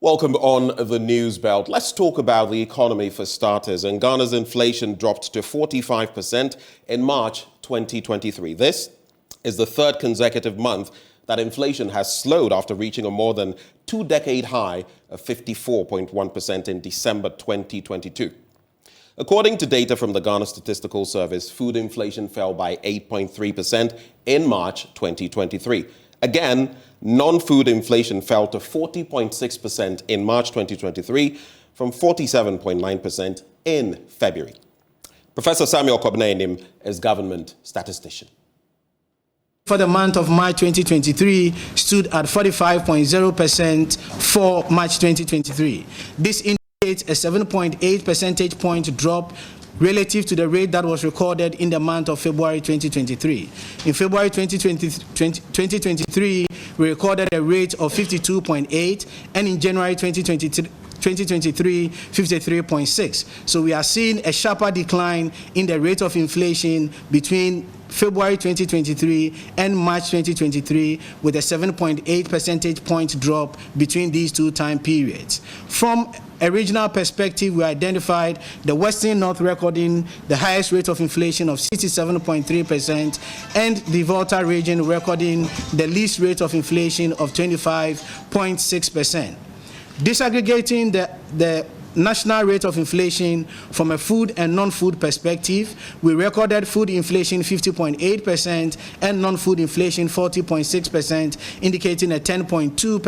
Welcome on the News Belt. Let's talk about the economy for starters. And Ghana's inflation dropped to 45% in March 2023. This is the third consecutive month that inflation has slowed after reaching a more than two-decade high of 54.1% in December 2022. According to data from the Ghana Statistical Service, food inflation fell by 8.3% in March 2023. Again, non-food inflation fell to 40.6% in March 2023 from 47.9% in February. Professor Samuel Kobnenim is government statistician. For the month of March 2023 stood at 45.0% for March 2023. This indicates a 7.8 percentage point drop relative to the rate that was recorded in the month of February 2023. In February 2023, we recorded a rate of 52.8, and in January 2023, 53.6. So we are seeing a sharper decline in the rate of inflation between February 2023 and March 2023, with a 7.8 percentage point drop between these two time periods. From a regional perspective, we identified the Western North recording the highest rate of inflation of 67.3% and the Volta region recording the least rate of inflation of 25.6%. Disaggregating the national rate of inflation from a food and non-food perspective, we recorded food inflation 50.8% and non-food inflation 40.6%, indicating a 10.2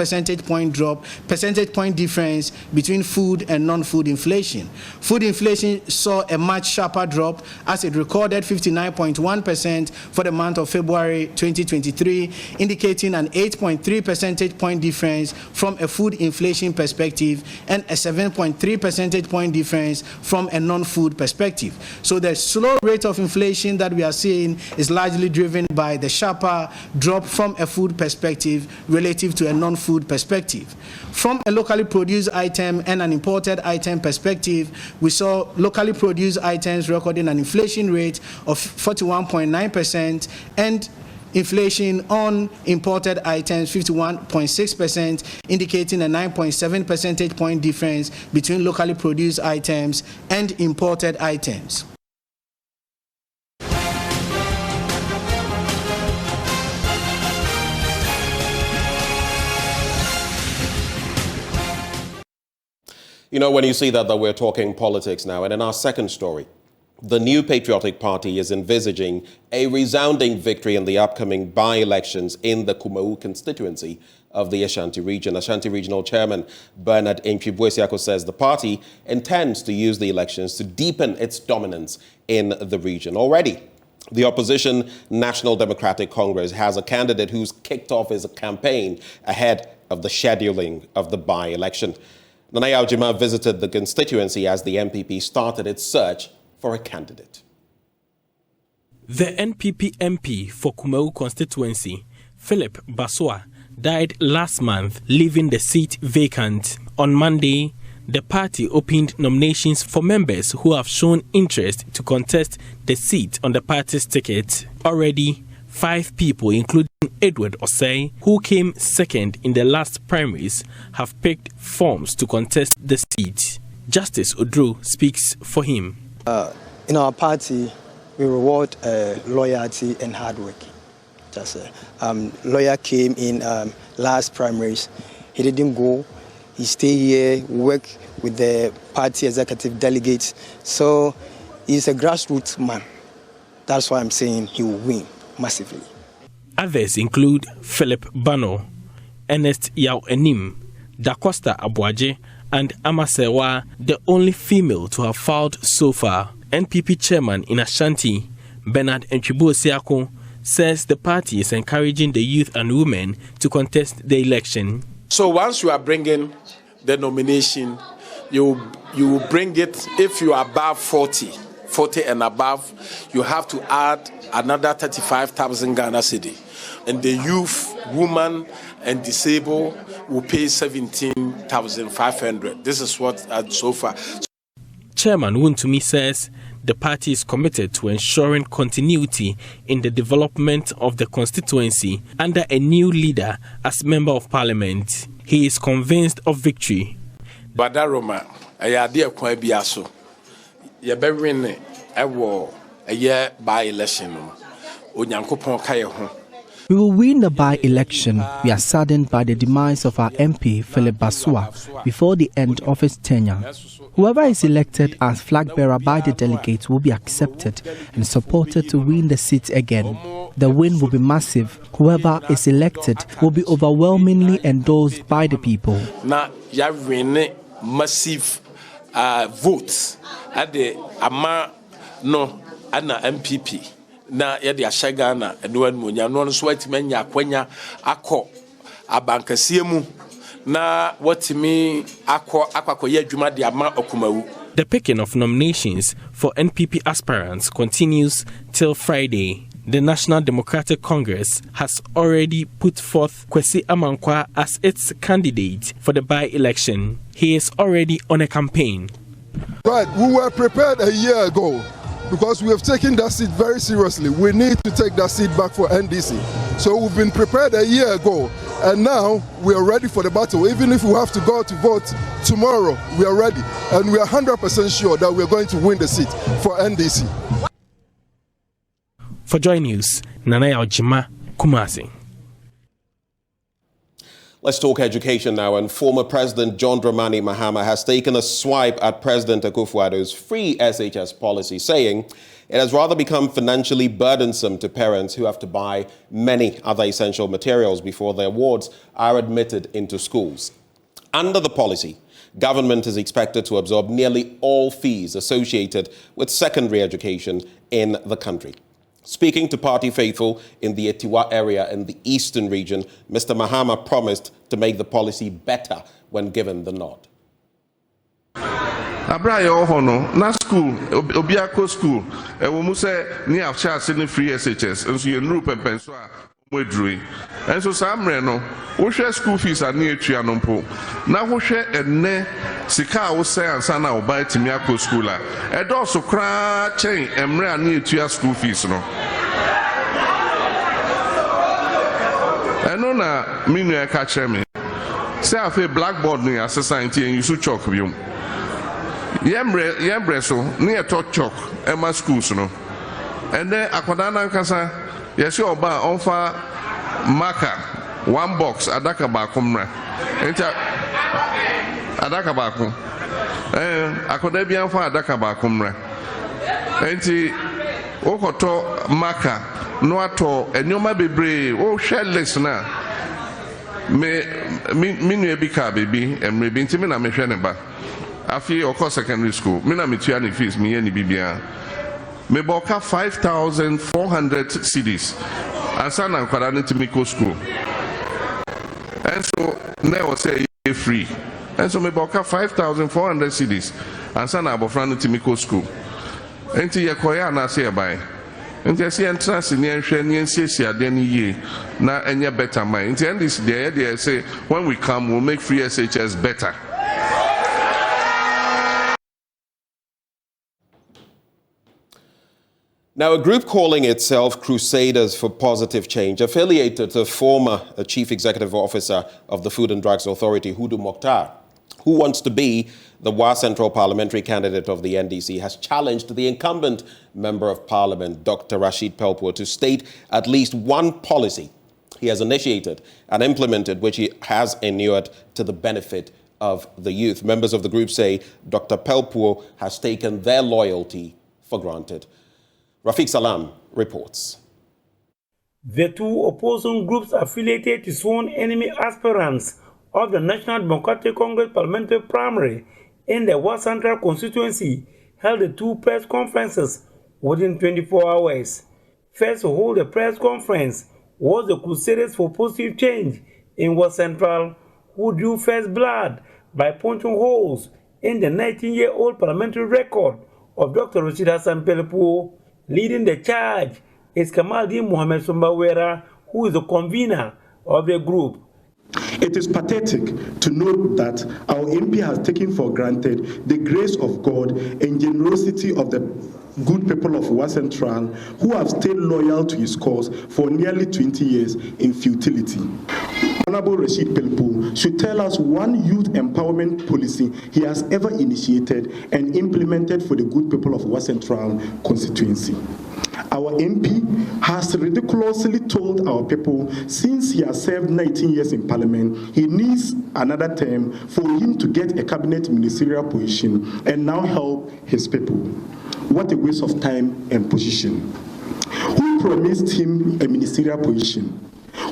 percentage point difference between food and non-food inflation. Food inflation saw a much sharper drop as it recorded 59.1% for the month of February 2023, indicating an 8.3 percentage point difference from a food inflation perspective and a 7.3 percentage point difference from a non-food perspective. So the slow rate of inflation that we are seeing is largely driven by the sharper drop from a food perspective relative to a non-food perspective. From a locally produced item and an imported item perspective, we saw locally produced items recording an inflation rate of 41.9% and inflation on imported items 51.6%, indicating a 9.7 percentage point difference between locally produced items and imported items. You know, when you see that we're talking politics now, and in our second story, the New Patriotic Party is envisaging a resounding victory in the upcoming by-elections in the Kumau constituency of the Ashanti region. Ashanti Regional Chairman Bernard Ntwibuesiako says the party intends to use the elections to deepen its dominance in the region. Already, the opposition National Democratic Congress has a candidate who's kicked off his campaign ahead of the scheduling of the by-election. Nana Yaw visited the constituency as the NPP started its search for a candidate. The NPP MP for Kumau constituency, Philip Baswa, died last month, leaving the seat vacant. On Monday, the party opened nominations for members who have shown interest to contest the seat on the party's ticket. Already, 5 people, including Edward Osei, who came second in the last primaries, have picked forms to contest the seat. Justice Odro speaks for him. In our party, we reward loyalty and hard work. Lawyer came in last primaries. He didn't go. He stayed here, worked with the party executive delegates. So he's a grassroots man. That's why I'm saying he will win massively. Others include Philip Bano, Ernest Yaw Enim, Dacosta Abuaje, and Amasewa, the only female to have filed so far. NPP chairman in Ashanti, Bernard Ntwibuesiako, says the party is encouraging the youth and women to contest the election. So once you are bringing the nomination, you bring it, if you are above 40 and above, you have to add another 35,000 Ghana cedi. And the youth, woman, and disabled will pay 17,500. This is what so far. Chairman Wuntumi says the party is committed to ensuring continuity in the development of the constituency under a new leader as Member of Parliament. he is convinced of victory. Badaroma, ayade kwa biaso. Ye be win ewo eye by election no. Onyankopon ka ye ho. We will win the by-election. We are saddened by the demise of our MP, Philip Basua, before the end of his tenure. Whoever is elected as flag bearer by the delegates will be accepted and supported to win the seat again. The win will be massive. Whoever is elected will be overwhelmingly endorsed by the people. Na ya win massive votes at the ama no ana MPP. Na yedi ashaga na enuan munya no so watimenya akwanya akọ abankasie mu na watimi akwakoye adwuma de ama okumawu. The picking of nominations for NPP aspirants continues till Friday. The National Democratic Congress has already put forth Kwesi Amankwa as its candidate for the by-election. He is already on a campaign. Right, we were prepared a year ago. Because we have taken that seat very seriously. We need to take that seat back for NDC. So we've been prepared a year ago, and now we are ready for the battle. Even if we have to go to vote tomorrow, we are ready. And we are 100% sure that we are going to win the seat for NDC. For JoyNews, Nanaya Ojima, Kumasi. Let's talk education now, and former President John Dramani Mahama has taken a swipe at President Akufo-Addo's free SHS policy, saying it has rather become financially burdensome to parents who have to buy many other essential materials before their wards are admitted into schools. Under the policy, government is expected to absorb nearly all fees associated with secondary education in the country. Speaking to party faithful in the Etiwa area in the eastern region, Mr. Mahama promised to make the policy better when given the nod. Abraya ohono na school obiako school e wo mu se ni afcha se ni free SHS enso ye nuru pempenso a modrui enso samre no wo hwe school fees ani etua no mpo na wo hwe enne sika wo se ansa na wo ba timi akọ school a e do so kra chen emre ani etua school fees no eno na minu e ka kire me se afi blackboard ni assessment en yusu chalk biom yembre so ni eto chalk e ma schools no and then akwada na nkasa yesi oba onfa marker one box adaka ba komra enta adaka ba ko akwada bi anfa adaka ba komra enti okoto marker no ato enyoma bebre o shelless na me nu ebika baby emre bi ntimi na mehwe ne ba afi oko secondary school me na metua ne fees me ye ni bibia me boka 5,400 cedis ansa na nkwara ne timiko school and so now say free and so me boka 5,400 cedis ansa na abofra ne timiko school enti ye koya na se buy enti se entrance ni enhwe ni ensiesie ade ni ye na enye better mind enti and this they say when we come we'll make free SHS better. Now, a group calling itself Crusaders for Positive Change, affiliated to former Chief Executive Officer of the Food and Drugs Authority, Hudu Mokhtar, who wants to be the Wa Central Parliamentary candidate of the NDC, has challenged the incumbent Member of Parliament, Dr. Rashid Pelpuo, to state at least one policy he has initiated and implemented which he has inured to the benefit of the youth. Members of the group say Dr. Pelpuo has taken their loyalty for granted. Rafiq Salam reports. The two opposing groups affiliated to sworn enemy aspirants of the National Democratic Congress parliamentary primary in the Wa Central constituency held the two press conferences within 24 hours. First to hold the press conference was the Crusaders for Positive Change in Wa Central, who drew first blood by punching holes in the 19-year-old parliamentary record of Dr. Rashid Hassan Pelpuo. Leading the charge is Kamaldeen Mohammed Sumbawera, who is the convener of the group. It is pathetic to note that our MP has taken for granted the grace of God and generosity of the good people of Wa Central who have stayed loyal to his cause for nearly 20 years in futility. Honorable Rashid Pelpo should tell us one youth empowerment policy he has ever initiated and implemented for the good people of West Central constituency. Our MP has ridiculously told our people since he has served 19 years in Parliament, he needs another term for him to get a cabinet ministerial position and now help his people. What a waste of time and position. Who promised him a ministerial position?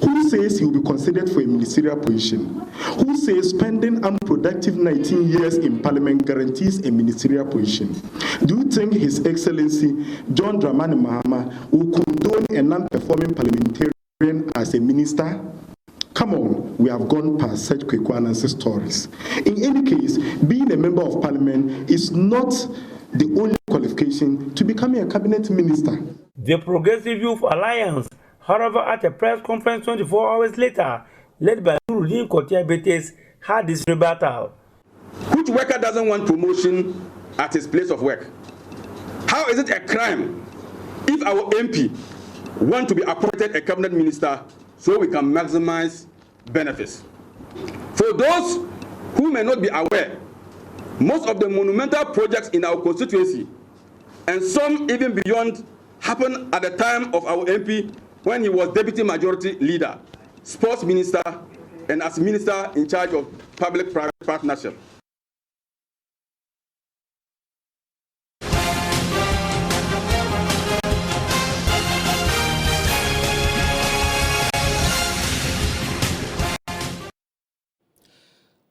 Who says he will be considered for a ministerial position? Who says spending unproductive 19 years in Parliament guarantees a ministerial position? Do you think His Excellency John Dramani Mahama will condone a non-performing parliamentarian as a minister? Come on, we have gone past such quick stories. In any case, being a member of Parliament is not the only qualification to becoming a cabinet minister. The Progressive Youth Alliance, however, at a press conference 24 hours later, led by Nuruddin Kotiabetes, had this rebuttal. Which worker doesn't want promotion at his place of work? How is it a crime if our MP want to be appointed a cabinet minister so we can maximize benefits? For those who may not be aware, most of the monumental projects in our constituency, and some even beyond, happened at the time of our MP when he was deputy majority leader, sports minister, and as minister in charge of public-private partnership.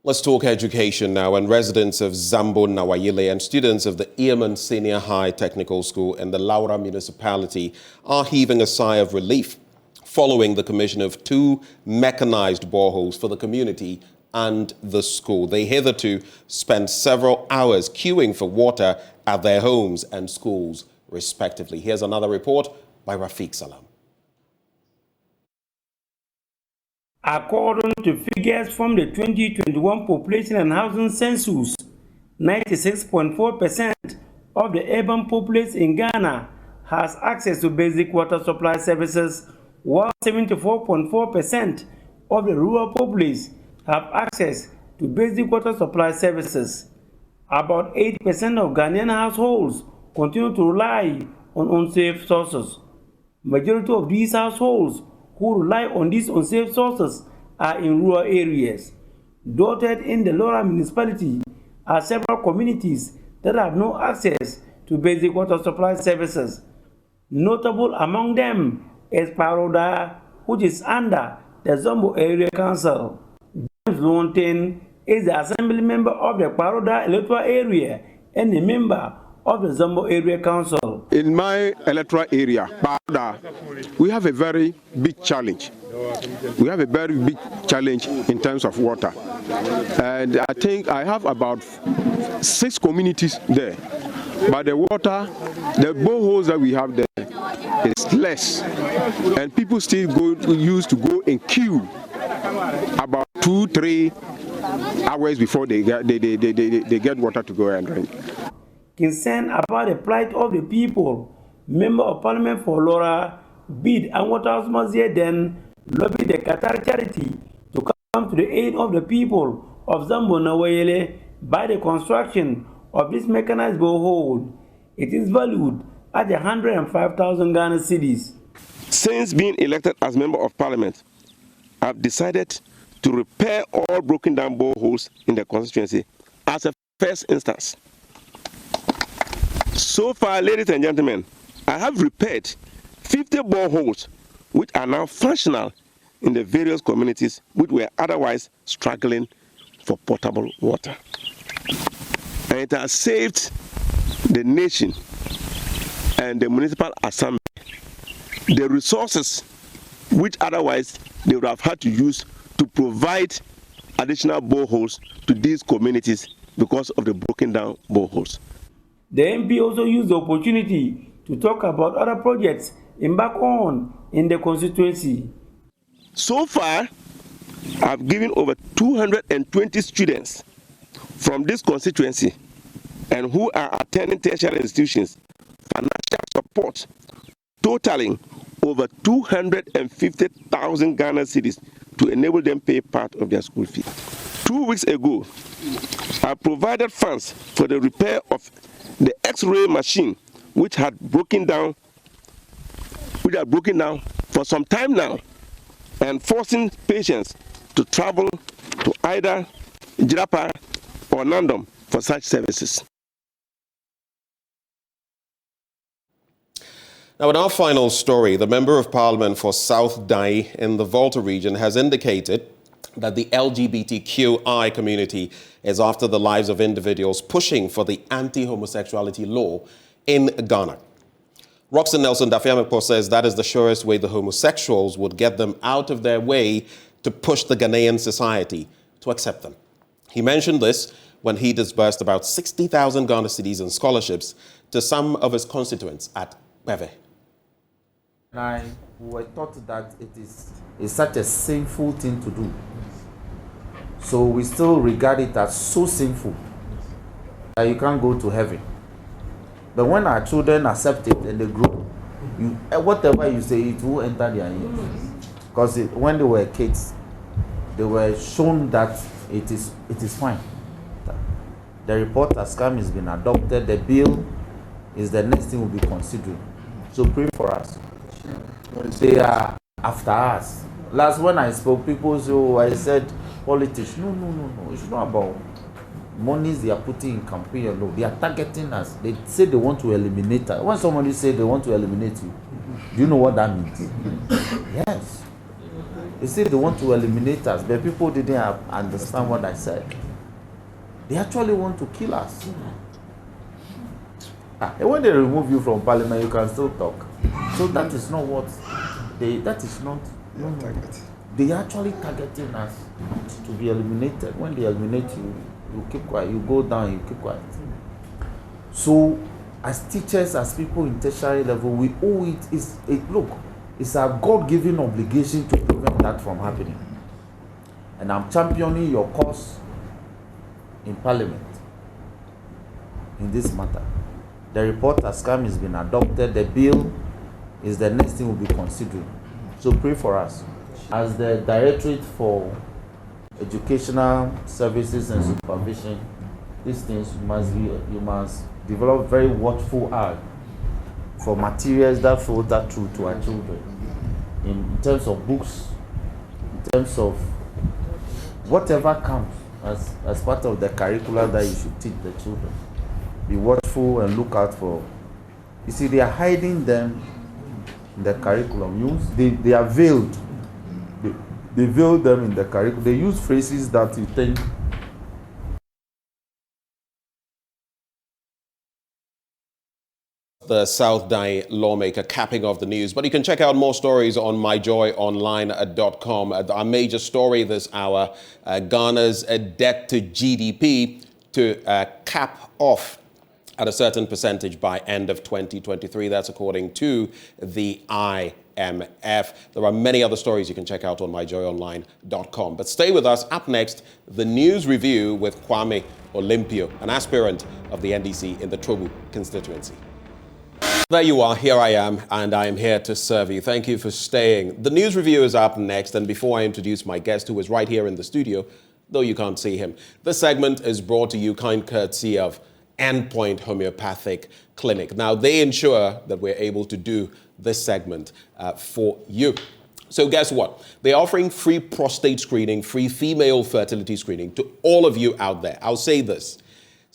Let's talk education now, and residents of Zambo Nawayile and students of the Earman Senior High Technical School in the Laura municipality are heaving a sigh of relief following the commission of 2 mechanized boreholes for the community and the school. They hitherto spent several hours queuing for water at their homes and schools, respectively. Here's another report by Rafiq Salam. According to figures from the 2021 Population and Housing Census, 96.4% of the urban populace in Ghana has access to basic water supply services, while 74.4% of the rural populace have access to basic water supply services. About 8% of Ghanaian households continue to rely on unsafe sources. Majority of these households who rely on these unsafe sources are in rural areas. Dotted in the Laura municipality are several communities that have no access to basic water supply services. Notable among them is Paroda, which is under the Zombo Area Council. James Lontain is the assembly member of the Paroda electoral area and a member of the Zombo Area Council. In my electoral area, Paroda, we have a very big challenge. We have a very big challenge in terms of water. And I think I have about 6 communities there. But the water, the boreholes that we have there is less. And people still used to go in queue about 2-3 hours before they get water to go and drink. Concerned about the plight of the people, Member of Parliament for Laura, Bid and Waterhouse Mazier then lobbied the Qatar charity to come to the aid of the people of Zambo Nawayele by the construction of this mechanized borehole. It is valued at 105,000 Ghana cedis. Since being elected as Member of Parliament, I've decided to repair all broken down boreholes in the constituency as a first instance. So far, ladies and gentlemen, I have repaired 50 boreholes which are now functional in the various communities which were otherwise struggling for potable water. And it has saved the nation and the municipal assembly the resources which otherwise they would have had to use to provide additional boreholes to these communities because of the broken down boreholes. The MP also used the opportunity to talk about other projects embarked on in the constituency. So far, I've given over 220 students from this constituency and who are attending tertiary institutions financial support totaling over 250,000 Ghana cedis to enable them pay part of their school fee. 2 weeks ago, I provided funds for the repair of the X-ray machine, which had broken down for some time now, and forcing patients to travel to either Jirapa or Nandom for such services. Now, in our final story, the Member of Parliament for South Dai in the Volta region has indicated that the LGBTQI community is after the lives of individuals pushing for the anti-homosexuality law in Ghana. Roxanne Nelson Dafiamepo says that is the surest way the homosexuals would get them out of their way to push the Ghanaian society to accept them. He mentioned this when he disbursed about 60,000 Ghana cedis in scholarships to some of his constituents at Peve. I were taught that it is such a sinful thing to do. So we still regard it as so sinful that you can't go to heaven. But when our children accept it and they grow, whatever you say, it will enter their ears. Because when they were kids, they were shown that it is fine. The report has come, it's been adopted, the bill is the next thing we'll be considering. So pray for us. They are after us. Last when I spoke, people I said, politics. No. It's not about monies they are putting in campaign alone. They are targeting us. They say they want to eliminate us. When somebody say they want to eliminate you, do you know what that means? Yes. They say they want to eliminate us, but people didn't understand what I said. They actually want to kill us. And when they remove you from parliament, you can still talk. So that is not what they. That is not. No. They are actually targeting us to be eliminated. When they eliminate you, you keep quiet. You go down, you keep quiet. So, as teachers, as people in tertiary level, we owe it. It's our God-given obligation to prevent that from happening. And I'm championing your cause in Parliament in this matter. The report has come, it's been adopted. The bill is the next thing we'll be considering. So pray for us. As the Directorate for Educational Services and Supervision, these things you must develop very watchful eye for materials that filter through to our children. In terms of books, in terms of whatever comes as part of the curriculum that you should teach the children. Be watchful and look out for. You see, they are hiding them in the curriculum. They are veiled. They veil them in the curriculum. They use phrases that you think. The South Dai lawmaker capping off the news. But you can check out more stories on myjoyonline.com. Our major story this hour, Ghana's debt to GDP to cap off at a certain percentage by end of 2023. That's according to the IMF. There are many other stories you can check out on myjoyonline.com. But stay with us. Up next, the news review with Kwame Olympio, an aspirant of the NDC in the Trobu constituency. There you are, here I am, and I am here to serve you. Thank you for staying. The news review is up next, and before I introduce my guest, who is right here in the studio, though you can't see him, this segment is brought to you kind courtesy of Endpoint Homeopathic Clinic. Now, they ensure that we're able to do this segment for you. So guess what? They're offering free prostate screening, free female fertility screening to all of you out there. I'll say this.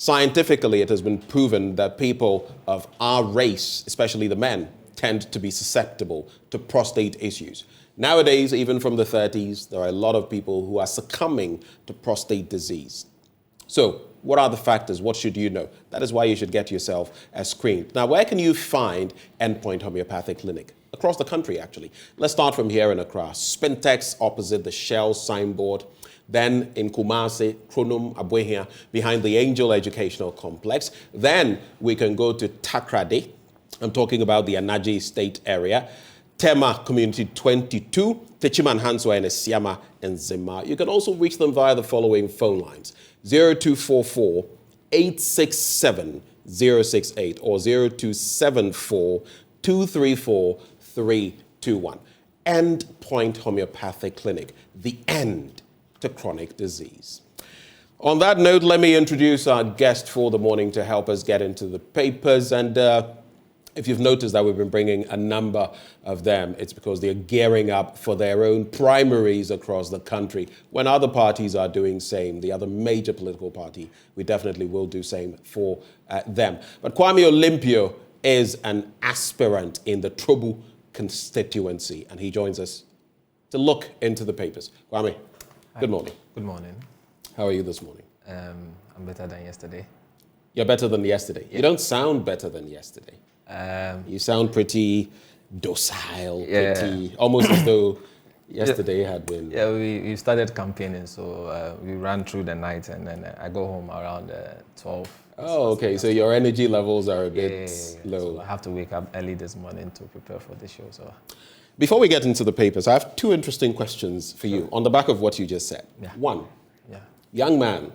Scientifically, it has been proven that people of our race, especially the men, tend to be susceptible to prostate issues. Nowadays, even from the 30s, there are a lot of people who are succumbing to prostate disease. So, what are the factors? What should you know? That is why you should get yourself screened. Now, where can you find Endpoint Homeopathic Clinic? Across the country, actually. Let's start from here in Accra. Spintex opposite the Shell signboard. Then in Kumasi, Kronum, Abuehia, behind the Angel Educational Complex. Then we can go to Takrade. I'm talking about the Anaji State area. Tema Community 22, Techiman Hanswa and Esiama and Zima. You can also reach them via the following phone lines. 0244 867 068 or 0274 234 321. Endpoint Homeopathic Clinic, the end to chronic disease. On that note, let me introduce our guest for the morning to help us get into the papers. And if you've noticed that we've been bringing a number of them, it's because they're gearing up for their own primaries across the country. When other parties are doing same, the other major political party, we definitely will do same for them. But Kwame Olympio is an aspirant in the Trobu constituency, and he joins us to look into the papers. Kwame, good morning. Good morning. How are you this morning? I'm better than yesterday. You're better than yesterday. Yeah. You don't sound better than yesterday. You sound pretty docile, pretty, almost as though yesterday had been. Yeah, we started campaigning, so we ran through the night, and then I go home around 12. Oh, okay. So your energy levels are a bit low. So I have to wake up early this morning to prepare for the show. So, before we get into the papers, I have two interesting questions for you on the back of what you just said. Yeah. One, young man,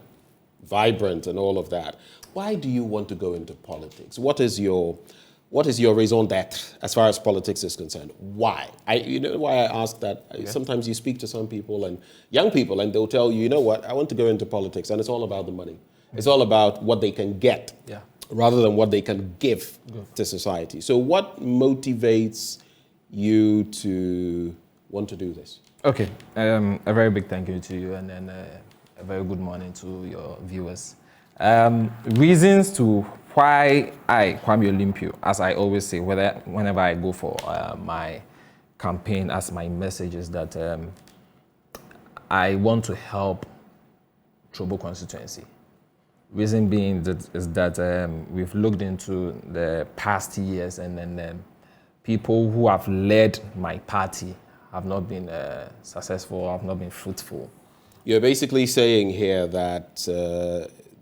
vibrant and all of that. Why do you want to go into politics? What is your raison d'etre as far as politics is concerned? Why? You know why I ask that? Yeah. Sometimes you speak to some people and young people and they'll tell you, you know what, I want to go into politics, and it's all about the money. It's all about what they can get rather than what they can give to society. So what motivates you to want to do this? Okay, a very big thank you to you, and then a very good morning to your viewers. Reasons to why I, Kwame Olympio, as I always say, whenever I go for my campaign, as my message is that I want to help Trobo constituency. Reason being that we've looked into the past years, and then people who have led my party have not been successful, have not been fruitful. You're basically saying here that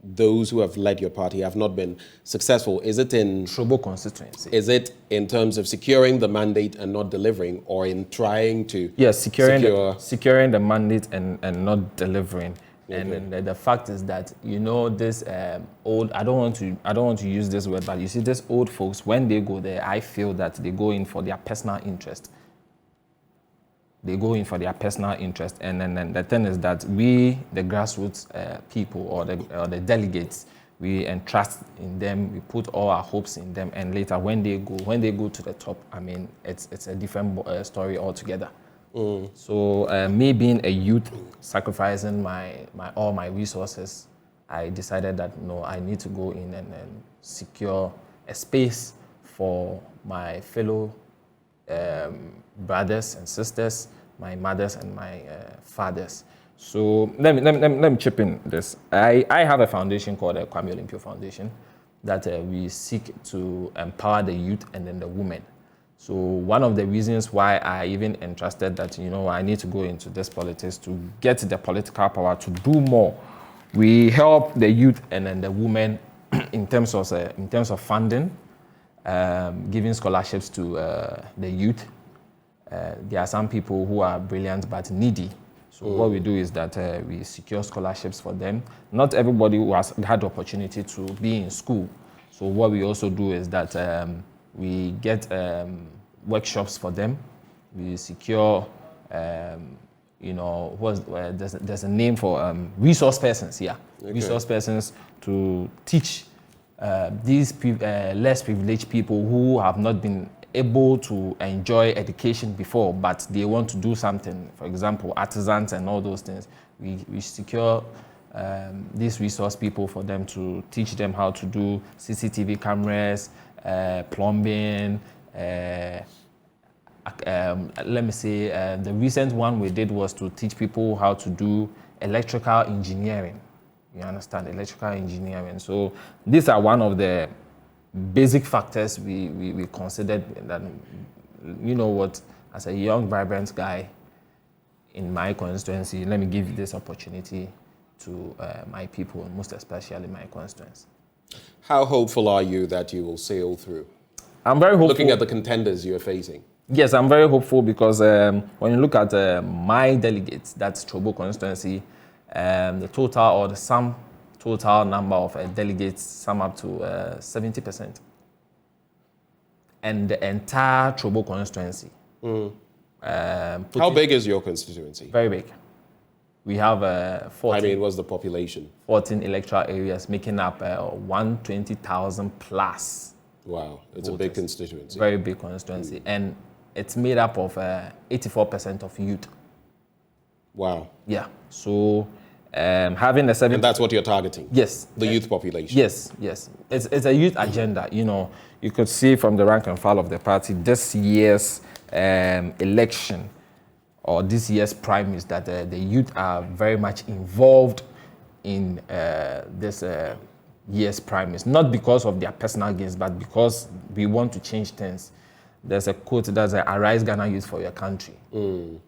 those who have led your party have not been successful. Is it in Trobo constituency? Is it in terms of securing the mandate and not delivering, or in trying to securing the mandate and not delivering? Okay. And the fact is that, you know, this old, I don't want to use this word, but you see, these old folks, when they go there, I feel that they go in for their personal interest. They go in for their personal interest, and then the thing is that we, the grassroots people or the delegates, we entrust in them. We put all our hopes in them, and later when they go to the top, I mean, it's a different story altogether. So me being a youth, sacrificing all my resources, I decided that no, I need to go in and secure a space for my fellow brothers and sisters, my mothers and my fathers. So let me chip in this. I have a foundation called the Kwame Olympio Foundation that we seek to empower the youth and then the women. So one of the reasons why I even entrusted that, you know, I need to go into this politics to get the political power to do more. We help the youth and then the women in terms of funding, giving scholarships to the youth. There are some people who are brilliant but needy. So what we do is that we secure scholarships for them. Not everybody who has had the opportunity to be in school. So what we also do is that we get workshops for them. We secure, you know, there's a name for resource persons. Yeah, okay. Resource persons to teach these less privileged people who have not been able to enjoy education before, but they want to do something. For example, artisans and all those things. We secure these resource people for them to teach them how to do CCTV cameras, plumbing. Let me say, the recent one we did was to teach people how to do electrical engineering. You understand, electrical engineering. So these are one of the basic factors we considered that, you know what, as a young, vibrant guy in my constituency, let me give this opportunity to my people, most especially my constituents. How hopeful are you that you will sail through? I'm very hopeful. Looking at the contenders you're facing. Yes, I'm very hopeful because when you look at my delegates, that's Trobo constituency, the total or the sum total number of delegates sum up to 70%. And the entire Trobo constituency, How big is your constituency? Very big. We have 14. I mean, what's the population? 14 electoral areas, making up 120,000 plus. Wow, it's a big constituency. Very big constituency, and it's made up of 84% of youth. Wow. Yeah. So having a 7. And that's what you're targeting. Yes. The youth population. Yes. Yes. It's a youth agenda. You know, you could see from the rank and file of the party this year's election, or this year's primaries, that the youth are very much involved in this year's primaries, not because of their personal gains, but because we want to change things. There's a quote that's "Arise, Ghana Youth, for your country."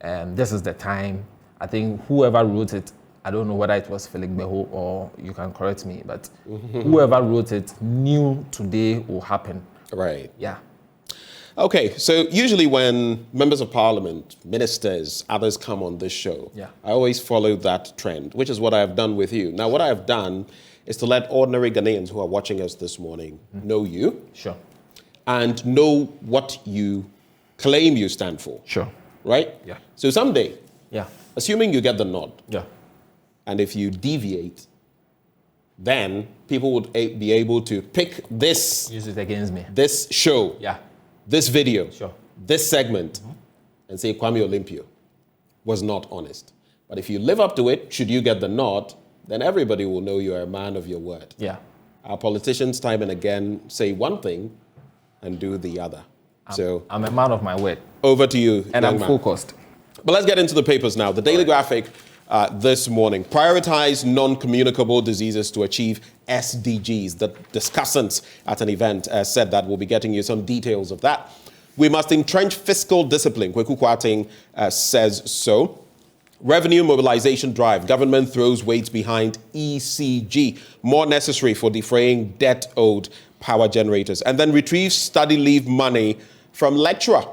And this is the time. I think whoever wrote it, I don't know whether it was Felix Beho or you can correct me, but whoever wrote it knew today will happen. Right. Yeah. Okay, so usually when members of parliament, ministers, others come on this show, I always follow that trend, which is what I have done with you. Now, what I have done is to let ordinary Ghanaians who are watching us this morning know you. Sure. And know what you claim you stand for. Sure. Right? Yeah. So someday, assuming you get the nod, and if you deviate, then people would be able to pick this. Use it against me. This show. This video, this segment, and say Kwame Olympio was not honest. But if you live up to it, should you get the nod, then everybody will know you are a man of your word. Yeah. Our politicians time and again say one thing and do the other. I'm a man of my word. Over to you, and I'm focused. But let's get into the papers now. The Daily Graphic this morning: prioritize non-communicable diseases to achieve SDGs. The discussants at an event said that. We'll be getting you some details of that. We must entrench fiscal discipline. Kweku Kwarteng says so. Revenue mobilization drive. Government throws weight behind ECG. More necessary for defraying debt-owed power generators. And then retrieves study leave money from lecturer.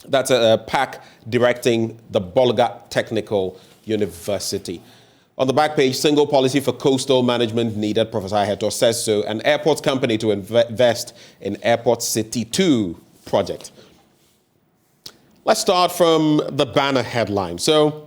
That's a PAC directing the Bolga Technical University. On the back page, single policy for coastal management needed. Professor Aheto says so. An airports company to invest in Airport City 2 project. Let's start from the banner headline. So,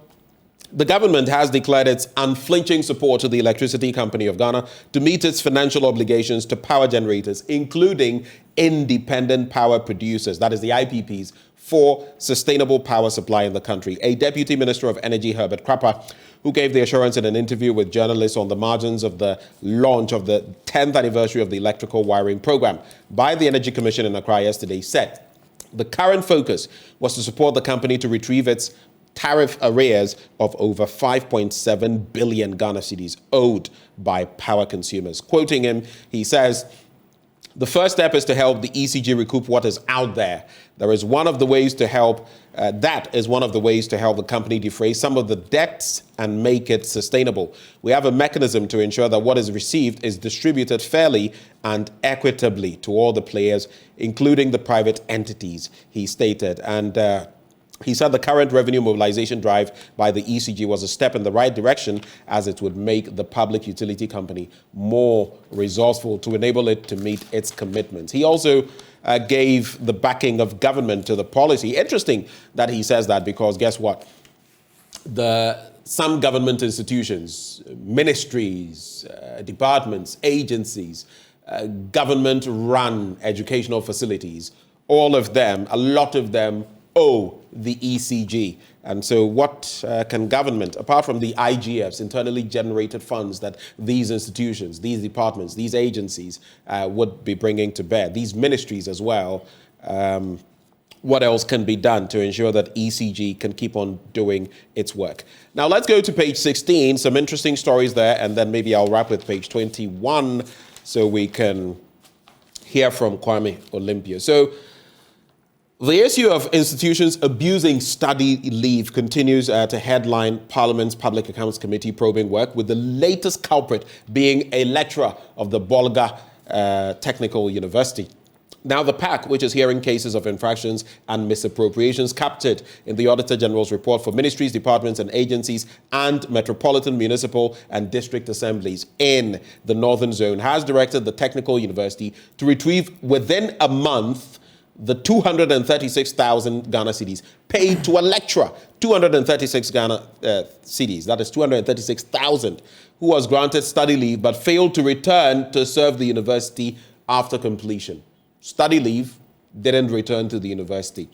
the government has declared its unflinching support to the Electricity Company of Ghana to meet its financial obligations to power generators, including independent power producers, that is the IPPs, for sustainable power supply in the country. A Deputy Minister of Energy, Herbert Krapper, who gave the assurance in an interview with journalists on the margins of the launch of the 10th anniversary of the electrical wiring program by the Energy Commission in Accra yesterday, said the current focus was to support the company to retrieve its tariff arrears of over 5.7 billion Ghana cedis owed by power consumers. Quoting him, he says, the first step is to help the ECG recoup what is out there. That is one of the ways to help the company defray some of the debts and make it sustainable. We have a mechanism to ensure that what is received is distributed fairly and equitably to all the players, including the private entities, he stated. And he said the current revenue mobilization drive by the ECG was a step in the right direction, as it would make the public utility company more resourceful to enable it to meet its commitments. He also gave the backing of government to the policy. Interesting that he says that, because guess what? Some government institutions, ministries, departments, agencies, government-run educational facilities, all of them, a lot of them, owe the ECG. And so what can government, apart from the IGFs, internally generated funds that these institutions, these departments, these agencies would be bringing to bear, these ministries as well, what else can be done to ensure that ECG can keep on doing its work? Now let's go to page 16, some interesting stories there, and then maybe I'll wrap with page 21 so we can hear from Kwame Olympio. So, the issue of institutions abusing study leave continues to headline Parliament's Public Accounts Committee probing work, with the latest culprit being a lecturer of the Bolga Technical University. Now, the PAC, which is hearing cases of infractions and misappropriations captured in the Auditor General's report for ministries, departments, and agencies and metropolitan, municipal, and district assemblies in the Northern Zone, has directed the Technical University to retrieve within a month the 236,000 Ghana cedis paid to a lecturer, 236 Ghana cedis, that is 236,000, who was granted study leave but failed to return to serve the university after completion. Study leave, didn't return to the university.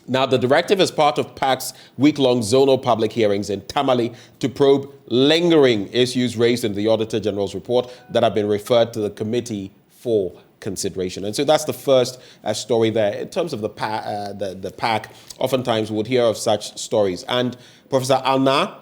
Now, the directive is part of PAC's week-long zonal public hearings in Tamale to probe lingering issues raised in the Auditor General's report that have been referred to the committee for consideration. And so that's the first story there. In terms of the PAC, oftentimes we would hear of such stories. And Professor Alna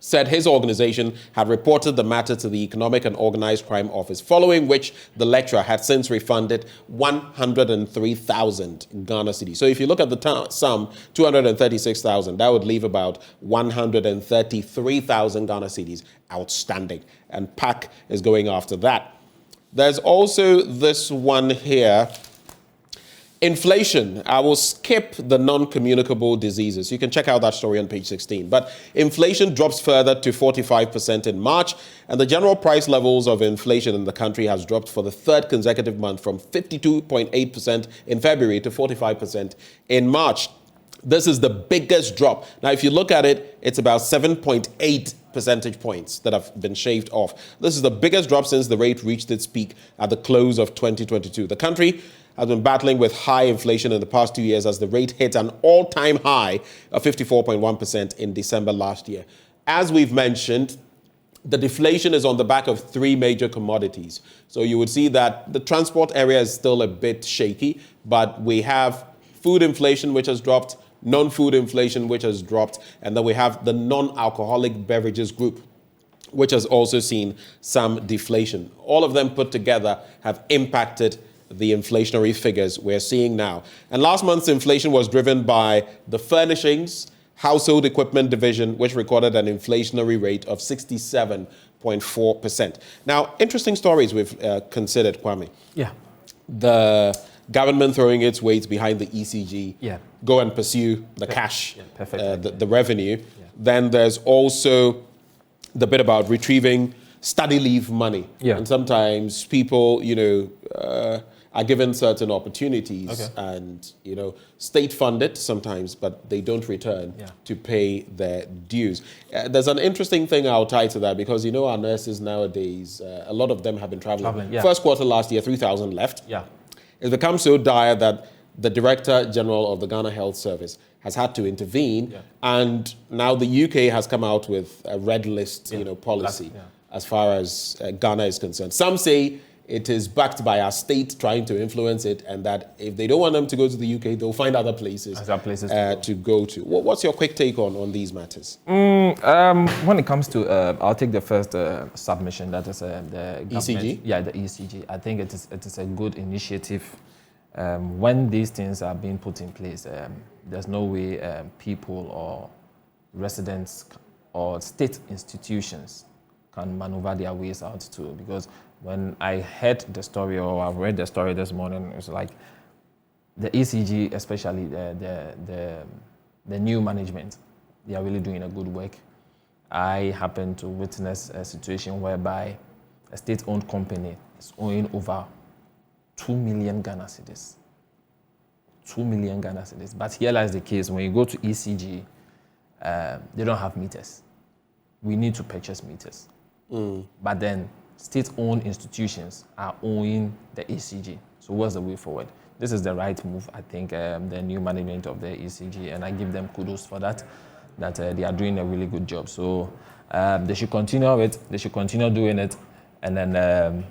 said his organization had reported the matter to the Economic and Organized Crime Office, following which the lecturer had since refunded 103,000 Ghana cedis. So if you look at the sum, 236,000, that would leave about 133,000 Ghana cedis outstanding. And PAC is going after that. There's also this one here. Inflation. I will skip the non-communicable diseases. You can check out that story on page 16. But inflation drops further to 45% in March, and the general price levels of inflation in the country has dropped for the third consecutive month from 52.8% in February to 45% in March. This is the biggest drop. Now, if you look at it, it's about 7.8 percentage points that have been shaved off. This is the biggest drop since the rate reached its peak at the close of 2022. The country has been battling with high inflation in the past 2 years as the rate hit an all-time high of 54.1% in December last year. As we've mentioned, the deflation is on the back of three major commodities. So you would see that the transport area is still a bit shaky, but we have food inflation, which has dropped, non-food inflation, which has dropped, and then we have the non-alcoholic beverages group, which has also seen some deflation. All of them put together have impacted the inflationary figures we're seeing now. And last month's inflation was driven by the furnishings, household equipment division, which recorded an inflationary rate of 67.4%. Now, interesting stories we've considered, Kwame. Yeah. The government throwing its weight behind the ECG, go and pursue the cash, the revenue. Yeah. Then there's also the bit about retrieving study leave money. Yeah. And sometimes people, are given certain opportunities and, state funded sometimes, but they don't return to pay their dues. There's an interesting thing I'll tie to that because, our nurses nowadays, a lot of them have been traveling. First quarter last year, 3,000 left. Yeah. It's become so dire that the Director General of the Ghana Health Service has had to intervene, and now the UK has come out with a red list, policy as far as Ghana is concerned. Some say it is backed by our state trying to influence it, and that if they don't want them to go to the UK, they'll find other places, to go to. What's your quick take on these matters? When it comes to, I'll take the first submission, that is the ECG? Yeah, the ECG. I think it is a good initiative. When these things are being put in place, there's no way people or residents or state institutions can maneuver their ways out too, because when I heard the story, or I read the story this morning, it's like the ECG, especially the new management, they are really doing a good work. I happened to witness a situation whereby a state-owned company is owing over 2 million Ghana cedis. 2 million Ghana cedis. But here lies the case: when you go to ECG, they don't have meters. We need to purchase meters. But then state-owned institutions are owning the ECG. So what's the way forward? This is the right move, I think, the new management of the ECG, and I give them kudos for that they are doing a really good job. So they should continue it, they should continue doing it, and then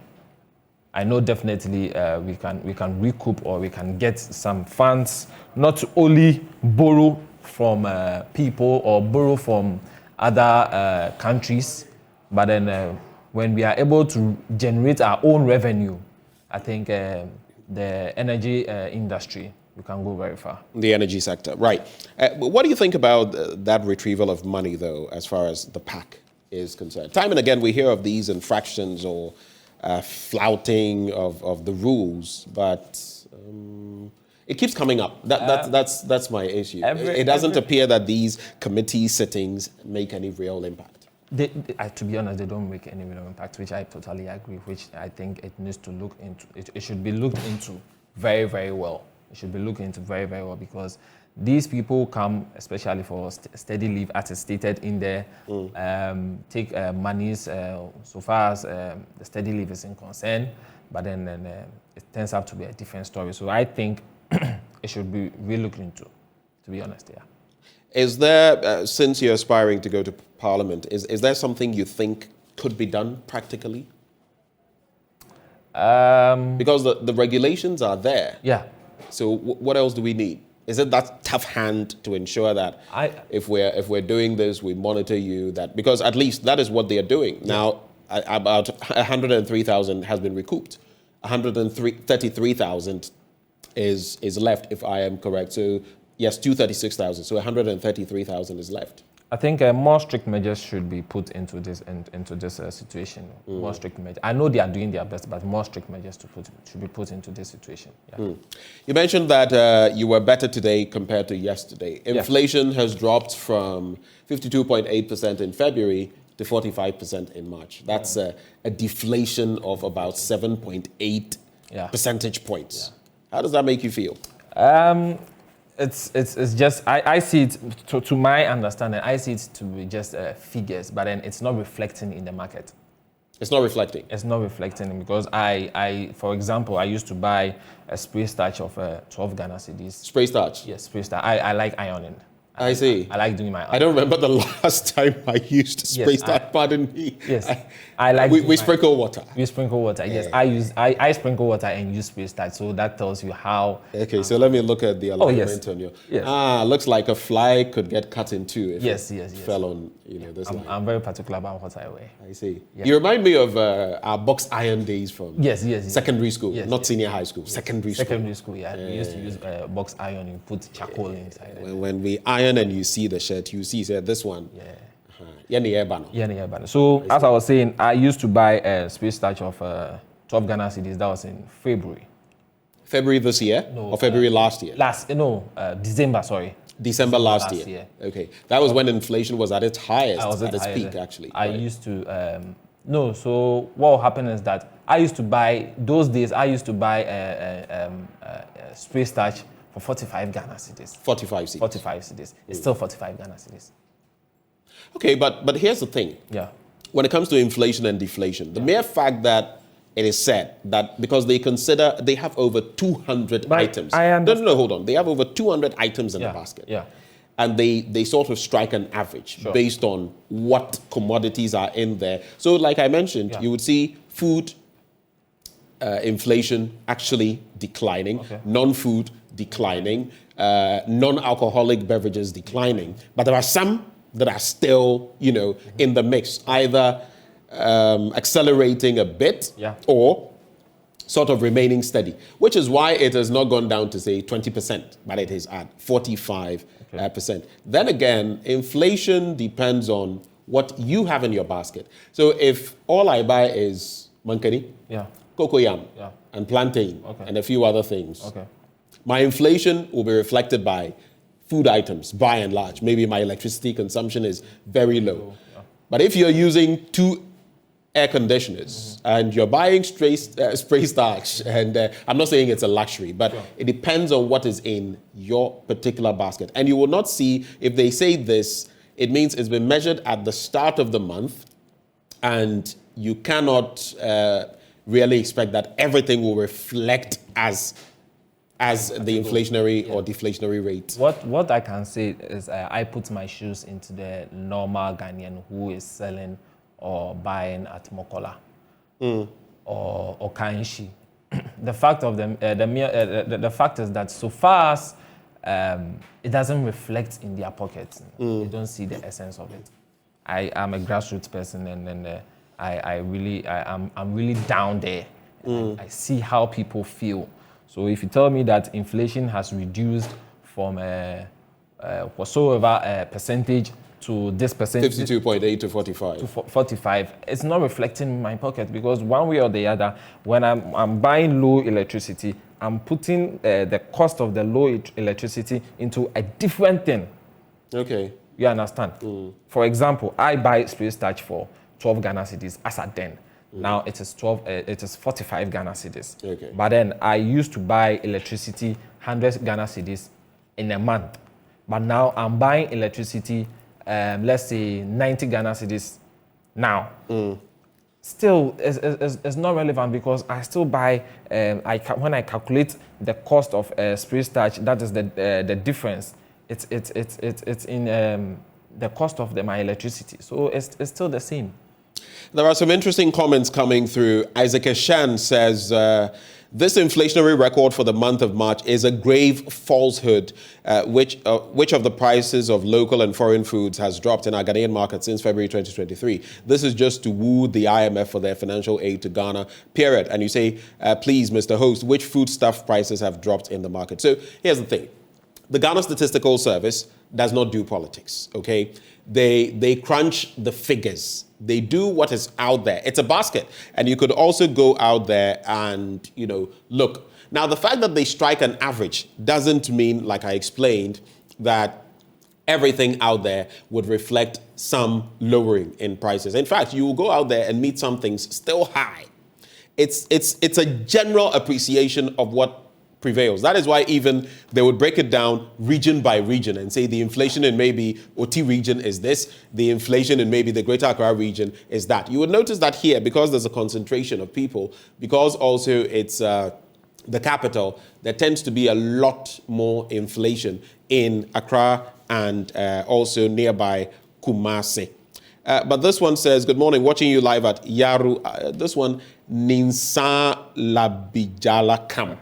I know definitely we can recoup, or we can get some funds, not only borrow from people or borrow from other countries, but then when we are able to generate our own revenue, I think the energy industry, we can go very far. The energy sector, right. What do you think about that retrieval of money, though, as far as the PAC is concerned? Time and again, we hear of these infractions or flouting of the rules, but it keeps coming up. That's my issue. It doesn't appear that these committee sittings make any real impact. To be honest, they don't make any real impact, which I totally agree, which I think it needs to look into. It should be looked into very, very well. should be looking into very, very well, because these people come especially for steady leave, as is stated in there, take monies so far as the steady leave is concerned, but then it turns out to be a different story. So I think it should be really looked into, to be honest, yeah. Is there, since you're aspiring to go to Parliament, is there something you think could be done practically? Because the regulations are there. Yeah. So what else do we need? Is it that tough hand to ensure that if we're doing this, we monitor you? That because at least that is what they are doing now. About 103,000 has been recouped. 133,000 is left, if I am correct. So yes, 236,000. So 133,000 is left. I think more strict measures should be put into this situation. More strict measures. I know they are doing their best, but more strict measures should be put into this situation. Yeah. You mentioned that you were better today compared to yesterday. Inflation has dropped from 52.8% in February to 45% in March. That's a deflation of about 7.8 percentage points. How does that make you feel? It's just, I see it, to my understanding, I see it to be just figures, but then it's not reflecting in the market. It's not reflecting? It's not reflecting, because I for example, I used to buy a spray starch of 12 Ghana cedis. Spray starch? Yes, spray starch. I like ironing. I see. I like doing my ironing. I don't remember the last time I used spray starch, pardon me. Yes, I like we sprinkle water. We sprinkle water, yes. I sprinkle water and use spray starch, so that tells you how... Okay, so let me look at the alignment on your... Yes. Looks like a fly could get cut in two if it fell on this line. I'm very particular about what I wear. I see. Yeah. You remind me of our box iron days from secondary school, not senior high school, secondary school. Secondary school, yeah. We used to use box iron and put charcoal inside. When we iron and you see the shirt, you see this one. So as I was saying, I used to buy a spray starch of 12 Ghana cedis. That was in February. February this year? No, or February last year? December, sorry. December last year. Okay. That was when inflation was at its highest, at its peak, actually. I used to... so what will happen is that I used to buy, those days, I used to buy a spray starch for 45 Ghana cedis. 45 cedis. 45 cedis. It's still 45 Ghana cedis. Okay, but here's the thing. Yeah. When it comes to inflation and deflation, the mere fact that it is said that because they consider they have over 200 items. No, hold on. They have over 200 items in the basket. Yeah. And they sort of strike an average based on what commodities are in there. So like I mentioned, you would see food inflation actually declining, non-food declining, non-alcoholic beverages declining. But there are some that are still, in the mix, either accelerating a bit or sort of remaining steady, which is why it has not gone down to, say, 20%, but it is at 45%. Then again, inflation depends on what you have in your basket. So if all I buy is mankani, cocoyam, and plantain, and a few other things, my inflation will be reflected by food items, by and large. Maybe my electricity consumption is very low. But if you're using 2 air conditioners and you're buying spray starch, and I'm not saying it's a luxury, but it depends on what is in your particular basket. And you will not see, if they say this, it means it's been measured at the start of the month, and you cannot really expect that everything will reflect as the inflationary or deflationary rate. What I can say is I put my shoes into the normal Ghanaian who is selling or buying at Mokola or Kanshi. The fact of the fact is that so far as it doesn't reflect in their pockets, you don't see the essence of it. I am a grassroots person, and I'm really down there. I see how people feel. So if you tell me that inflation has reduced from whatsoever percentage to this percentage, 52.8 to 45. To 45, it's not reflecting in my pocket, because one way or the other, when I'm buying low electricity, I'm putting the cost of the low electricity into a different thing. Okay. You understand? For example, I buy spray starch for 12 Ghana cedis as a den. Now it is 45 Ghana cedis. Okay. But then I used to buy electricity 100 Ghana cedis in a month. But now I'm buying electricity, let's say 90 Ghana cedis now. Still, it's not relevant because I still buy, when I calculate the cost of spray starch, that is the difference. It's in the cost of my electricity. So it's still the same. There are some interesting comments coming through. Isaac Eshan says, this inflationary record for the month of March is a grave falsehood. Which of the prices of local and foreign foods has dropped in our Ghanaian market since February 2023? This is just to woo the IMF for their financial aid to Ghana, period. And you say, please, Mr. Host, which foodstuff prices have dropped in the market? So here's the thing. The Ghana Statistical Service does not do politics, okay? They crunch the figures. They do what is out there. It's a basket. And you could also go out there and, look. Now, the fact that they strike an average doesn't mean, like I explained, that everything out there would reflect some lowering in prices. In fact, you will go out there and meet some things still high. It's a general appreciation of what prevails. That is why even they would break it down region by region and say the inflation in maybe Oti region is this, the inflation in maybe the Greater Accra region is that. You would notice that here, because there's a concentration of people, because also it's the capital, there tends to be a lot more inflation in Accra and also nearby Kumasi. But this one says, good morning, watching you live at Yaru. This one, Ninsa Labijala Camp.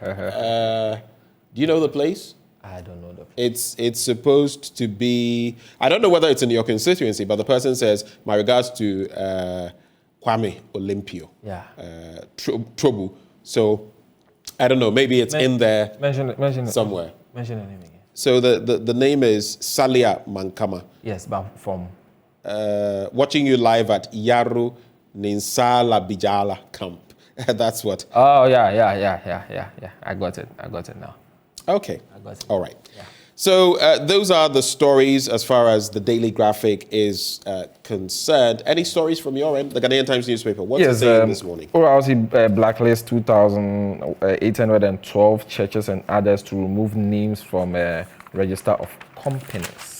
Do you know the place? I don't know the place. It's supposed to be, I don't know whether it's in your constituency, but the person says, my regards to Kwame Olympio. Yeah. Trobu. So, I don't know, maybe it's in there mention somewhere. Mention the name again. So the name is Salia Mankama. Yes, but from? Watching you live at Yaru Ninsala Bijala Camp. That's what. Oh, yeah. I got it now. Okay. I got it. All right. Yeah. So those are the stories as far as the Daily Graphic is concerned. Any stories from your end? The Ghanaian Times newspaper. What's it saying this morning? ORC blacklist 2,812 churches and others to remove names from a register of companies.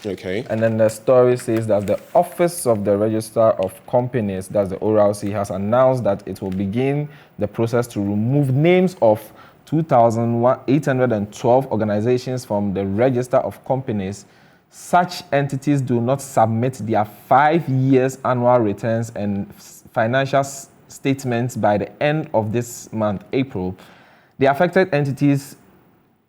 Okay. And then the story says that the Office of the Register of Companies, that's the ORC, has announced that it will begin the process to remove names of 2,812 organizations from the Register of Companies. Such entities do not submit their 5 years annual returns and financial statements by the end of this month, April. The affected entities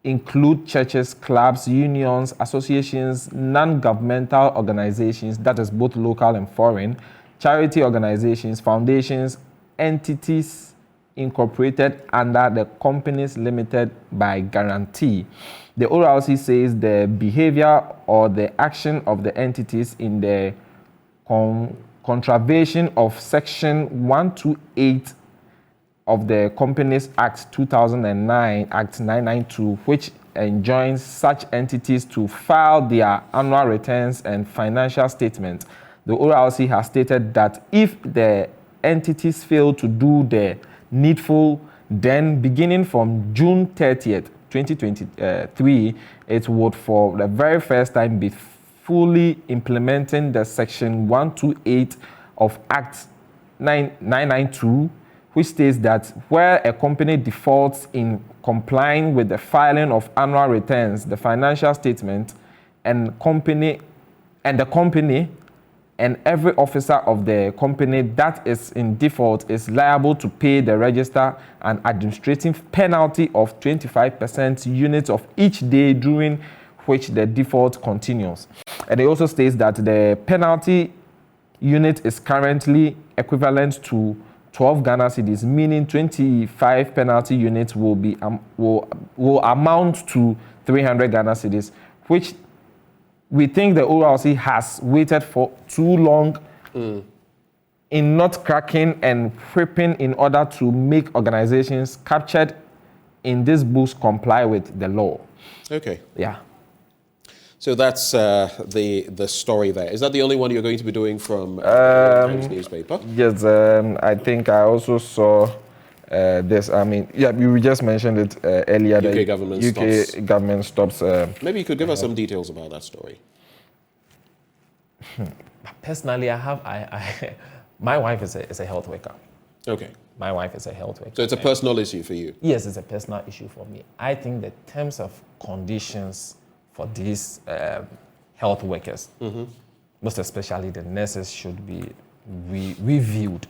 include churches, clubs, unions, associations, non-governmental organizations, that is both local and foreign, charity organizations, foundations, entities incorporated under the companies limited by guarantee. The ORC says the behavior or the action of the entities in the contravention of Section 128 of the Companies Act 2009, Act 992, which enjoins such entities to file their annual returns and financial statements. The ORC has stated that if the entities fail to do the needful, then beginning from June 30th, 2023, it would for the very first time be fully implementing the Section 128 of Act 992, which states that where a company defaults in complying with the filing of annual returns, the financial statement, and the company and every officer of the company that is in default is liable to pay the register an administrative penalty of 25% units of each day during which the default continues. And it also states that the penalty unit is currently equivalent to 12 Ghana cedis, meaning 25 penalty units will amount to 300 Ghana cedis, which we think the ORC has waited for too long in not cracking and whipping in order to make organizations captured in these books comply with the law. Okay. Yeah. So that's the story there. Is that the only one you're going to be doing from the Times newspaper? Yes, I think I also saw this. I mean, yeah, we just mentioned it earlier. UK government stops. Government stops. Maybe you could give us some details about that story. Personally, my wife is a health worker. Okay. My wife is a health worker. So it's a personal issue for you? Yes, it's a personal issue for me. I think the terms of conditions for these health workers, most especially the nurses, should be reviewed.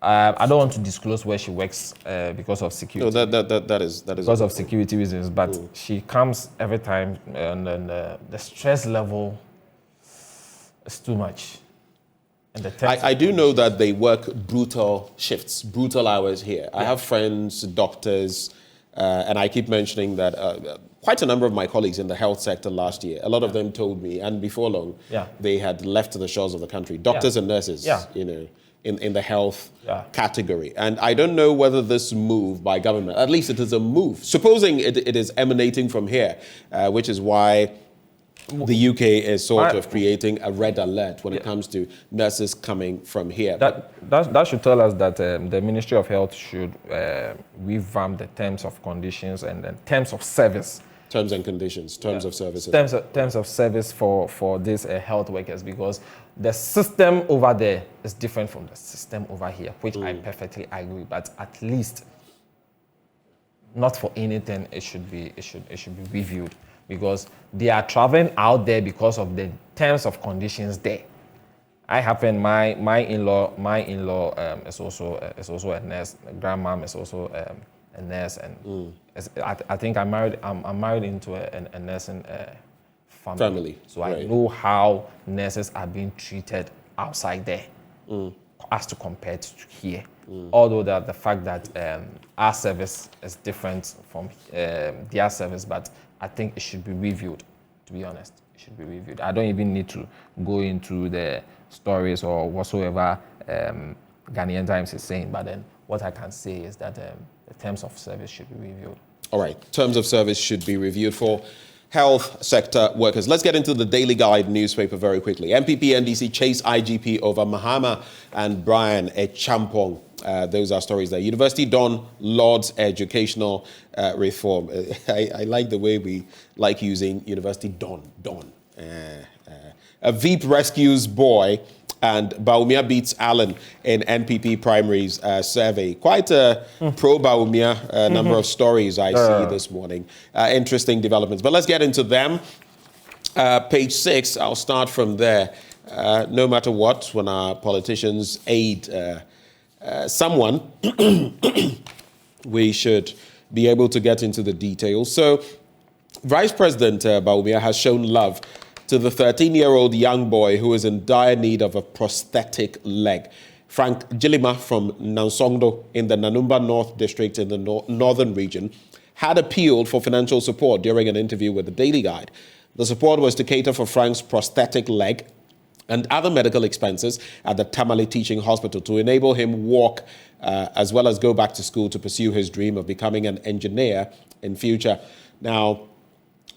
I don't want to disclose where she works because of security. No, that is because of security reasons. But she comes every time, and then the stress level is too much. And I do know that they work brutal shifts, brutal hours here. Yeah. I have friends, doctors, and I keep mentioning that quite a number of my colleagues in the health sector last year, a lot of them told me, and before long, they had left the shores of the country. Doctors and nurses, you know, in the health category. And I don't know whether this move by government, at least it is a move, supposing it is emanating from here, which is why the UK is sort of creating a red alert when it comes to nurses coming from here. That should tell us that the Ministry of Health should revamp the terms of conditions and the terms of service. Terms and conditions, terms of services. Terms of service for these health workers, because the system over there is different from the system over here, which I perfectly agree. But at least, not for anything, it should be reviewed, because they are traveling out there because of the terms of conditions there. I happen my in-law is also a nurse. Grandmom is also a nurse, and I think I'm married into a nursing family. So I know how nurses are being treated outside there, as to compare to here. Although the fact that our service is different from their service, but I think it should be reviewed, to be honest. It should be reviewed. I don't even need to go into the stories or whatsoever Ghanaian Times is saying, but then what I can say is that the terms of service should be reviewed. All right, terms of service should be reviewed for health sector workers. Let's get into the Daily Guide newspaper very quickly. MPP NDC chase IGP over Mahama and Brian Echampong. Those are stories there. University Don Lord's educational reform. I like the way we like using University Don. A Veep rescues boy, and Bawumia beats Allen in NPP primaries survey. Quite a pro-Bawumia number of stories I see this morning. Interesting developments. But let's get into them. Page 6, I'll start from there. No matter what, when our politicians aid someone, we should be able to get into the details. So, Vice President Bawumia has shown love to the 13-year-old young boy who is in dire need of a prosthetic leg. Frank Gilima from Nansongdo in the Nanumba North District in the northern region had appealed for financial support during an interview with the Daily Guide. The support was to cater for Frank's prosthetic leg and other medical expenses at the Tamale Teaching Hospital to enable him walk as well as go back to school to pursue his dream of becoming an engineer in future. Now,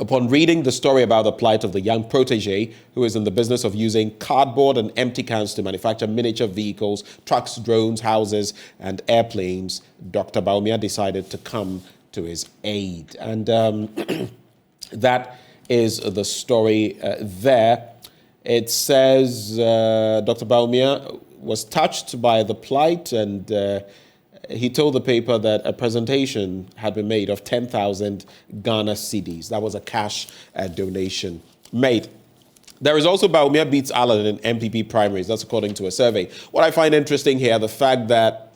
upon reading the story about the plight of the young protege who is in the business of using cardboard and empty cans to manufacture miniature vehicles, trucks, drones, houses, and airplanes, Dr. Bawumia decided to come to his aid. And that is the story there. It says Dr. Bawumia was touched by the plight, and he told the paper that a presentation had been made of 10,000 Ghana cedis. That was a cash donation made. There is also Bawumia beats Allen in MPP primaries. That's according to a survey. What I find interesting here, the fact that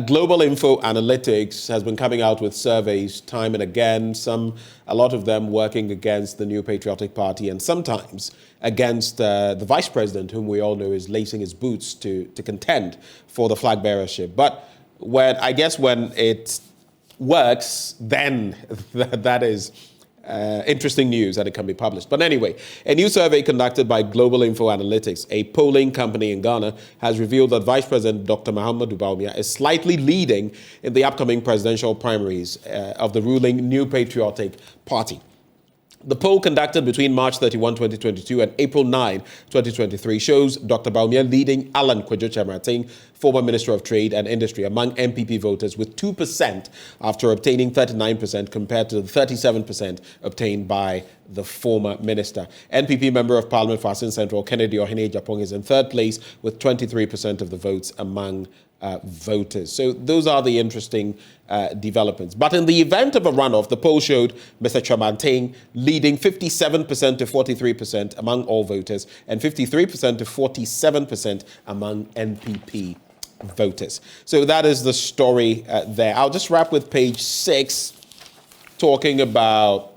Global Info Analytics has been coming out with surveys time and again, a lot of them working against the New Patriotic Party and sometimes against the vice president, whom we all know is lacing his boots to contend for the flag bearership. But when it works, then that is interesting news that it can be published. But anyway, a new survey conducted by Global Info Analytics, a polling company in Ghana, has revealed that Vice President Dr. Muhammadu Bawumia is slightly leading in the upcoming presidential primaries of the ruling New Patriotic Party. The poll conducted between March 31, 2022 and April 9, 2023 shows Dr. Bawumia leading Alan Kwadwo Kyerematen, former Minister of Trade and Industry, among MPP voters with 2% after obtaining 39% compared to the 37% obtained by the former minister. NPP Member of Parliament for Asin Central, Kennedy Ohene Japong, is in third place with 23% of the votes among voters. So those are the interesting developments. But in the event of a runoff, the poll showed Mr. Kyerematen leading 57% to 43% among all voters and 53% to 47% among NPP voters. So that is the story there. I'll just wrap with page 6, talking about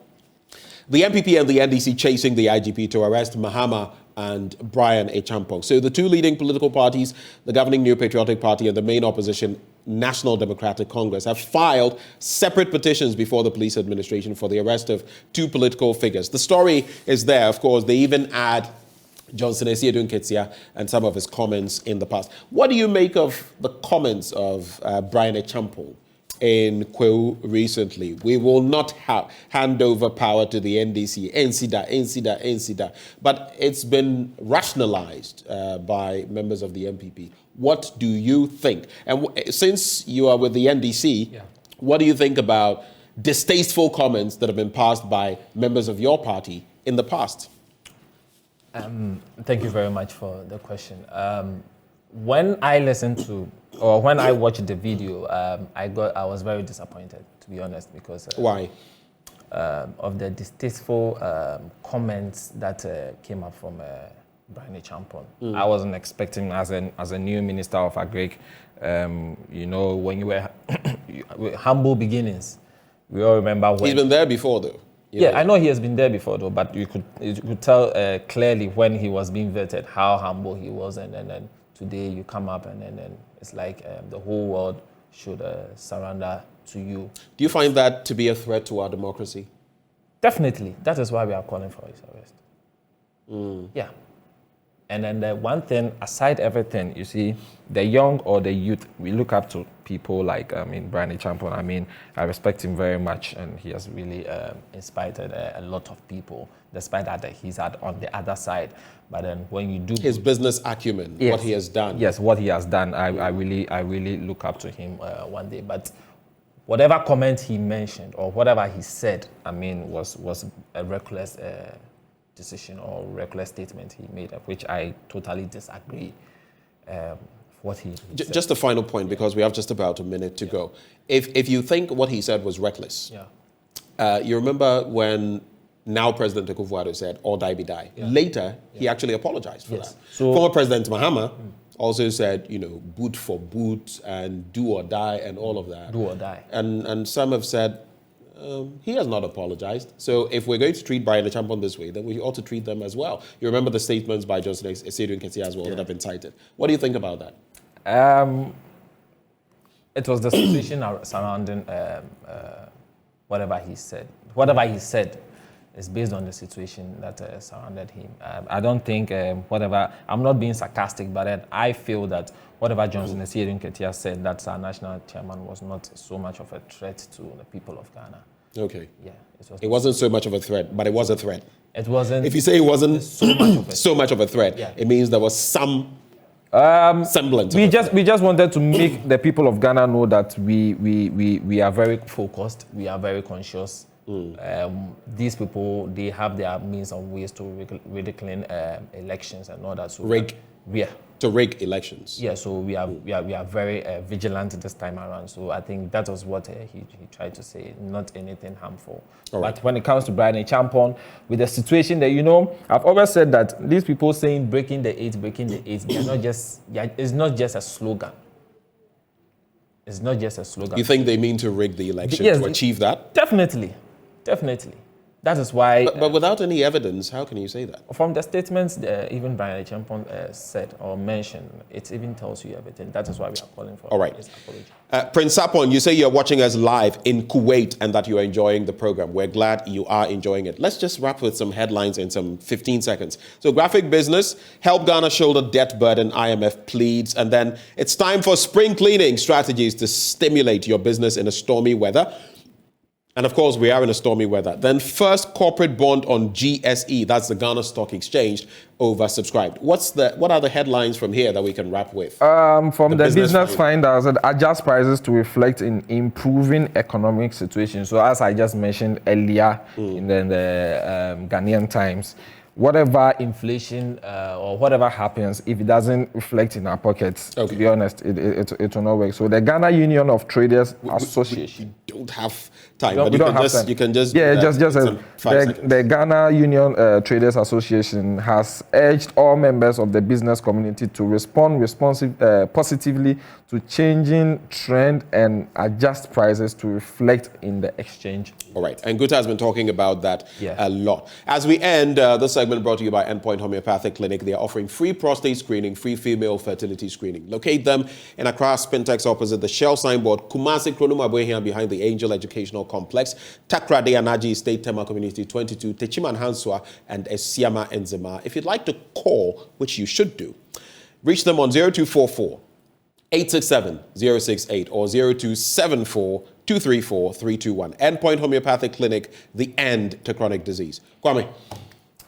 the NPP and the NDC chasing the IGP to arrest Mahama and Brian Achampong. So the two leading political parties, the governing New Patriotic Party and the main opposition, National Democratic Congress, have filed separate petitions before the police administration for the arrest of two political figures. The story is there, of course. They even add Johnson Esiedun Ketsia and some of his comments in the past. What do you make of the comments of Brian Achampong in Kweu recently? We will not hand over power to the NDC, NCDA. But it's been rationalized by members of the MPP. What do you think? And since you are with the NDC, what do you think about distasteful comments that have been passed by members of your party in the past? Thank you very much for the question. When I listened to, or when I watched the video, I was very disappointed, to be honest, because why? Of the distasteful comments that came up from Brian Achampong. I wasn't expecting, as a new Minister of Agric, when you were with humble beginnings. We all remember when he's been there before, though. I know he has been there before, though, but you could tell clearly when he was being vetted how humble he was, and then today you come up and then it's like the whole world should surrender to you. Do you find that to be a threat to our democracy? Definitely. That is why we are calling for his arrest. Yeah. And then the one thing, aside everything, you see, the young or the youth, we look up to people like, Brian Achampong. I respect him very much, and he has really inspired a lot of people, despite that he's on the other side. But then when you do his business acumen, what he has done. Yes, what he has done, I really look up to him one day. But whatever comment he mentioned or whatever he said, was a reckless decision or reckless statement he made, which I totally disagree. What he said. Just a final point, because we have just about a minute to go. If you think what he said was reckless, you remember when now President Akufo-Addo said, "All die be die." Later, he actually apologized for that. So, former President Mahama also said, boot for boot and do or die and all of that. Do or die. And some have said, he has not apologized. So if we're going to treat Brian Achampong this way, then we ought to treat them as well. You remember the statements by Johnson Esiedun Ketsia as well that have been cited. What do you think about that? It was the situation surrounding whatever he said. Whatever he said is based on the situation that surrounded him. I don't think I'm not being sarcastic, but I feel that whatever Johnson Esiedun Ketsia said, that our national chairman was not so much of a threat to the people of Ghana. Okay. Yeah. It wasn't so much of a threat, but it was a threat. It wasn't. If you say it wasn't so much of a threat, it means there was some semblance. We just wanted to make the people of Ghana know that we are very focused, we are very conscious. These people, they have their means and ways to ridiculing elections and all that. So to rig elections. Yeah, so we are very vigilant this time around. So I think that was what he tried to say, not anything harmful. But when it comes to Brian Achampong, with the situation that, I've always said that these people saying breaking the eight, they're not just, it's not just a slogan. It's not just a slogan. You think they mean to rig the election to achieve that? Definitely. That is why... But without any evidence, how can you say that? From the statements even Brian Achampong said or mentioned, it even tells you everything. That is why we are calling for his apology. Prince Sapon, you say you're watching us live in Kuwait and that you are enjoying the program. We're glad you are enjoying it. Let's just wrap with some headlines in some 15 seconds. So graphic business, help Ghana shoulder debt burden, IMF pleads. And then it's time for spring cleaning strategies to stimulate your business in a stormy weather. And of course, we are in a stormy weather. Then first corporate bond on GSE, that's the Ghana Stock Exchange, oversubscribed. What are the headlines from here that we can wrap with? From the business finders, adjust prices to reflect in improving economic situation. So as I just mentioned earlier in the Ghanaian Times, whatever inflation or whatever happens, if it doesn't reflect in our pockets, to be honest, it will not work. So the Ghana Union of Traders Association. We don't have time, but you can just the Ghana Union Traders Association has urged all members of the business community to respond positively to changing trend and adjust prices to reflect in the exchange. All right, and Guta has been talking about that a lot. As we end, this segment brought to you by Endpoint Homeopathic Clinic. They are offering free prostate screening, free female fertility screening. Locate them in Accra Spintex opposite the Shell signboard, Kumasi Kronumabwehian behind the Angel Educational Complex, Takrade Anaji State Tema Community 22, Techiman Hanswa, and Esiama Enzema. If you'd like to call, which you should do, reach them on 0244 867 068 or 0274 234 321. Endpoint Homeopathic Clinic, the end to chronic disease. Kwame,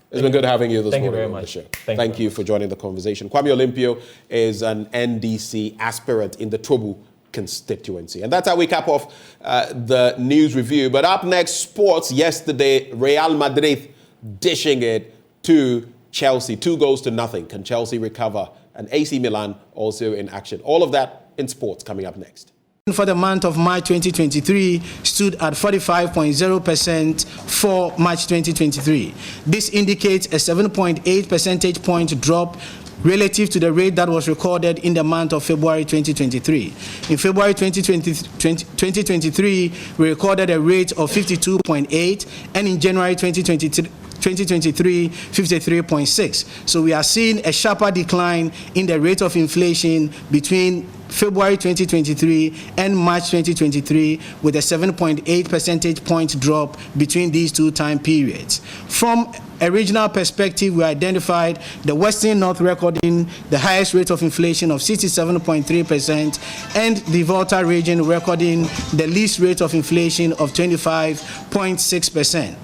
it's been good having you this morning on the show. Thank you for joining the conversation. Kwame Olympio is an NDC aspirant in the Tobu constituency. And that's how we cap off the news review. But up next, sports. Yesterday, Real Madrid dishing it to Chelsea. 2-0. Can Chelsea recover? And AC Milan also in action. All of that in sports coming up next. For the month of March 2023 stood at 45.0% for March 2023. This indicates a 7.8 percentage point drop relative to the rate that was recorded in the month of February 2023. In February 2023, we recorded a rate of 52.8, and in January 2023, 53.6. So we are seeing a sharper decline in the rate of inflation between February 2023 and March 2023, with a 7.8 percentage point drop between these two time periods. From a regional perspective, we identified the Western North recording the highest rate of inflation of 67.3%, and the Volta region recording the least rate of inflation of 25.6%.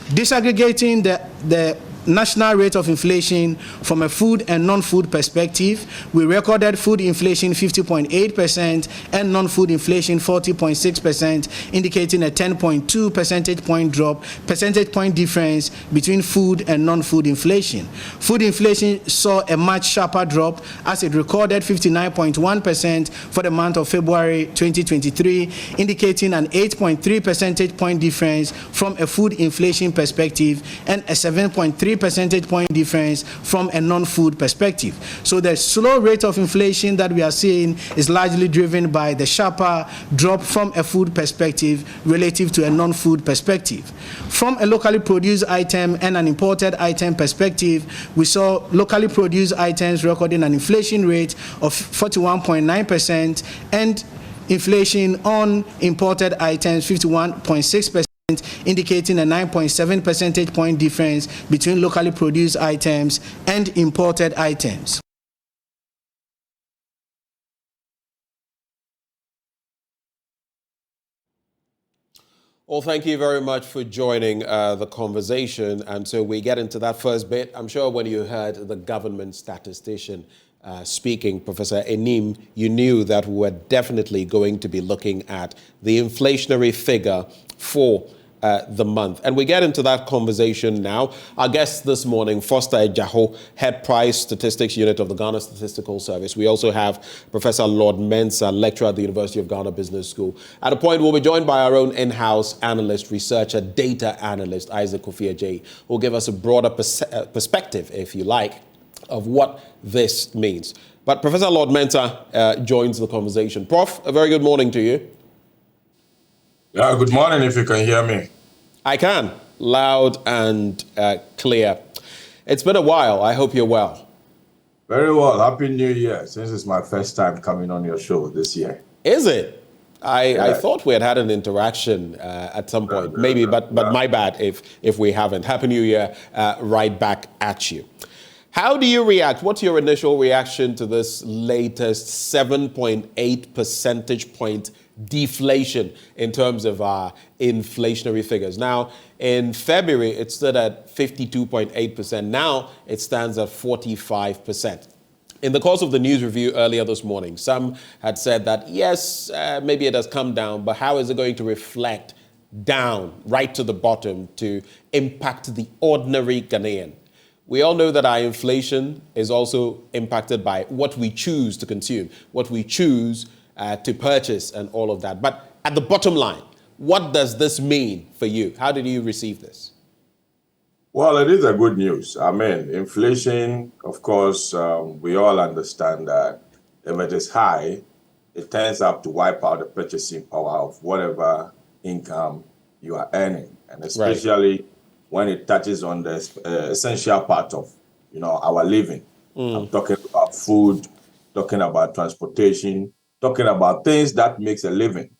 Disaggregating the national rate of inflation from a food and non-food perspective, we recorded food inflation 50.8% and non-food inflation 40.6%, indicating a 10.2 percentage point difference between food and non-food inflation. Food inflation saw a much sharper drop as it recorded 59.1% for the month of February 2023, indicating an 8.3 percentage point difference from a food inflation perspective and a 7.3 percentage point difference from a non-food perspective. So the slow rate of inflation that we are seeing is largely driven by the sharper drop from a food perspective relative to a non-food perspective. From a locally produced item and an imported item perspective, we saw locally produced items recording an inflation rate of 41.9% and inflation on imported items 51.6%. Indicating a 9.7 percentage point difference between locally produced items and imported items. Well, thank you very much for joining the conversation. And so we get into that first bit. I'm sure when you heard the government statistician speaking, Professor Enim, you knew that we were definitely going to be looking at the inflationary figure for the month. And we get into that conversation now. Our guest this morning, Foster Ejaho, Head Price Statistics Unit of the Ghana Statistical Service. We also have Professor Lord Mensah, lecturer at the University of Ghana Business School. At a point, we'll be joined by our own in-house analyst, researcher, data analyst, Isaac Kofi-Adjei, who will give us a broader perspective, if you like, of what this means. But Professor Lord Mensah joins the conversation. Prof, a very good morning to you. Yeah, good morning, if you can hear me. I can, loud and clear. It's been a while. I hope you're well. Very well. Happy New Year, since it's my first time coming on your show this year. Is it? I thought we had an interaction at some point, maybe, but my bad if we haven't. Happy New Year right back at you. How do you react? What's your initial reaction to this latest 7.8 percentage point deflation in terms of inflationary figures? Now, in February, it stood at 52.8%. Now, it stands at 45%. In the course of the news review earlier this morning, some had said that, yes, maybe it has come down, but how is it going to reflect down, right to the bottom, to impact the ordinary Ghanaian? We all know that our inflation is also impacted by what we choose to consume, what we choose to purchase and all of that. But at the bottom line, what does this mean for you? How did you receive this? Well, it is a good news. I mean, inflation, of course, we all understand that if it is high, it tends up to wipe out the purchasing power of whatever income you are earning. And especially when it touches on the essential part of, our living. I'm talking about food, talking about transportation, talking about things that makes a living,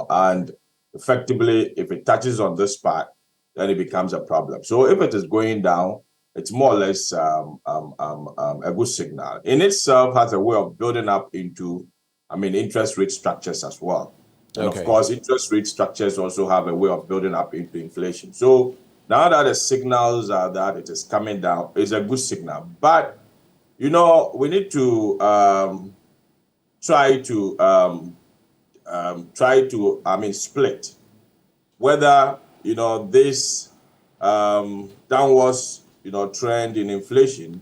and effectively, if it touches on this part, then it becomes a problem. So if it is going down, it's more or less a good signal. In itself has a way of building up into, interest rate structures as well. And of course, interest rate structures also have a way of building up into inflation. So now that the signals are that it is coming down, it's a good signal. But, we need to try to split whether, this downwards, trend in inflation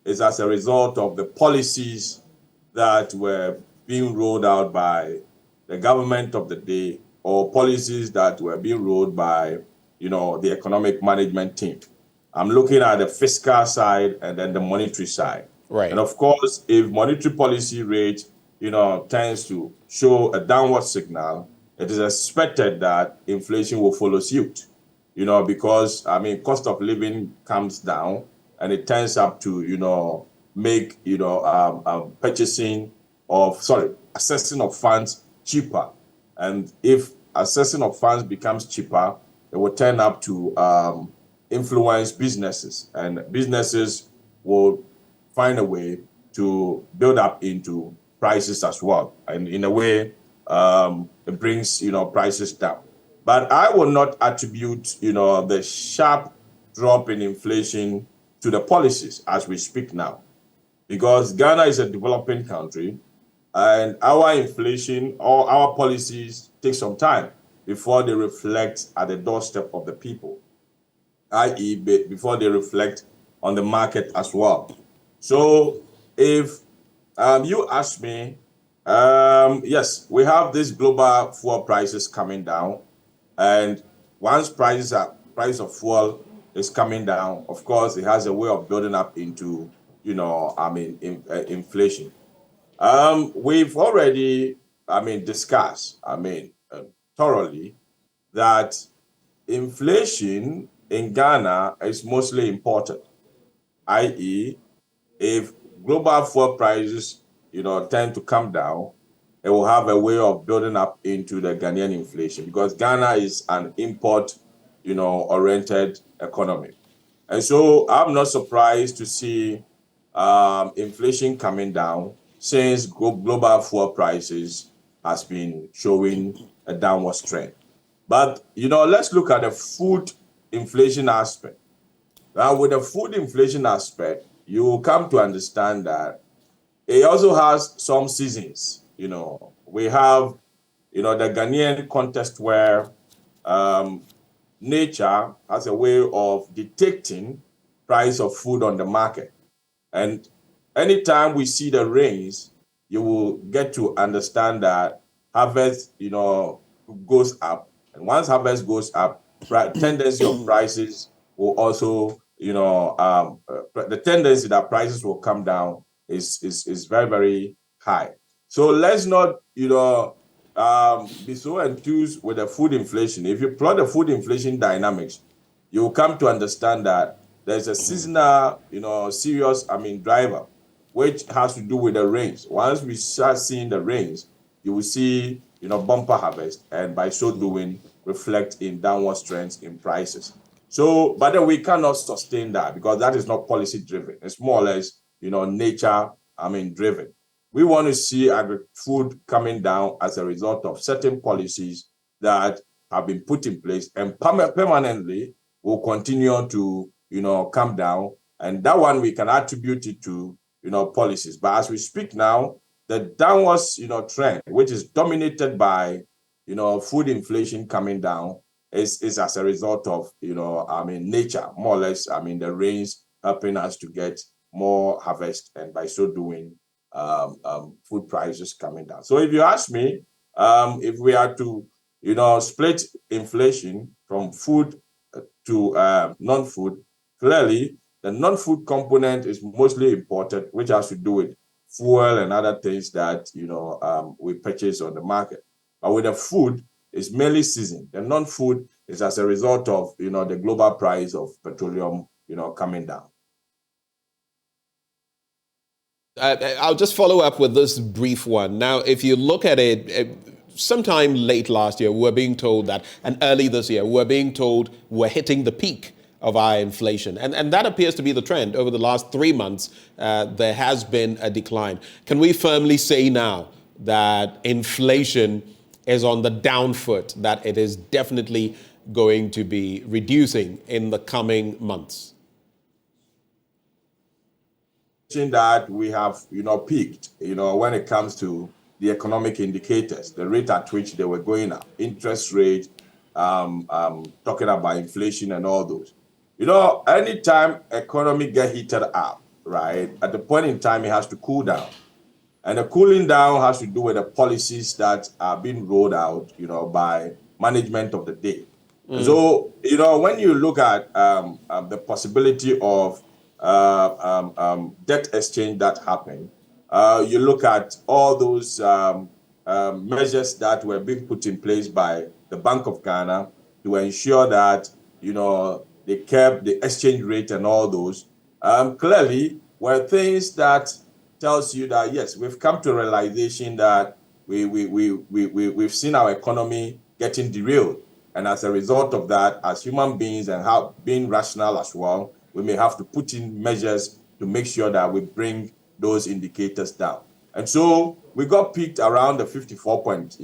is as a result of the policies that were being rolled out by the government of the day, or policies that were being rolled by the economic management team. I'm looking at the fiscal side and then the monetary side. Right. And of course, if monetary policy rate, tends to show a downward signal, it is expected that inflation will follow suit. Because, cost of living comes down and it tends up to, make, accessing of funds cheaper. And if accessing of funds becomes cheaper, it will turn up to influence businesses, and businesses will find a way to build up into prices as well. And in a way, it brings, prices down. But I will not attribute, the sharp drop in inflation to the policies as we speak now, because Ghana is a developing country, and our inflation or our policies take some time before they reflect at the doorstep of the people, i.e. before they reflect on the market as well. So if you ask me, yes, we have these global fuel prices coming down, and once price of fuel is coming down, of course, it has a way of building up into, inflation. We've already, discussed, thoroughly that inflation in Ghana is mostly imported, i.e., if global fuel prices, tend to come down, it will have a way of building up into the Ghanaian inflation, because Ghana is an import, oriented economy. And so I'm not surprised to see inflation coming down since global fuel prices has been showing a downward trend. But, let's look at the food inflation aspect. Now, with the food inflation aspect, you will come to understand that it also has some seasons. We have, the Ghanaian context where nature has a way of detecting price of food on the market. And anytime we see the rains, you will get to understand that harvest, goes up. And once harvest goes up, tendency of prices will also, the tendency that prices will come down is very, very high. So let's not, be so enthused with the food inflation. If you plot the food inflation dynamics, you will come to understand that there's a seasonal, serious, driver, which has to do with the rains. Once we start seeing the rains, you will see, bumper harvest, and by so doing, reflect in downward trends in prices. So, but then we cannot sustain that because that is not policy driven. It's more or less, nature, driven. We want to see agri-food coming down as a result of certain policies that have been put in place and permanently will continue to, come down. And that one we can attribute it to, policies. But as we speak now, the downwards, trend, which is dominated by, food inflation coming down, is as a result of, nature, more or less, the rains helping us to get more harvest, and by so doing, food prices coming down. So if you ask me, if we are to, split inflation from food to non-food, clearly the non-food component is mostly imported, which has to do with fuel and other things that, we purchase on the market. But with the food, it's mainly seasoned. The non-food is as a result of, the global price of petroleum, coming down. I'll just follow up with this brief one. Now, if you look at it, sometime late last year, we're being told that, and early this year, we're being told we're hitting the peak of our inflation. And that appears to be the trend. Over the last 3 months, there has been a decline. Can we firmly say now that inflation is on the down foot, that it is definitely going to be reducing in the coming months? That we have, peaked, when it comes to the economic indicators, the rate at which they were going up, interest rate, talking about inflation and all those. Anytime economy get heated up, right, at the point in time, it has to cool down. And the cooling down has to do with the policies that are being rolled out, by management of the day. So, when you look at the possibility of debt exchange that happened, you look at all those measures that were being put in place by the Bank of Ghana to ensure that, they kept the exchange rate and all those, clearly were things that tells you that, yes, we've come to a realization that we've seen our economy getting derailed. And as a result of that, as human beings and how being rational as well, we may have to put in measures to make sure that we bring those indicators down. And so we got peaked around the 54 point,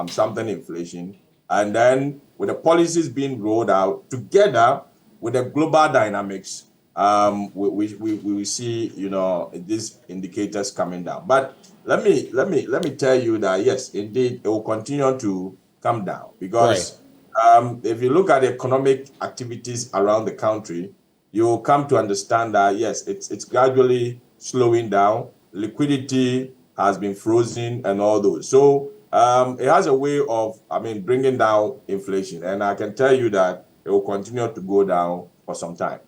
something inflation. And then with the policies being rolled out together with the global dynamics, we see, these indicators coming down. But let me tell you that, yes, indeed, it will continue to come down because if you look at the economic activities around the country, you will come to understand that, yes, it's gradually slowing down. Liquidity has been frozen and all those. So it has a way of, bringing down inflation. And I can tell you that it will continue to go down for some time.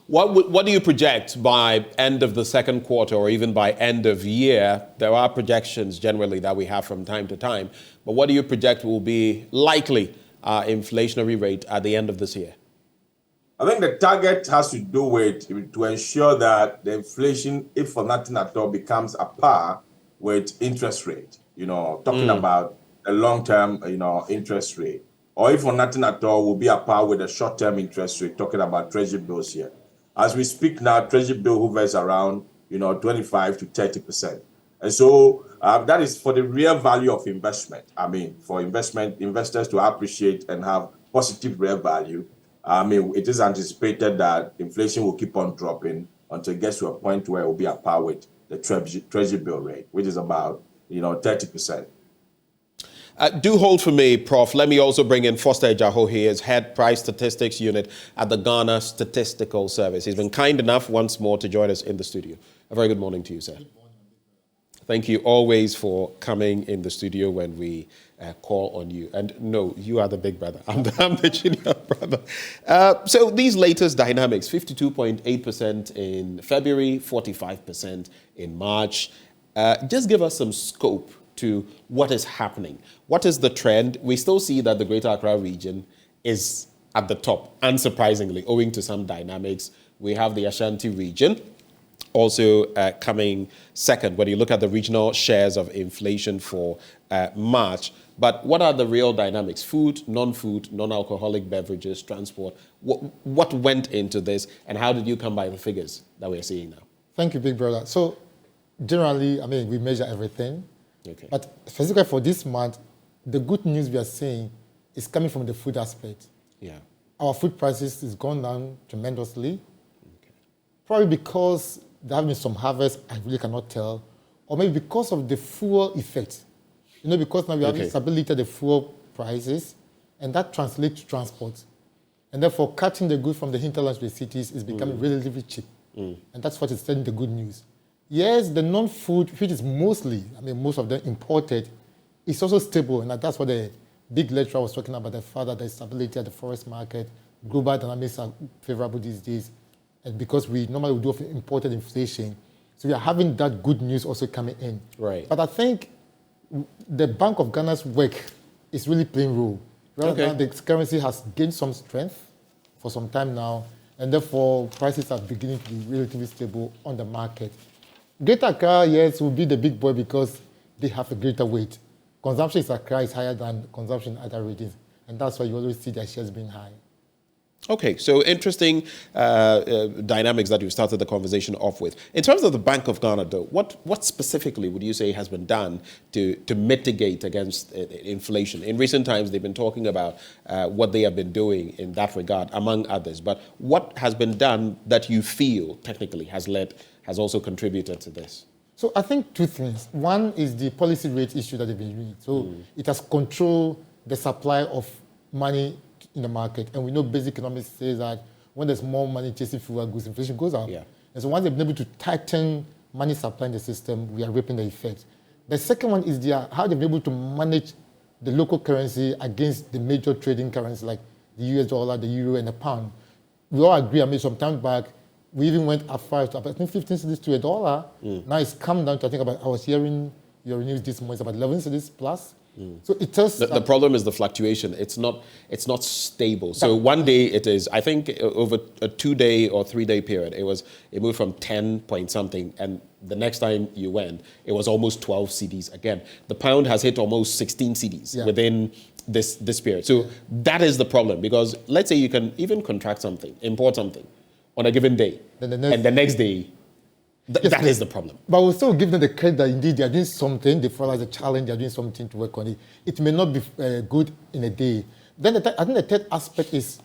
What do you project by end of the second quarter or even by end of year? There are projections generally that we have from time to time. But what do you project will be likely inflationary rate at the end of this year? I think the target has to do with to ensure that the inflation, if for nothing at all, becomes a par with interest rate. Talking about a long-term, interest rate, or if for nothing at all, will be a par with a short-term interest rate. Talking about treasury bills here. As we speak now, treasury bill hovers around, 25 to 30%, and so that is for the real value of investment. For investors to appreciate and have positive real value. It is anticipated that inflation will keep on dropping until it gets to a point where it will be at par with the treasury bill rate, which is about 30%. Do hold for me, Prof. Let me also bring in Foster Ejaho. He is Head Price Statistics Unit at the Ghana Statistical Service. He's been kind enough once more to join us in the studio. A very good morning to you, sir. Thank you always for coming in the studio when we call on you. And no, you are the big brother. I'm the junior brother. So these latest dynamics, 52.8% in February, 45% in March. Just give us some scope to what is happening. What is the trend? We still see that the Greater Accra region is at the top, unsurprisingly, owing to some dynamics. We have the Ashanti region also coming second when you look at the regional shares of inflation for March. But what are the real dynamics? Food, non-food, non-alcoholic beverages, transport. What went into this, and how did you come by the figures that we're seeing now? Thank you, big brother. So generally, I mean, we measure everything. Okay. But specifically for this month, the good news we are seeing is coming from the food aspect. Yeah. Our food prices has gone down tremendously. Okay. Probably because there have been some harvests, I really cannot tell. Or maybe because of the fuel effect. You know, because now we have stability at the fuel prices, and that translates to transport. And therefore, cutting the goods from the hinterlands to the cities is becoming relatively cheap. And that's what is telling the good news. Yes, the non-food, which is mostly, I mean, most of them imported, is also stable. And that's what the big lecturer was talking about, the fact that there's stability at the forest market, global dynamics are favorable these days. And because we normally would do imported inflation, so we are having that good news also coming in. Right. But I think the Bank of Ghana's work is really playing role. Rather than the currency has gained some strength for some time now, and therefore prices are beginning to be relatively stable on the market. Greater Accra, yes, will be the big boy because they have a greater weight. Consumption in Accra is higher than consumption in other regions, and that's why you always see their shares being high. Okay, so interesting dynamics that you started the conversation off with. In terms of the Bank of Ghana, though, what specifically would you say has been done to mitigate against inflation? In recent times, they've been talking about what they have been doing in that regard, among others. But what has been done that you feel technically has also contributed to this? So I think two things. One is the policy rate issue that they've been doing. So it has controlled the supply of money in the market. And we know basic economics says that when there's more money chasing fewer goods, inflation goes up. Yeah. And so once they've been able to tighten money supply in the system, we are reaping the effect. The second one is how they've been able to manage the local currency against the major trading currencies like the US dollar, the euro, and the pound. We all agree, I mean, some time back, we even went as far as I think 15 cedis to $1. Now it's come down to, I think, I was hearing your news this morning, it's about 11 cedis plus. So it tells the problem is the fluctuation. It's not stable. So one day it is, I think over a 2-day or 3-day period, it moved from 10 point something, and the next time you went, it was almost 12 cedis again. The pound has hit almost 16 cedis within this period. So that is the problem, because let's say you can even contract something, import something on a given day, and the next day, that is the problem. But we'll still give them the credit that indeed they are doing something, they follow as a challenge, they are doing something to work on it. It may not be good in a day. Then I think the third aspect is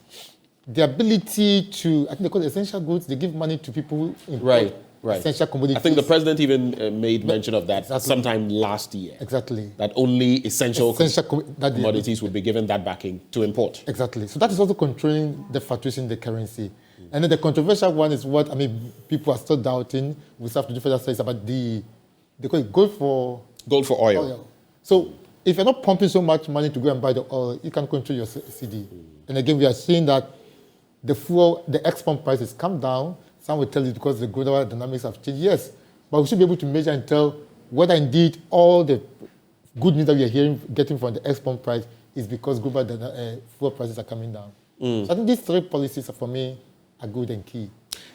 the ability to, I think they call it essential goods, they give money to people in essential commodities. I think the president even made mention of that sometime last year. Exactly. That only essential commodities would be given that backing to import. Exactly. So that is also controlling the fluctuation in the currency. And then the controversial one is what, I mean, people are still doubting. We still have to do further studies about they call it gold for oil. So if you're not pumping so much money to go and buy the oil, you can control your CD. And again, we are seeing that the export prices come down. Some will tell you because the global dynamics have changed. Yes, but we should be able to measure and tell whether indeed all the good news that we are getting from the export price is because global fuel prices are coming down. So I think these three policies are, for me, are good and key.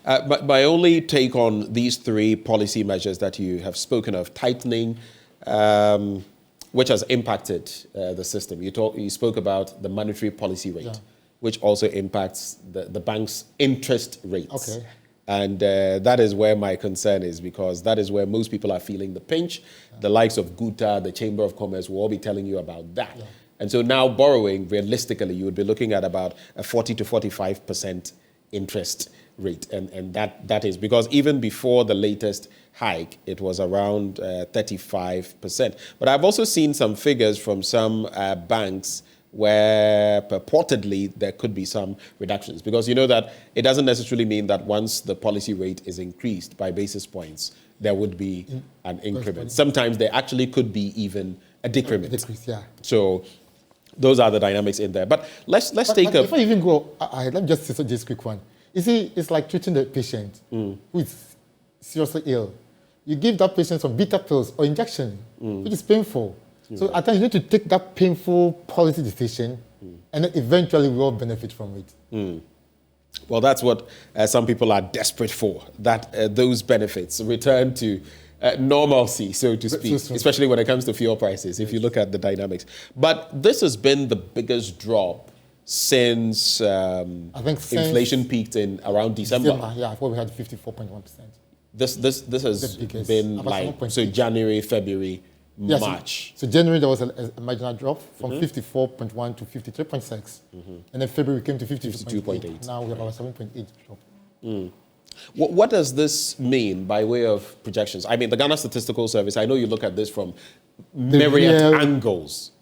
But my only take on these three policy measures that you have spoken of, tightening, which has impacted the system. You spoke about the monetary policy rate, which also impacts the bank's interest rates. Okay. And that is where my concern is, because that is where most people are feeling the pinch. The likes of Guta, the Chamber of Commerce will all be telling you about that. And so now borrowing, realistically, you would be looking at about a 40 to 45% interest rate. And that is because even before the latest hike, it was around 35%. But I've also seen some figures from some banks where purportedly there could be some reductions, because you know that it doesn't necessarily mean that once the policy rate is increased by basis points, there would be an increment. Sometimes there actually could be even a decrement. So those are the dynamics in there. But let's take a... Before you even go, let me just say this quick one. You see, it's like treating the patient who is seriously ill. You give that patient some bitter pills or injection, which is painful. So at times you need to take that painful policy decision, and then eventually we all benefit from it. Well, that's what some people are desperate for, that those benefits return to normalcy, so to speak, especially when it comes to fuel prices, if you look at the dynamics. But this has been the biggest drop since, I think inflation peaked in around December. Yeah, I thought we had 54.1%. This has been like, so January, February, yes, March. So January there was a marginal drop from 54.1 to 53.6. And then February we came to 52.8. Now we have about 7.8 drop. What does this mean by way of projections? I mean, the Ghana Statistical Service, I know you look at this from myriad angles.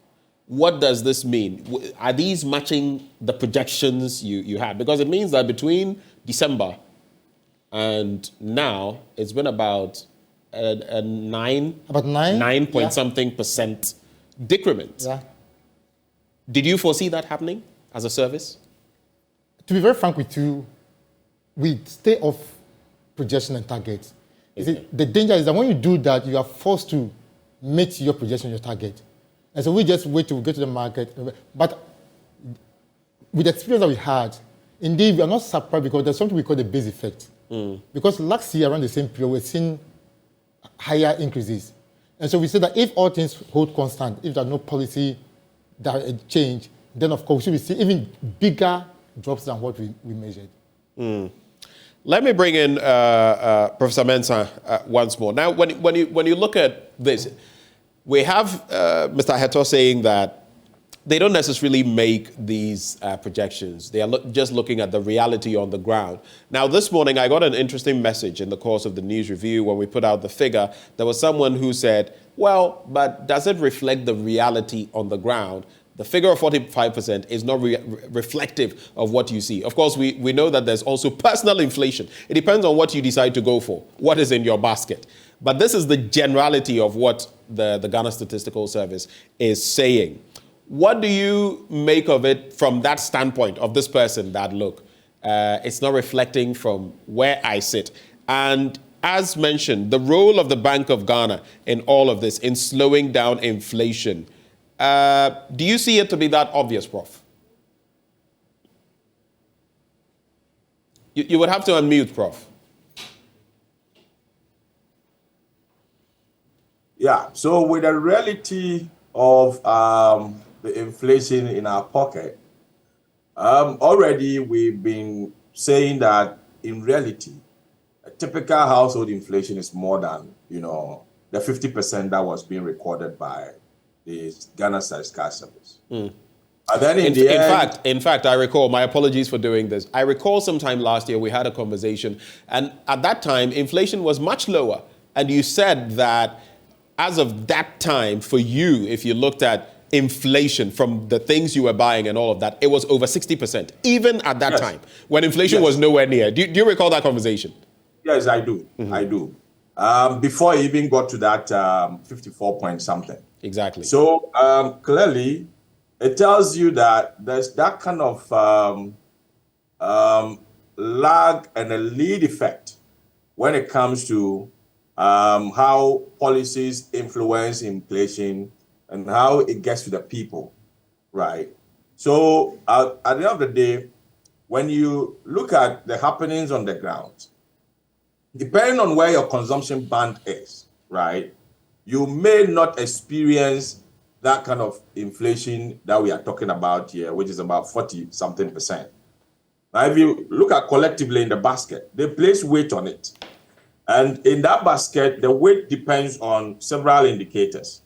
What does this mean? Are these matching the projections you had? Because it means that between December and now, it's been about a 9 point something percent decrement. Yeah. Did you foresee that happening as a service? To be very frank with you, we stay off projection and target. Okay. The danger is that when you do that, you are forced to meet your projection, your target. And so we just wait to get to the market. But with the experience that we had, indeed, we are not surprised because there's something we call the base effect. Because last year, around the same period, we're seeing higher increases. And so we say that if all things hold constant, if there's no policy that change, then of course we should see even bigger drops than what we measured. Let me bring in Professor Mensah once more. Now, when you look at this, we have Mr. Heto saying that they don't necessarily make these projections. They are just looking at the reality on the ground. Now, this morning, I got an interesting message in the course of the news review when we put out the figure. There was someone who said, well, but does it reflect the reality on the ground? The figure of 45% is not reflective of what you see. Of course, we know that there's also personal inflation. It depends on what you decide to go for, what is in your basket. But this is the generality of what the Ghana Statistical Service is saying. What do you make of it from that standpoint of this person that, look, it's not reflecting from where I sit? And as mentioned, the role of the Bank of Ghana in all of this, in slowing down inflation, do you see it to be that obvious, Prof? You would have to unmute, Prof. Yeah, so with the reality of the inflation in our pocket, already we've been saying that in reality, a typical household inflation is more than, the 50% that was being recorded by the Ghana Statistical Service. And then in fact, I recall, my apologies for doing this. I recall sometime last year we had a conversation, and at that time, inflation was much lower. And you said that as of that time, for you, if you looked at inflation from the things you were buying and all of that, it was over 60%, even at that time, when inflation was nowhere near. Do you recall that conversation? Yes, I do. I do. Before I even got to that 54 point something. Exactly. So clearly, it tells you that there's that kind of lag and a lead effect when it comes to how policies influence inflation and how it gets to the people, right? So at the end of the day, when you look at the happenings on the ground, depending on where your consumption band is, right, you may not experience that kind of inflation that we are talking about here, which is about 40-something%. Now, if you look at collectively in the basket, they place weight on it. And in that basket, the weight depends on several indicators.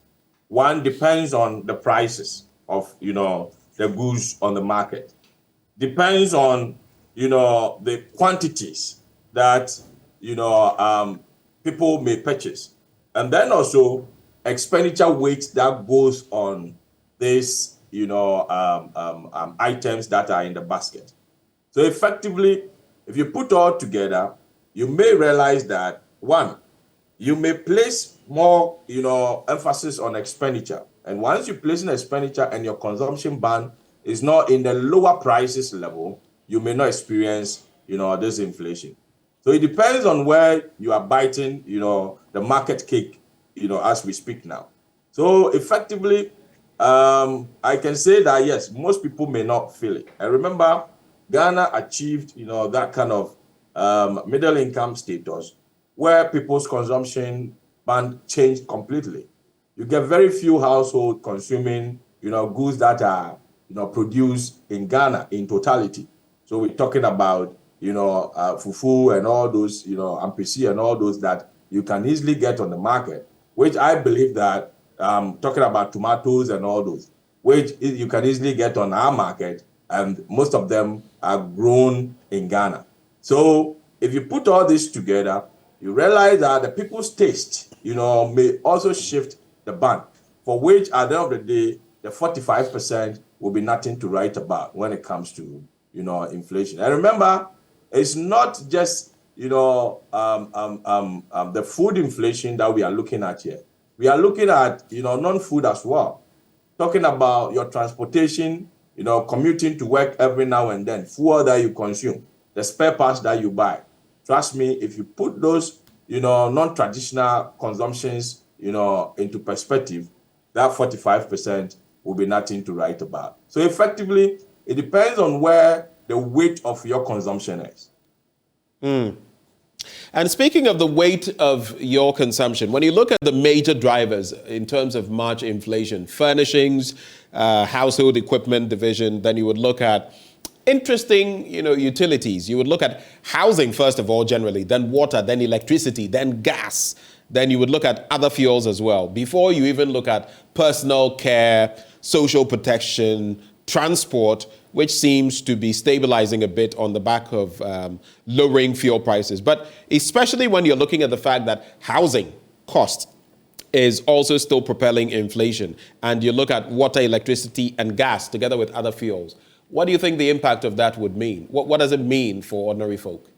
One depends on the prices of, the goods on the market. Depends on, the quantities that, people may purchase. And then also expenditure weight that goes on these, items that are in the basket. So effectively, if you put all together, you may realize that, one, you may place more, emphasis on expenditure. And once you place an expenditure and your consumption band is not in the lower prices level, you may not experience, this inflation. So it depends on where you are biting, the market cake, as we speak now. So effectively, I can say that, yes, most people may not feel it. And remember, Ghana achieved, that kind of middle income status where people's consumption ban changed completely. You get very few households consuming, goods that are, produced in Ghana in totality. So we're talking about, fufu and all those, ampesi and all those that you can easily get on the market, which I believe that, talking about tomatoes and all those, which you can easily get on our market, and most of them are grown in Ghana. So if you put all this together, you realize that the people's taste, may also shift the ban, for which at the end of the day, the 45% will be nothing to write about when it comes to, inflation. And remember, it's not just, the food inflation that we are looking at here. We are looking at, non-food as well. Talking about your transportation, commuting to work every now and then, fuel that you consume, the spare parts that you buy. Trust me, if you put those, non-traditional consumptions, into perspective, that 45% will be nothing to write about. So effectively, it depends on where the weight of your consumption is. And speaking of the weight of your consumption, when you look at the major drivers in terms of March inflation, furnishings, household equipment division, then you would look at interesting, utilities. You would look at housing, first of all, generally, then water, then electricity, then gas. Then you would look at other fuels as well, before you even look at personal care, social protection, transport, which seems to be stabilizing a bit on the back of lowering fuel prices. But especially when you're looking at the fact that housing cost is also still propelling inflation, and you look at water, electricity, and gas together with other fuels, what do you think the impact of that would mean? What does it mean for ordinary folk?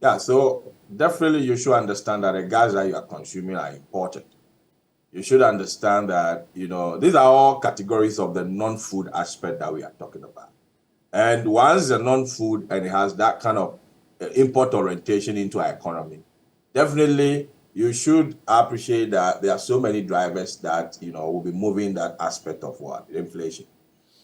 Yeah, so definitely you should understand that the gas that you are consuming are important. You should understand that, these are all categories of the non-food aspect that we are talking about. And once the non-food and it has that kind of import orientation into our economy, definitely you should appreciate that there are so many drivers that, will be moving that aspect of what? Inflation.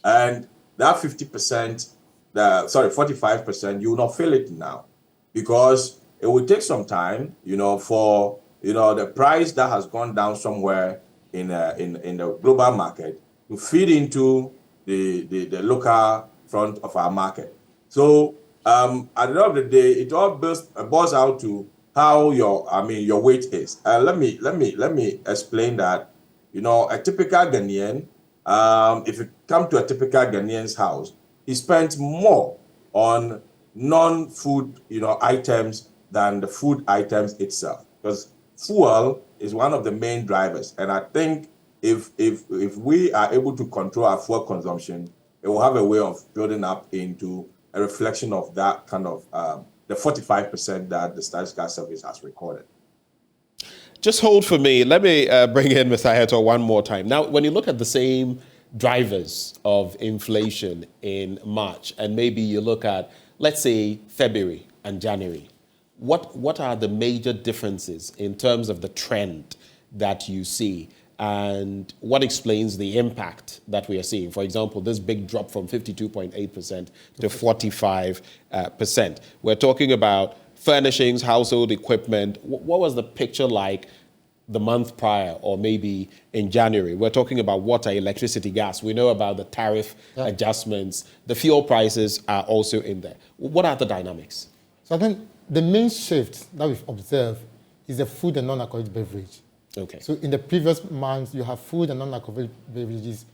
And that 45%, you will not feel it now, because it will take some time, for the price that has gone down somewhere in the global market to feed into the local front of our market. So at the end of the day, it all boils out to how your weight is. Let me explain that. A typical Ghanaian, if you come to a typical Ghanaian's house, he spends more on non-food, items than the food items itself, because fuel is one of the main drivers. And I think if we are able to control our fuel consumption, it will have a way of building up into a reflection of that kind of the 45% that the Statistical Service has recorded. Just hold for me. Let me bring in Mr. Heto one more time. Now, when you look at the same drivers of inflation in March, and maybe you look at, let's say, February and January, what are the major differences in terms of the trend that you see, and what explains the impact that we are seeing? For example, this big drop from 52.8% to 45%. We're talking about furnishings, household equipment. What was the picture like the month prior, or maybe in January? We're talking about water, electricity, gas. We know about the tariff adjustments. The fuel prices are also in there. What are the dynamics? So I think the main shift that we've observed is the food and non-alcoholic beverage. Okay. So in the previous months, you have food and non-alcoholic beverages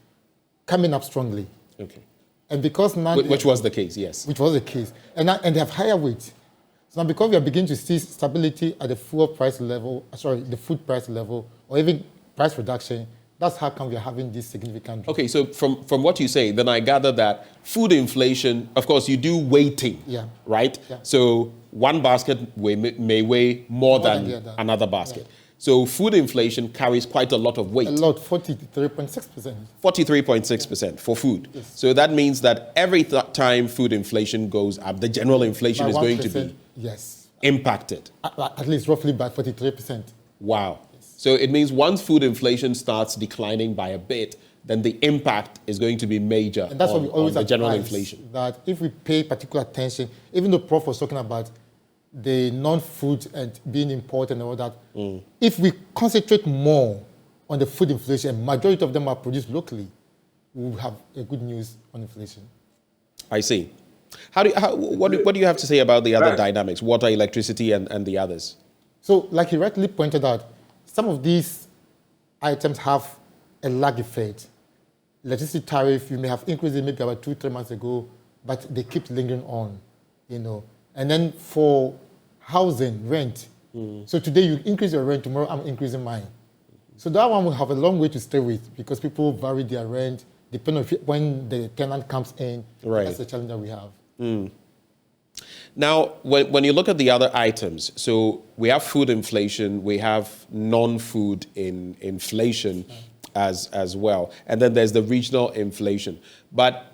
coming up strongly. Okay. And because now... Which was the case, yes. Which was the case. And they have higher weight. So now because we are beginning to see stability at the fuel price level, the food price level, or even price reduction, that's how come we are having this significant drop. Okay, so from what you say, then I gather that food inflation, of course, you do weighting, right? Yeah. So one basket may weigh more than another basket. Yeah. So food inflation carries quite a lot of weight. A lot, 43.6%. 43.6% for food. Yes. So that means that every time food inflation goes up, the general inflation is going to be impacted. At least roughly by 43%. Wow. Yes. So it means once food inflation starts declining by a bit, then the impact is going to be major and that's what we always on the general inflation. That if we pay particular attention, even though Prof was talking about the non-food and being important and all that. If we concentrate more on the food inflation, and majority of them are produced locally, we will have a good news on inflation. I see. What do you have to say about the other dynamics, water, electricity, and the others? So, like he rightly pointed out, some of these items have a lag effect. Electricity tariff, you may have increased it maybe about 2-3 months ago, but they keep lingering on, you know. And then for housing, rent. So today you increase your rent, tomorrow I'm increasing mine. So that one will have a long way to stay with because people vary their rent depending on when the tenant comes in. Right. That's the challenge that we have. Now, when you look at the other items, so we have food inflation, we have non-food inflation as well, and then there's the regional inflation. But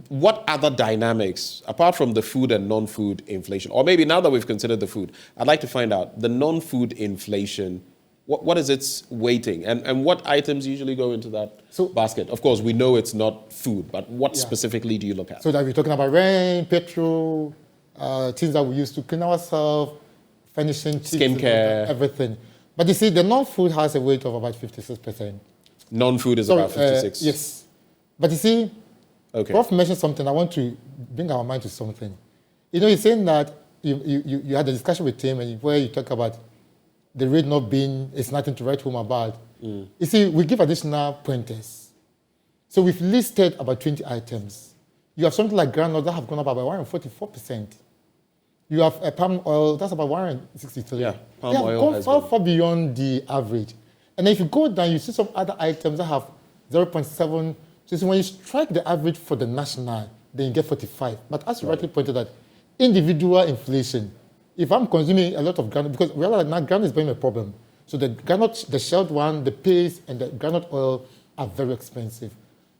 what other dynamics, apart from the food and non-food inflation, or maybe now that we've considered the food, I'd like to find out the non-food inflation, what is its weighting? And what items usually go into that basket? Of course, we know it's not food, but what specifically do you look at? So that we're talking about rent, petrol, things that we use to clean ourselves, furnishing, skincare, everything. But you see, the non-food has a weight of about 56%. Non-food is about 56%? Yes. But you see, okay. Prof mentioned something. I want to bring our mind to something. You know, he's saying that you had a discussion with him and where you talk about the rate not being, it's nothing to write home about. You see, we give additional pointers. So we've listed about 20 items. You have something like groundnut that have gone up about 144%. You have palm oil, that's about 163. Yeah, palm they have oil gone far beyond the average. And then if you go down, you see some other items that have 0.7. So when you strike the average for the national, then you get 45. But as you rightly pointed out, individual inflation, if I'm consuming a lot of groundnut, because we realize now groundnut is becoming a problem. So the groundnut, the shelled one, the paste, and the groundnut oil are very expensive.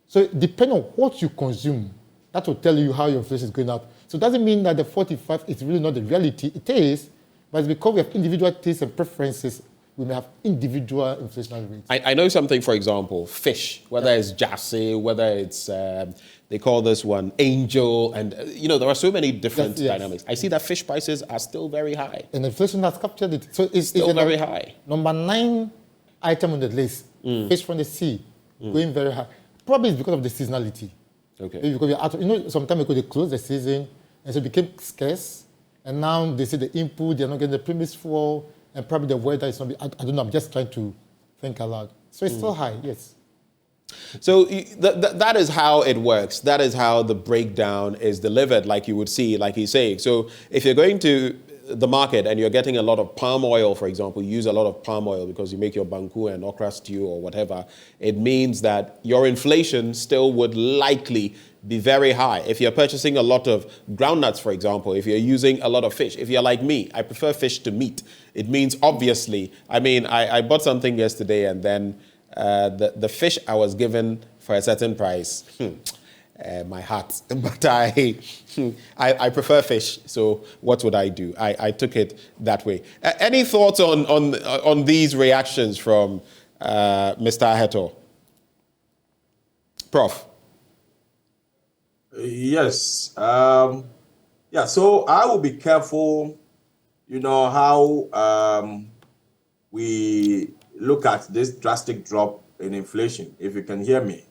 So depending on what you consume, that will tell you how your inflation is going up. So it doesn't mean that the 45 is really not the reality. It is, but it's because we have individual tastes and preferences, we may have individual inflationary rates. I know something, for example, fish, whether it's jassy, whether it's, they call this one angel, and you know, there are so many different dynamics. I see that fish prices are still very high. And inflation has captured it. So it's still very high. Number 9 item on the list, fish from the sea, going very high. Probably it's because of the seasonality. Okay. Maybe because you know, some time ago they closed the season, and so it became scarce. And now they say the input, they're not getting the premise for, and probably the weather is not, I don't know, I'm just trying to think aloud. So it's still high, yes. So that is how it works. That is how the breakdown is delivered, like you would see, like he's saying. So if you're going to the market and you're getting a lot of palm oil, for example, you use a lot of palm oil because you make your banku and okra stew or whatever, it means that your inflation still would likely be very high. If you're purchasing a lot of groundnuts, for example, if you're using a lot of fish, if you're like me, I prefer fish to meat. It means obviously, I mean, I bought something yesterday and then the fish I was given for a certain price, my heart, but I prefer fish. So what would I do? I took it that way. Any thoughts on these reactions from Mr. Aheto? Prof. Yes. Yeah. So I will be careful. You know how we look at this drastic drop in inflation. If you can hear me,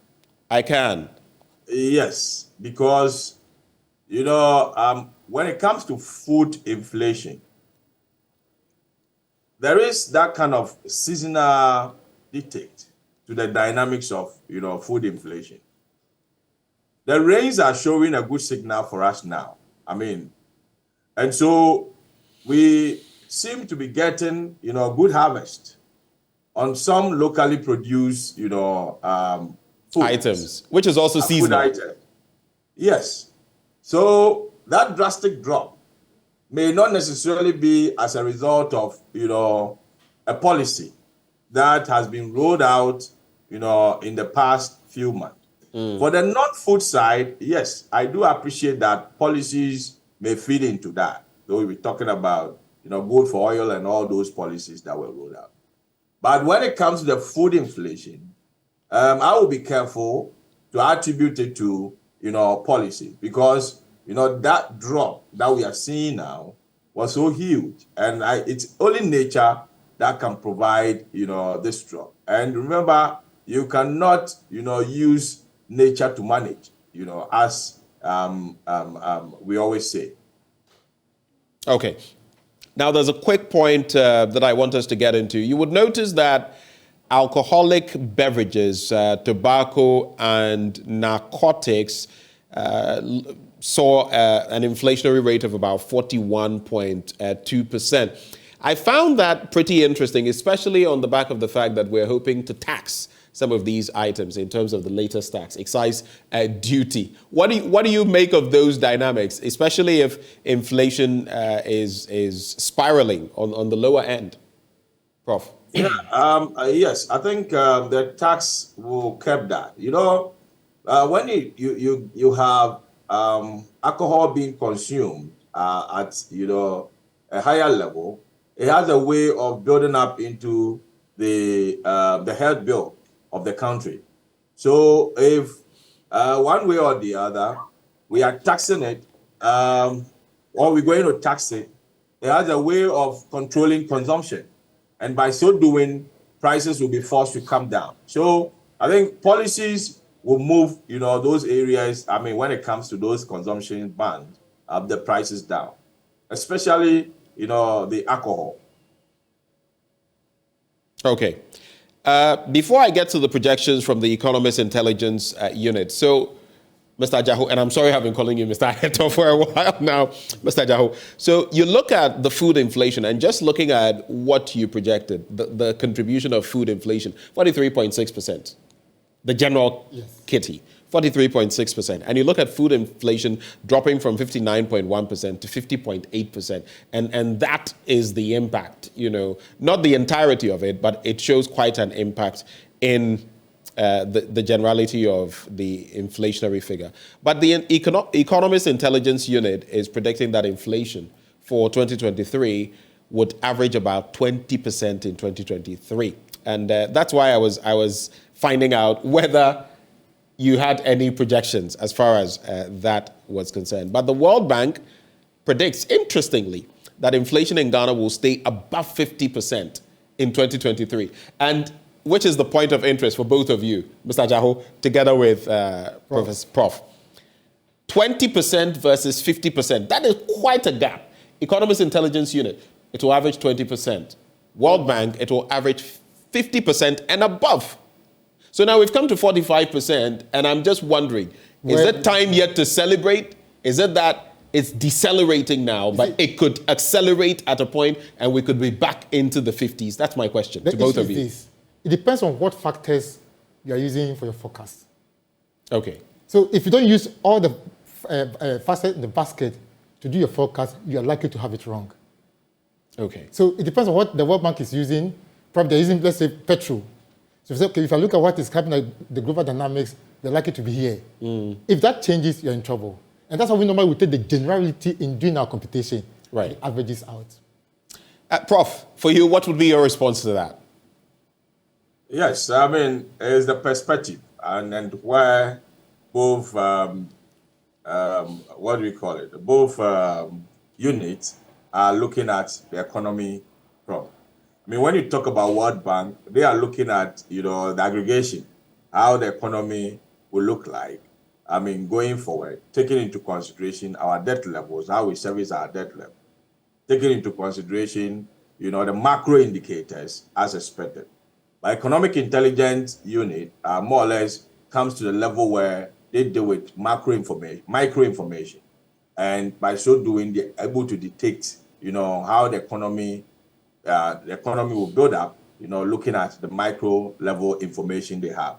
I can. Yes, because, you know, when it comes to food inflation, there is that kind of seasonal dictate to the dynamics of, you know, food inflation. The rains are showing a good signal for us now. I mean, and so we seem to be getting, you know, good harvest on some locally produced, you know, items, which is also seasonal. Food item. Yes. So that drastic drop may not necessarily be as a result of, you know, a policy that has been rolled out, you know, in the past few months. For the non-food side, yes, I do appreciate that policies may feed into that. Though we're talking about, you know, gold for oil and all those policies that were rolled out. But when it comes to the food inflation, I will be careful to attribute it to, you know, policy, because, you know, that drop that we are seeing now was so huge. And it's only nature that can provide, this drug. And remember, you cannot, use nature to manage, as we always say. Okay. Now, there's a quick point that I want us to get into. You would notice that alcoholic beverages, tobacco, and narcotics saw an inflationary rate of about 41.2%. I found that pretty interesting, especially on the back of the fact that we're hoping to tax some of these items in terms of the latest tax, excise duty. What do you make of those dynamics, especially if inflation is spiraling on the lower end, Prof? Yes, I think the tax will curb that. When you have alcohol being consumed at a higher level, it has a way of building up into the health bill of the country. So if one way or the other we are taxing it, or we're going to tax it, it has a way of controlling consumption, and by so doing, prices will be forced to come down. So I think policies will move, those areas. I mean, when it comes to those consumption bans, the prices down, especially the alcohol. Okay. Before I get to the projections from the Economist Intelligence Unit, so Mr. Ajahu, and I'm sorry I've been calling you Mr. Heto for a while now, Mr. Ajahu. So you look at the food inflation, and just looking at what you projected, the contribution of food inflation, 43.6%. The general kitty, 43.6%. And you look at food inflation dropping from 59.1% to 50.8%. And that is the impact, not the entirety of it, but it shows quite an impact in the generality of the inflationary figure. But the Economist Intelligence Unit is predicting that inflation for 2023 would average about 20% in 2023. And that's why I was finding out whether you had any projections as far as that was concerned. But the World Bank predicts, interestingly, that inflation in Ghana will stay above 50% in 2023. And which is the point of interest for both of you, Mr. Ajahu, together with Prof. 20% versus 50%. That is quite a gap. Economist Intelligence Unit, it will average 20%. World Bank, it will average 50% and above. So now we've come to 45%, and I'm just wondering, is it time yet to celebrate? Is it that it's decelerating now, but it could accelerate at a point and we could be back into the 50s? That's my question to both of you. It depends on what factors you are using for your forecast. Okay. So if you don't use all the factors in the basket to do your forecast, you are likely to have it wrong. Okay. So it depends on what the World Bank is using. Probably they're using, let's say, petrol. So if I look at what is happening at the global dynamics, they're likely to be here. If that changes, you're in trouble. And that's how we normally would take the generality in doing our computation. Right. It averages out. Prof, for you, what would be your response to that? Yes, I mean, it's the perspective and where both, what do we call it? Both units are looking at the economy from. I mean, when you talk about World Bank, they are looking at, the aggregation, how the economy will look like. I mean, going forward, taking into consideration our debt levels, how we service our debt level, taking into consideration, the macro indicators as expected. My Economic Intelligence Unit more or less comes to the level where they deal with micro information. And by so doing, they're able to detect, how the economy will build up, looking at the micro level information they have.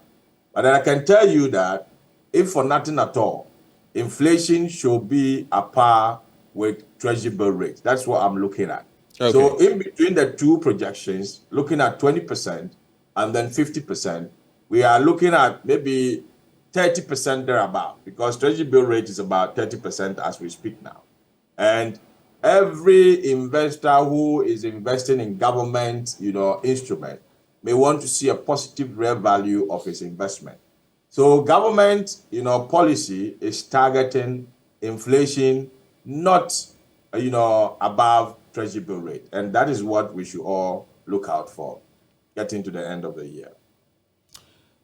But then I can tell you that if for nothing at all, inflation should be a par with Treasury bill rates. That's what I'm looking at. Okay. So in between the two projections, looking at 20% and then 50%, we are looking at maybe 30% thereabout, because Treasury bill rate is about 30% as we speak now. And every investor who is investing in government, instrument may want to see a positive real value of his investment. So government, policy is targeting inflation not above treasury bill rate. And that is what we should all look out for getting to the end of the year.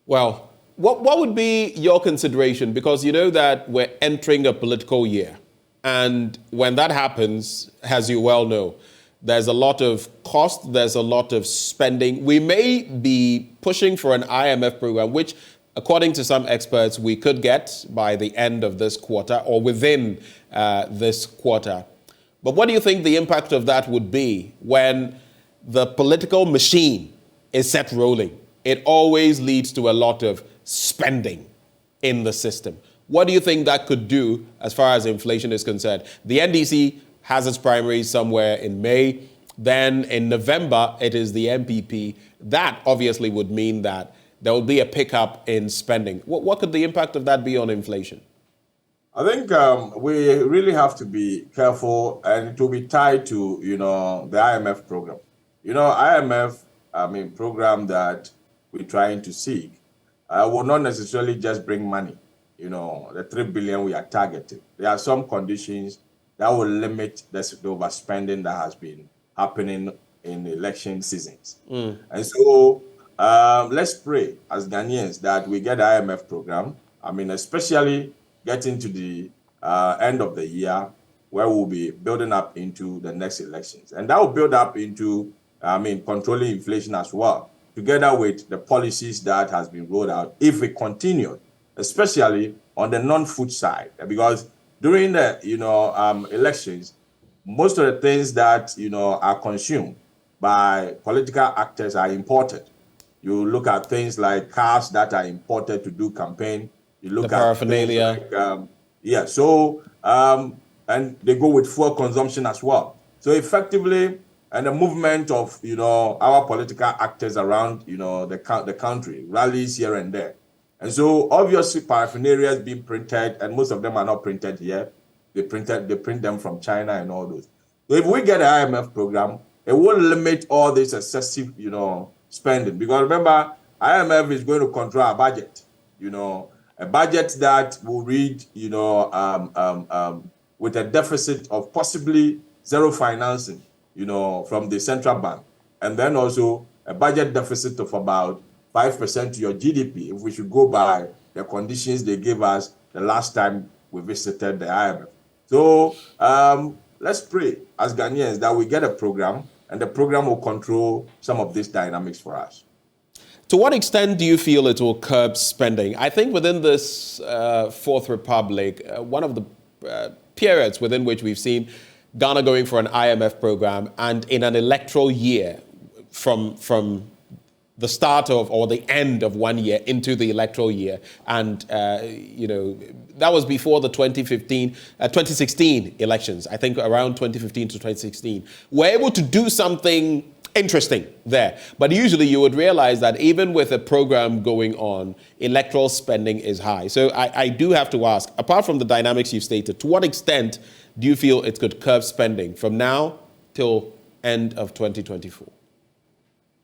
Well, what would be your consideration? Because you know that we're entering a political year. And when that happens, as you well know, there's a lot of cost, there's a lot of spending. We may be pushing for an IMF program, which, according to some experts, we could get by the end of this quarter or within this quarter. But what do you think the impact of that would be when the political machine is set rolling? It always leads to a lot of spending in the system. What do you think that could do as far as inflation is concerned? The NDC has its primaries somewhere in May. Then in November, it is the MPP. That obviously would mean that there will be a pickup in spending. What could the impact of that be on inflation? I think we really have to be careful, and it will be tied to, the IMF program. IMF, program that we're trying to seek will not necessarily just bring money. The 3 billion we are targeting. There are some conditions that will limit the overspending that has been happening in election seasons. And so let's pray as Ghanaians that we get the IMF program. Especially getting to the end of the year, where we'll be building up into the next elections. And that will build up into, controlling inflation as well, together with the policies that has been rolled out, if we continue, especially on the non-food side. Because during the, elections, most of the things that, are consumed by political actors are imported. You look at things like cars that are imported to do campaign. You look the paraphernalia. And they go with fuel consumption as well. So effectively, and the movement of, our political actors around, the country, rallies here and there. And so obviously paraphernalia is being printed, and most of them are not printed here. They print them from China and all those. So if we get an IMF program, it will limit all this excessive, spending. Because remember, IMF is going to control our budget, a budget that will read, with a deficit of possibly zero financing, from the central bank. And then also a budget deficit of about 5% to your GDP, if we should go by the conditions they gave us the last time we visited the IMF. So let's pray as Ghanaians that we get a program, and the program will control some of these dynamics for us. To what extent do you feel it will curb spending? I think within this Fourth Republic, one of the periods within which we've seen Ghana going for an IMF program, and in an electoral year, from the start of or the end of one year into the electoral year, and that was before the 2016 elections. I think around 2015 to 2016, we're able to do something interesting there. But usually you would realize that even with a program going on, electoral spending is high. So I do have to ask, apart from the dynamics you've stated, to what extent do you feel it could curb spending from now till end of 2024?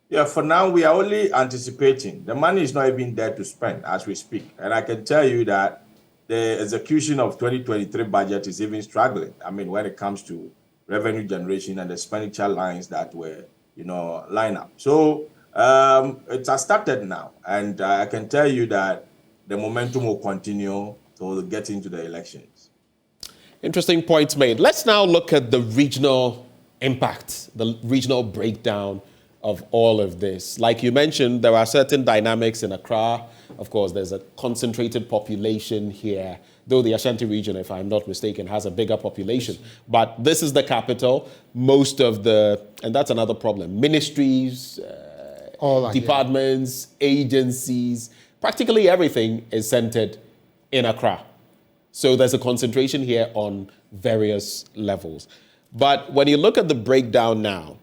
Yeah, for now, we are only anticipating. The money is not even there to spend as we speak. And I can tell you that the execution of 2023 budget is even struggling. When it comes to revenue generation and expenditure lines that were, line up. So it has started now. And I can tell you that the momentum will continue to get into the elections. Interesting points made. Let's now look at the regional impact, the regional breakdown of all of this. Like you mentioned, there are certain dynamics in Accra. Of course, there's a concentrated population here, though the Ashanti region, if I'm not mistaken, has a bigger population. But this is the capital. Most of and that's another problem, ministries, departments, agencies, practically everything is centered in Accra. So there's a concentration here on various levels. But when you look at the breakdown now,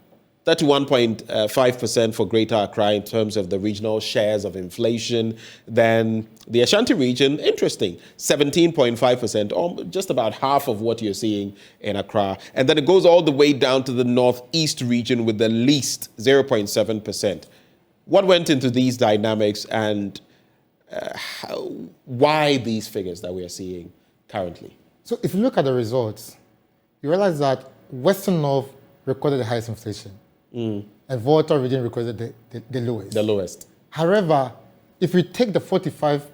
31.5% for Greater Accra in terms of the regional shares of inflation. Then the Ashanti region, interesting, 17.5%, or just about half of what you're seeing in Accra. And then it goes all the way down to the Northeast region with the least 0.7%. What went into these dynamics, and why these figures that we are seeing currently? So if you look at the results, you realize that Western North recorded the highest inflation, and Volta region recorded the lowest. The lowest. However, if we take the 45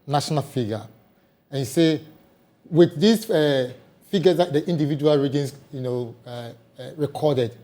national figure and you say, with these figures that the individual regions, recorded,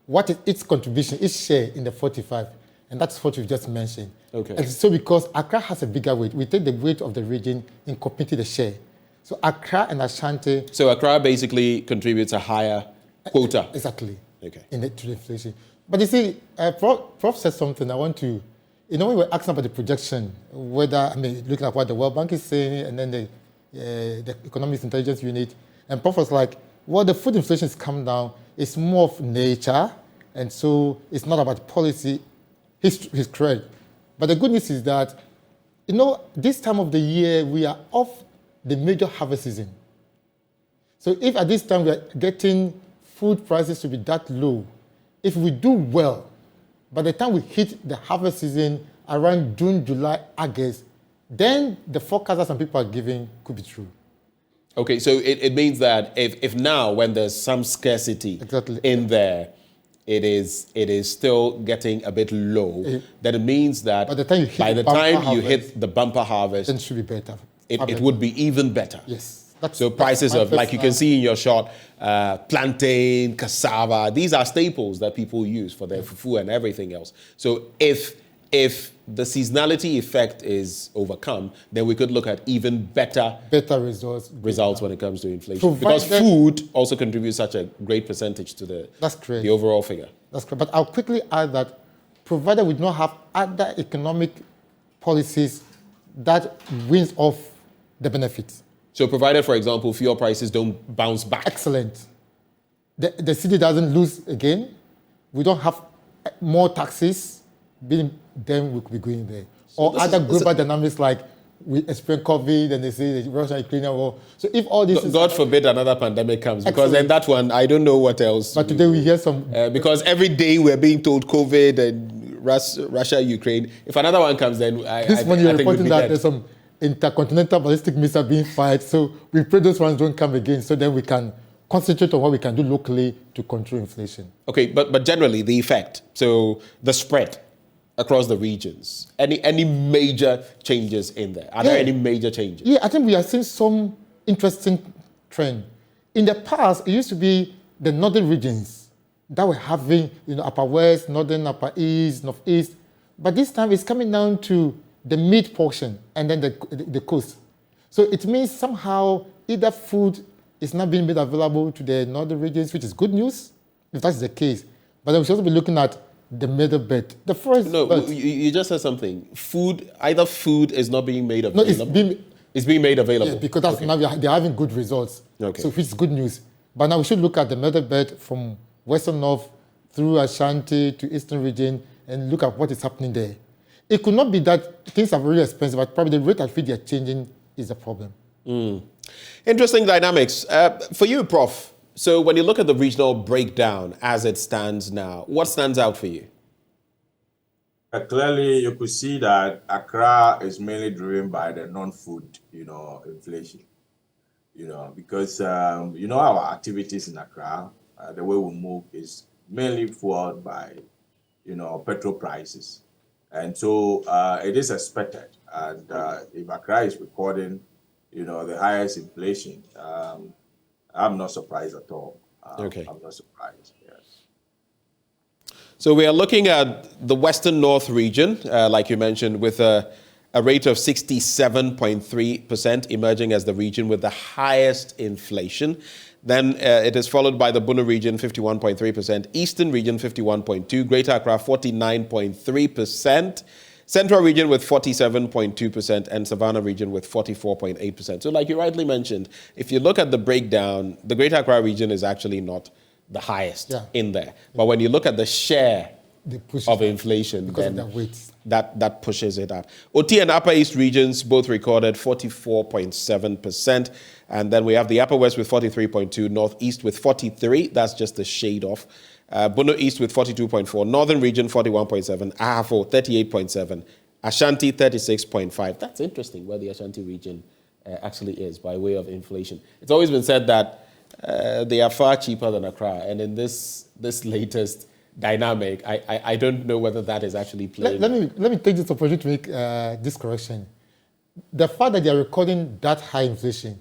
what is its contribution, its share in the 45? And that's what you've just mentioned. Okay. And so because Accra has a bigger weight, we take the weight of the region in computing the share. So Accra and Ashanti... So Accra basically contributes a higher quota. Exactly. Okay. To the inflation. But you see, Prof said something I want to... when we were asking about the projection, looking at what the World Bank is saying, and then the Economics Intelligence Unit, and Prof was like, well, the food inflation has come down. It's more of nature, and so it's not about policy. He's correct. But the good news is that, this time of the year, we are off the major harvest season. So if at this time we are getting food prices to be that low, if we do well, by the time we hit the harvest season around June, July, August, then the forecast that some people are giving could be true. Okay, so it means that if now, when there's some scarcity in there, it is still getting a bit low, then it means that by the time you hit the bumper harvest, then it should be better. It would be even better. Yes. So prices of, like you can see in your shot, plantain, cassava, these are staples that people use for their fufu and everything else. So if the seasonality effect is overcome, then we could look at even better results when it comes to inflation. Because food also contributes such a great percentage to the overall figure. That's correct. But I'll quickly add that provided we do not have other economic policies that wins off the benefits. So provided, for example, fuel prices don't bounce back. Excellent. The city doesn't lose again. We don't have more taxes. Then we could be going there. So or other global dynamics like we experience COVID and they say the Russia-Ukraine war. So if all this God forbid another pandemic comes, because then that one, I don't know what else. But today we hear some... because every day we're being told COVID and Russia, Ukraine. If another one comes, then this morning you're reporting that there's some intercontinental ballistic missiles being fired. So we pray those ones don't come again so then we can concentrate on what we can do locally to control inflation. Okay, but generally the effect, so the spread across the regions, any major changes in there? Are there any major changes? Yeah, I think we are seeing some interesting trend. In the past, it used to be the northern regions that were having, upper west, northern, upper east, northeast. But this time it's coming down to the mid portion and then the coast. So it means somehow either food is not being made available to the northern regions, which is good news, if that's the case. But then we should also be looking at the middle belt. The forest belt. You just said something. Either food is not being made available. No, it's being made available. Yeah, because now they're having good results. Okay. So which is good news. But now we should look at the middle belt from Western North through Ashanti to Eastern region and look at what is happening there. It could not be that things are very expensive, but probably the rate at which they are changing is a problem. Interesting dynamics. For you, Prof, so when you look at the regional breakdown as it stands now, what stands out for you? Clearly, you could see that Accra is mainly driven by the non-food, inflation. Because, our activities in Accra, the way we move is mainly fueled by, petrol prices. And so it is expected. And if Accra is recording, the highest inflation, I'm not surprised at all. Okay. I'm not surprised, yes. So we are looking at the Western North region, like you mentioned, with a rate of 67.3%, emerging as the region with the highest inflation. Then it is followed by the Bono region, 51.3%, Eastern region, 51.2%, Greater Accra, 49.3%, Central region with 47.2%, and Savannah region with 44.8%. So like you rightly mentioned, if you look at the breakdown, the Greater Accra region is actually not the highest in there. But when you look at the share of inflation, then that pushes it up. OT and Upper East regions both recorded 44.7%. And then we have the Upper West with 43.2%, Northeast with 43%. That's just a shade off. Bono East with 42.4%, Northern region 41.7%, Ahafo 38.7%, Ashanti 36.5%. That's interesting where the Ashanti region actually is by way of inflation. It's always been said that they are far cheaper than Accra. And in this latest dynamic, I don't know whether that is actually playing. Let me take this opportunity to make this correction. The fact that they are recording that high inflation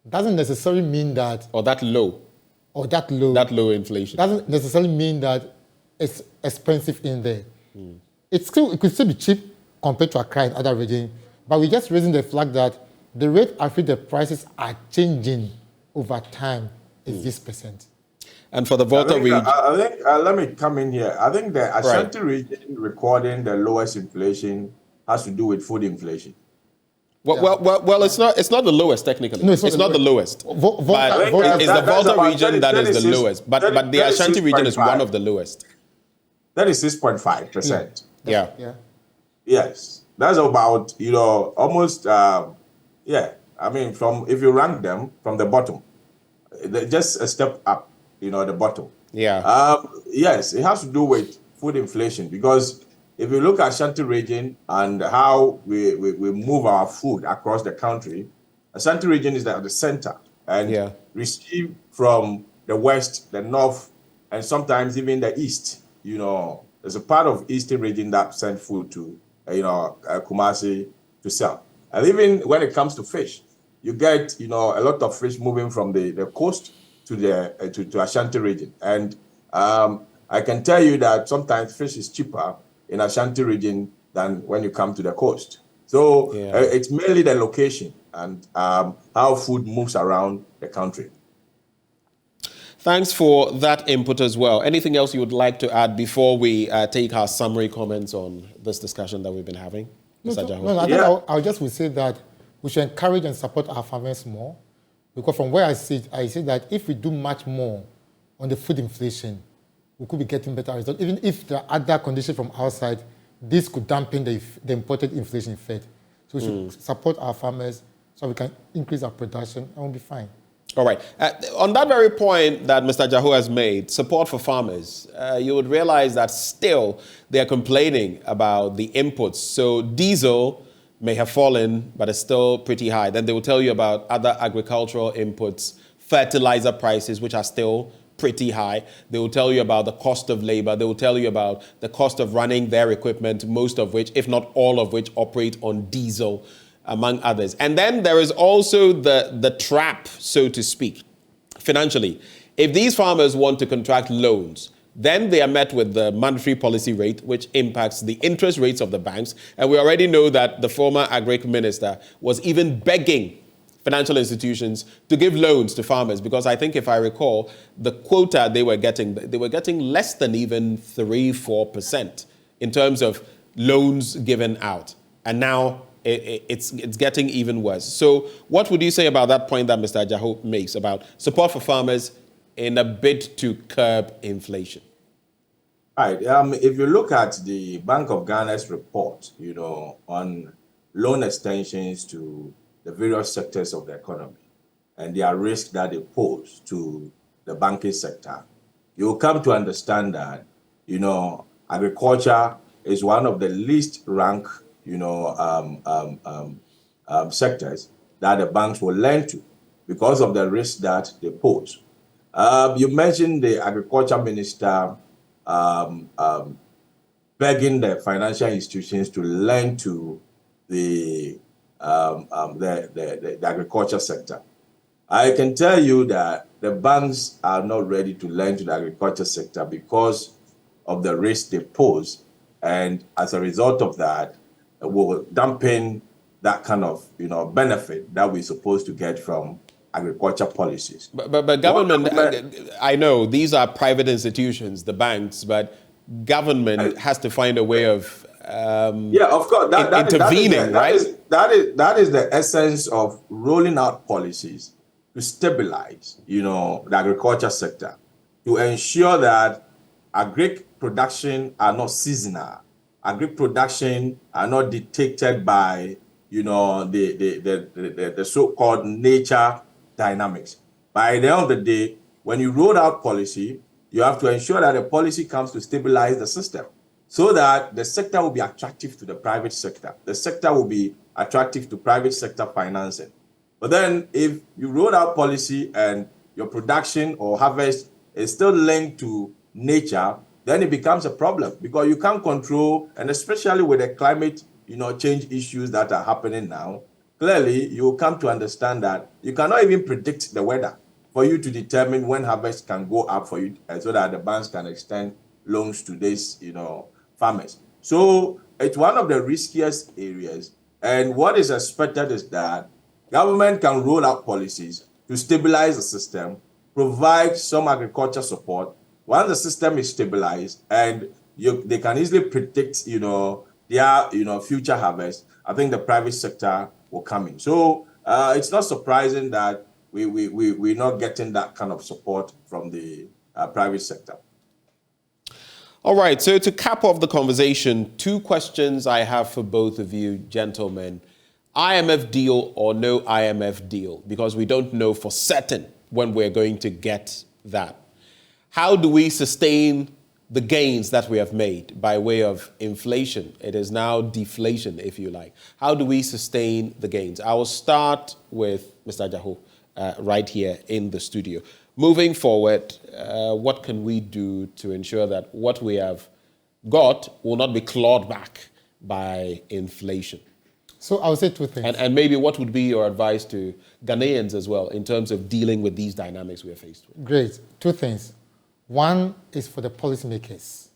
doesn't necessarily mean that... Or that low. That low inflation. Doesn't necessarily mean that it's expensive in there. It could still be cheap compared to Accra and other regions, but we're just raising the flag that the rate at which the prices are changing over time is this percent. And for the Volta region... I think, let me come in here. I think the Ashanti region recording the lowest inflation has to do with food inflation. Well, it's not the lowest technically. No, it's not the lowest. But it's the Volta region that is the lowest. But the Ashanti region is one of the lowest. 36.5%. Yeah. Yes, that's about almost I mean, from if you rank them from the bottom, just a step up. The bottom. Yeah. Yes, it has to do with food inflation because if you look at Ashanti region and how we move our food across the country, Ashanti region is at the center and receive from the west, the north, and sometimes even the east. There's a part of eastern region that send food to Kumasi to sell. And even when it comes to fish, you get a lot of fish moving from the coast to the to Ashanti region. And I can tell you that sometimes fish is cheaper in Ashanti region than when you come to the coast. So it's mainly the location and how food moves around the country. Thanks for that input as well. Anything else you would like to add before we take our summary comments on this discussion that we've been having? Mr. Jaho? I think I just would say that we should encourage and support our farmers more, because from where I sit that if we do much more on the food inflation, we could be getting better results. Even if there are other conditions from outside, this could dampen the imported inflation effect. So we should support our farmers so we can increase our production and we'll be fine. All right. On that very point that Mr. Jaho has made, support for farmers, you would realize that still they are complaining about the inputs. So diesel may have fallen, but it's still pretty high. Then they will tell you about other agricultural inputs, fertilizer prices, which are still pretty high. They will tell you about the cost of labor. They will tell you about the cost of running their equipment, most of which, if not all of which, operate on diesel, among others. And then there is also the trap, so to speak, financially. If these farmers want to contract loans, then they are met with the monetary policy rate, which impacts the interest rates of the banks. And we already know that the former Agric minister was even begging financial institutions to give loans to farmers, because I think if I recall, the quota they were getting less than even 3-4% in terms of loans given out. And now it's getting even worse. So what would you say about that point that Mr. Jaho makes about support for farmers in a bid to curb inflation? Right. If you look at the Bank of Ghana's report, on loan extensions to the various sectors of the economy and their risk that they pose to the banking sector, you will come to understand that, agriculture is one of the least ranked, sectors that the banks will lend to because of the risk that they pose. You mentioned the agriculture minister begging the financial institutions to lend to the agriculture sector. I can tell you that the banks are not ready to lend to the agriculture sector because of the risk they pose, and as a result of that, will dampen that kind of benefit that we're supposed to get from agriculture policies. But government, I know these are private institutions, the banks, but government has to find a way of of course, intervening, right? That is the essence of rolling out policies to stabilize, the agriculture sector, to ensure that agric production are not seasonal. Agric production are not dictated by, the so-called nature dynamics. By the end of the day, when you roll out policy, you have to ensure that the policy comes to stabilize the system so that the sector will be attractive to the private sector. The sector will be attractive to private sector financing. But then if you roll out policy and your production or harvest is still linked to nature, then it becomes a problem because you can't control, and especially with the climate, change issues that are happening now, clearly you come to understand that you cannot even predict the weather for you to determine when harvest can go up for you, so that the banks can extend loans to these, farmers. So it's one of the riskiest areas. And what is expected is that government can roll out policies to stabilize the system, provide some agriculture support. Once the system is stabilized and they can easily predict, their, future harvest, I think the private sector will come in. So it's not surprising that we're not getting that kind of support from the private sector. All right, so to cap off the conversation, 2 questions I have for both of you, gentlemen. IMF deal or no IMF deal? Because we don't know for certain when we're going to get that. How do we sustain the gains that we have made by way of inflation? It is now deflation, if you like. How do we sustain the gains? I will start with Mr. Jaho right here in the studio. Moving forward, what can we do to ensure that what we have got will not be clawed back by inflation? So I would say 2 things. And maybe what would be your advice to Ghanaians as well in terms of dealing with these dynamics we are faced with? Great. 2 things. One is for the policymakers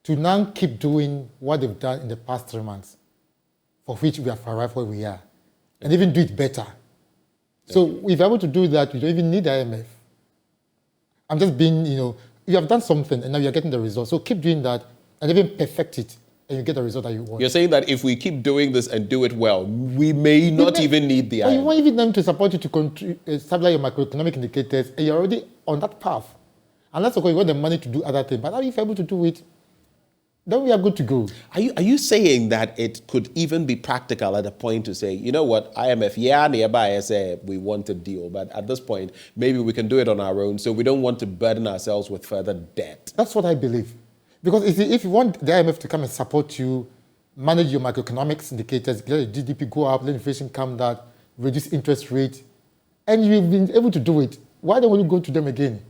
to now keep doing what they've done in the past 3 months, for which we have arrived where we are, and even do it better. So if you're able to do that, you don't even need IMF. I'm just being, you have done something and now you're getting the result. So keep doing that and even perfect it and you get the result that you want. You're saying that if we keep doing this and do it well, we may not even need the IMF. You want even them to support you to stabilize your macroeconomic indicators and you're already on that path. And that's okay, you want the money to do other things. But if you're able to do it, then we are good to go. Are you saying that it could even be practical at a point to say, you know what, IMF, yeah, nearby, I say we want a deal, but at this point, maybe we can do it on our own, so we don't want to burden ourselves with further debt? That's what I believe. Because if you want the IMF to come and support you, manage your macroeconomics indicators, let the GDP go up, let inflation come down, reduce interest rate, and you've been able to do it, why don't you go to them again?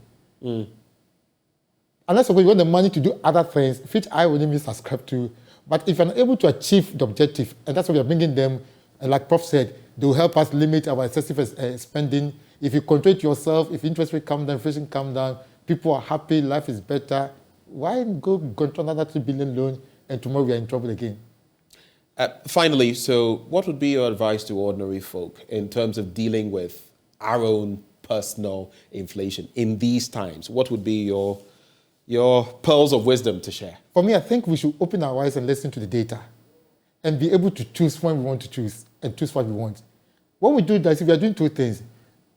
Unless you want the money to do other things, which I wouldn't even subscribe to. But if you're able to achieve the objective, and that's why we are bringing them, and like Prof said, they will help us limit our excessive spending. If you control it yourself, if interest rate come down, inflation come down, people are happy, life is better, why go control another 3 billion loan and tomorrow we are in trouble again? Finally, so what would be your advice to ordinary folk in terms of dealing with our own personal inflation in these times? What would be your pearls of wisdom to share? For me, I think we should open our eyes and listen to the data and be able to choose when we want to choose and choose what we want. What we do is if we are doing 2 things,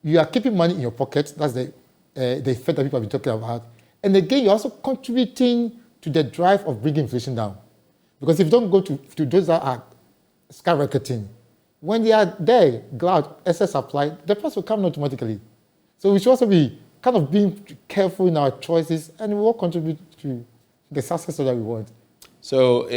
you are keeping money in your pocket, that's the effect that people have been talking about, and again, you're also contributing to the drive of bringing inflation down. Because if you don't go to those that are skyrocketing, when they are there, glut, excess supply, the price will come automatically. So we should also be kind of being careful in our choices and we will contribute to the success that we want. So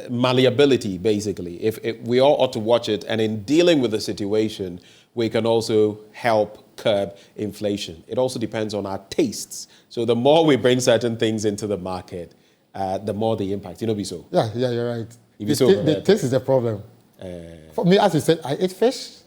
malleability, basically. If we all ought to watch it, and in dealing with the situation, we can also help curb inflation. It also depends on our tastes. So the more we bring certain things into the market, the more the impact. You know, Biso? Yeah, you're right. The taste is the problem. For me, as you said, I eat fish.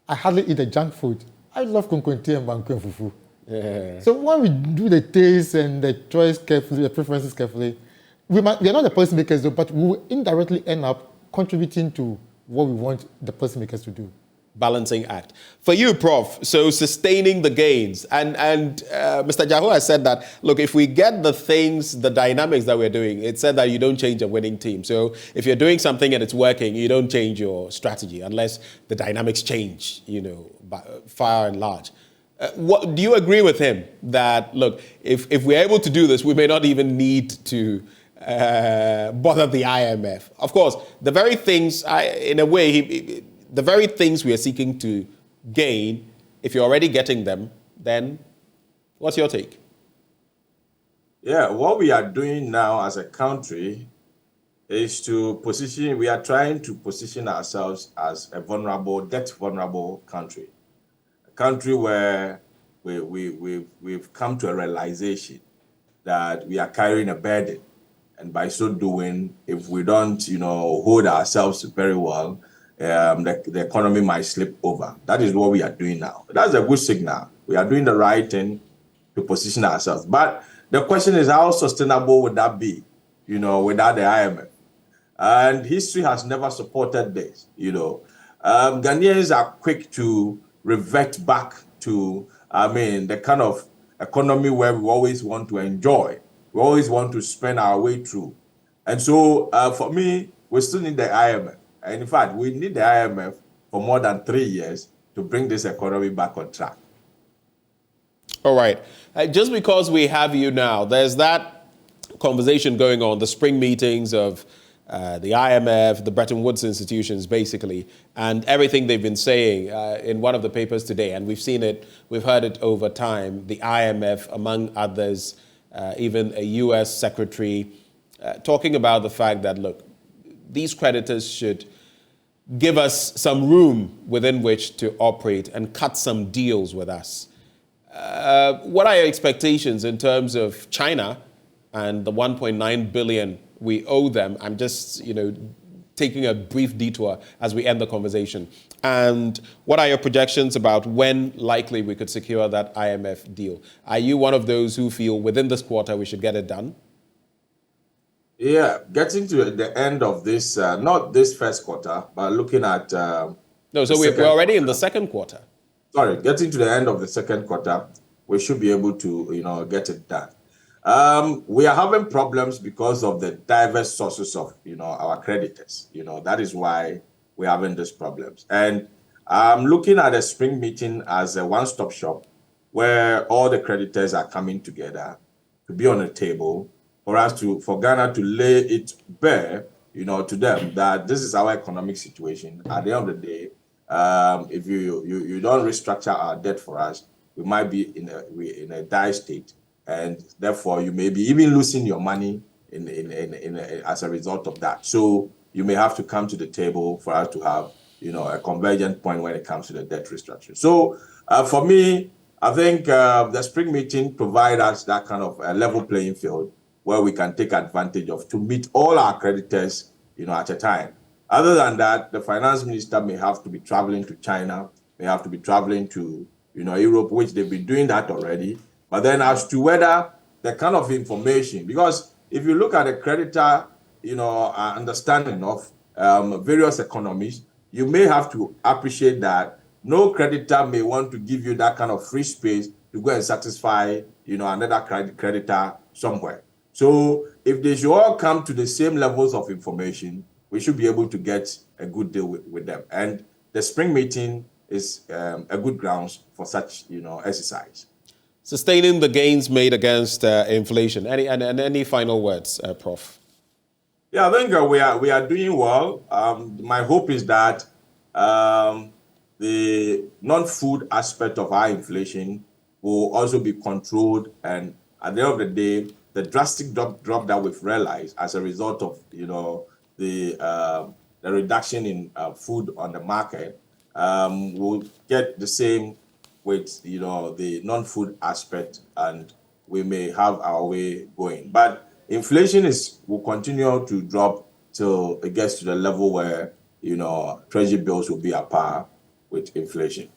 I hardly eat the junk food. I love kunkunti and banku and fufu. Yeah. So when we do the taste and the choice carefully, the preferences carefully, we are not the policymakers though, but we will indirectly end up contributing to what we want the policymakers to do. Balancing act. For you, Prof, so sustaining the gains. And Mr. Jaho has said that, look, if we get the things, the dynamics that we're doing, it said that you don't change a winning team. So if you're doing something and it's working, you don't change your strategy unless the dynamics change, far and large. What do you agree with him that, look, if we're able to do this, we may not even need to bother the IMF? Of course, the very things, in a way, the very things we are seeking to gain, if you're already getting them, then what's your take? Yeah, what we are doing now as a country is we are trying to position ourselves as a debt vulnerable country. A country where we've come to a realization that we are carrying a burden. And by so doing, if we don't, hold ourselves very well, the economy might slip over. That is what we are doing now. That's a good signal. We are doing the right thing to position ourselves. But the question is, how sustainable would that be, without the IMF? And history has never supported this, Ghanaians are quick to revert back to, the kind of economy where we always want to enjoy. We always want to spend our way through. And so, for me, we still need the IMF. And in fact, we need the IMF for more than 3 years to bring this economy back on track. All right. Just because we have you now, there's that conversation going on, the spring meetings of the IMF, the Bretton Woods institutions, basically, and everything they've been saying in one of the papers today. And we've seen it, we've heard it over time. The IMF, among others, even a U.S. secretary, talking about the fact that, look, these creditors should give us some room within which to operate and cut some deals with us. What are your expectations in terms of China and the 1.9 billion we owe them? I'm just, taking a brief detour as we end the conversation. And what are your projections about when likely we could secure that IMF deal? Are you one of those who feel within this quarter we should get it done? Yeah, getting to the end of this, not this first quarter, but looking at... No, so we're already in the second quarter. Sorry, getting to the end of the second quarter, we should be able to, get it done. We are having problems because of the diverse sources of, our creditors. That is why we're having these problems. And I'm looking at a spring meeting as a one-stop shop where all the creditors are coming together to be on a table for Ghana to lay it bare, to them that this is our economic situation. At the end of the day, if you don't restructure our debt for us, we might be in a dire state, and therefore you may be even losing your money as a result of that. So you may have to come to the table for us to have a convergent point when it comes to the debt restructure. So for me, I think the spring meeting provides us that kind of a level playing field where we can take advantage of to meet all our creditors, at a time. Other than that, the finance minister may have to be traveling to China, may have to be traveling to, Europe, which they've been doing that already. But then as to whether the kind of information, because if you look at the creditor, understanding of various economies, you may have to appreciate that no creditor may want to give you that kind of free space to go and satisfy, another creditor somewhere. So if they should all come to the same levels of information, we should be able to get a good deal with them. And the spring meeting is a good grounds for such, exercise. Sustaining the gains made against inflation. Any final words, Prof? Yeah, I think we are doing well. My hope is that the non-food aspect of our inflation will also be controlled, and at the end of the day, the drastic drop that we've realized as a result of the reduction in food on the market will get the same with the non-food aspect, and we may have our way going. But inflation will continue to drop till it gets to the level where treasury bills will be at par with inflation.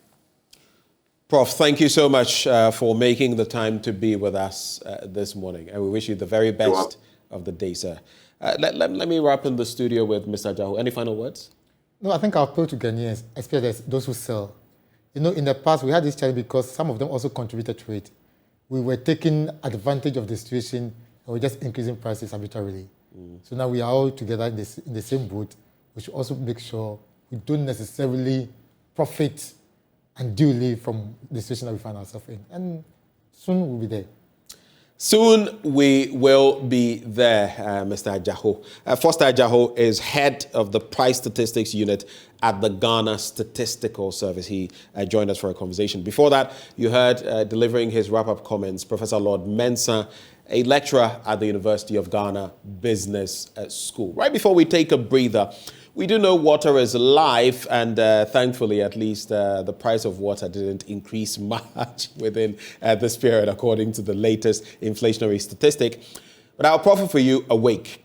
Prof, thank you so much for making the time to be with us this morning, and we wish you the very best of the day, sir. Let me wrap in the studio with Mr. Jaho. Any final words? No, I think I'll appeal to Ghanaians, especially those who sell. In the past, we had this challenge because some of them also contributed to it. We were taking advantage of the situation and we're just increasing prices arbitrarily. So now we are all together in the same boat. We should also make sure we don't necessarily profit unduly from the situation that we find ourselves in. And soon we'll be there. Soon we will be there, Mr. Ajaho. Foster Ajaho is head of the Price Statistics Unit at the Ghana Statistical Service. He joined us for a conversation. Before that, you heard delivering his wrap-up comments, Professor Lord Mensah, a lecturer at the University of Ghana Business School. Right before we take a breather, We do know water is life, and thankfully, at least, the price of water didn't increase much within this period, according to the latest inflationary statistic. But I'll proffer for you Awake.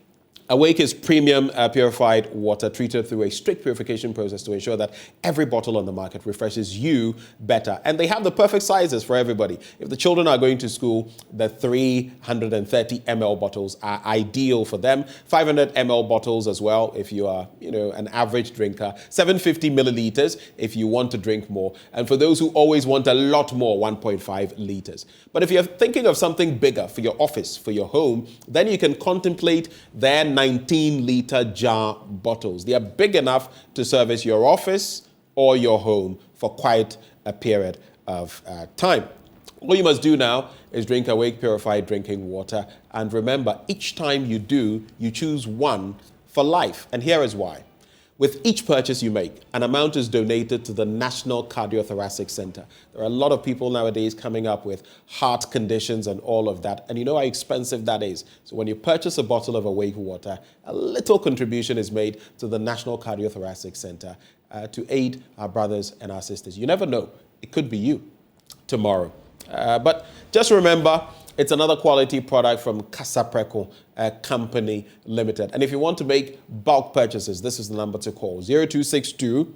Awake is premium purified water treated through a strict purification process to ensure that every bottle on the market refreshes you better. And they have the perfect sizes for everybody. If the children are going to school, the 330 ml bottles are ideal for them. 500 ml bottles as well if you are, an average drinker. 750 milliliters if you want to drink more. And for those who always want a lot more, 1.5 liters. But if you're thinking of something bigger for your office, for your home, then you can contemplate their 19-liter jar bottles. They are big enough to service your office or your home for quite a period of time. All you must do now is drink Awake Purified Drinking Water. And remember, each time you do, you choose one for life. And here is why. With each purchase you make, an amount is donated to the National Cardiothoracic Center. There are a lot of people nowadays coming up with heart conditions and all of that. And you know how expensive that is. So when you purchase a bottle of Awake water, a little contribution is made to the National Cardiothoracic Center to aid our brothers and our sisters. You never know. It could be you tomorrow. But just remember, it's another quality product from Casapreco Company Limited. And if you want to make bulk purchases, this is the number to call. 0262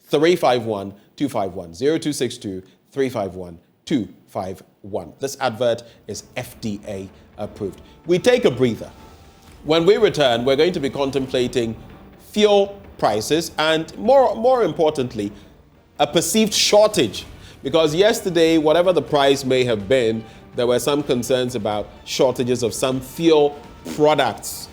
351 251. 0262 351 251. This advert is FDA approved. We take a breather. When we return, we're going to be contemplating fuel prices and more importantly, a perceived shortage. Because yesterday, whatever the price may have been, there were some concerns about shortages of some fuel products.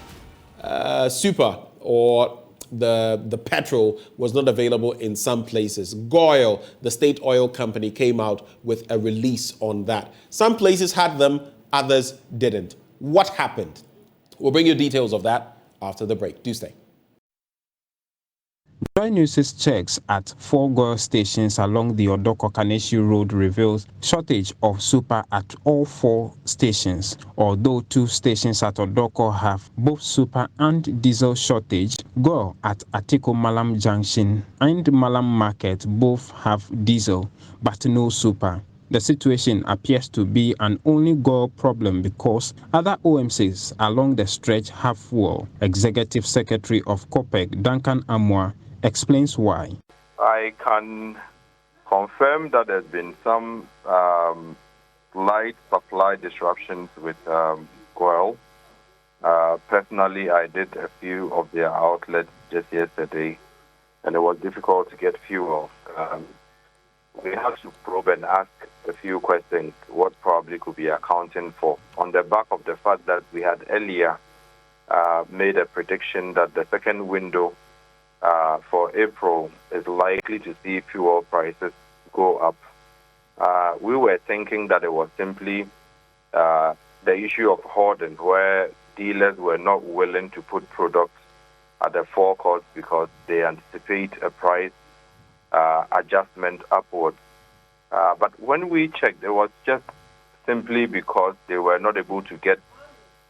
Super or the petrol was not available in some places. Goil, the state oil company, came out with a release on that. Some places had them, others didn't. What happened? We'll bring you details of that after the break. Do stay. JoyNews' checks at 4 Goil stations along the Odoko-Kaneshi Road reveals shortage of super at all 4 stations. Although 2 stations at Odoko have both super and diesel shortage, Goil at Atiko Malam Junction and Malam Market both have diesel, but no super. The situation appears to be an only Goil problem because other OMCs along the stretch have fuel. Executive Secretary of COPEC, Duncan Amwa, explains why. I can confirm that there's been some light supply disruptions with Goil. Personally, I did a few of their outlets just yesterday, and it was difficult to get fuel. We have to probe and ask a few questions, what probably could be accounting for, on the back of the fact that we had earlier made a prediction that the second window for April is likely to see fuel prices go up. We were thinking that it was simply the issue of hoarding, where dealers were not willing to put products at the forecourt because they anticipate a price adjustment upwards. But when we checked, it was just simply because they were not able to get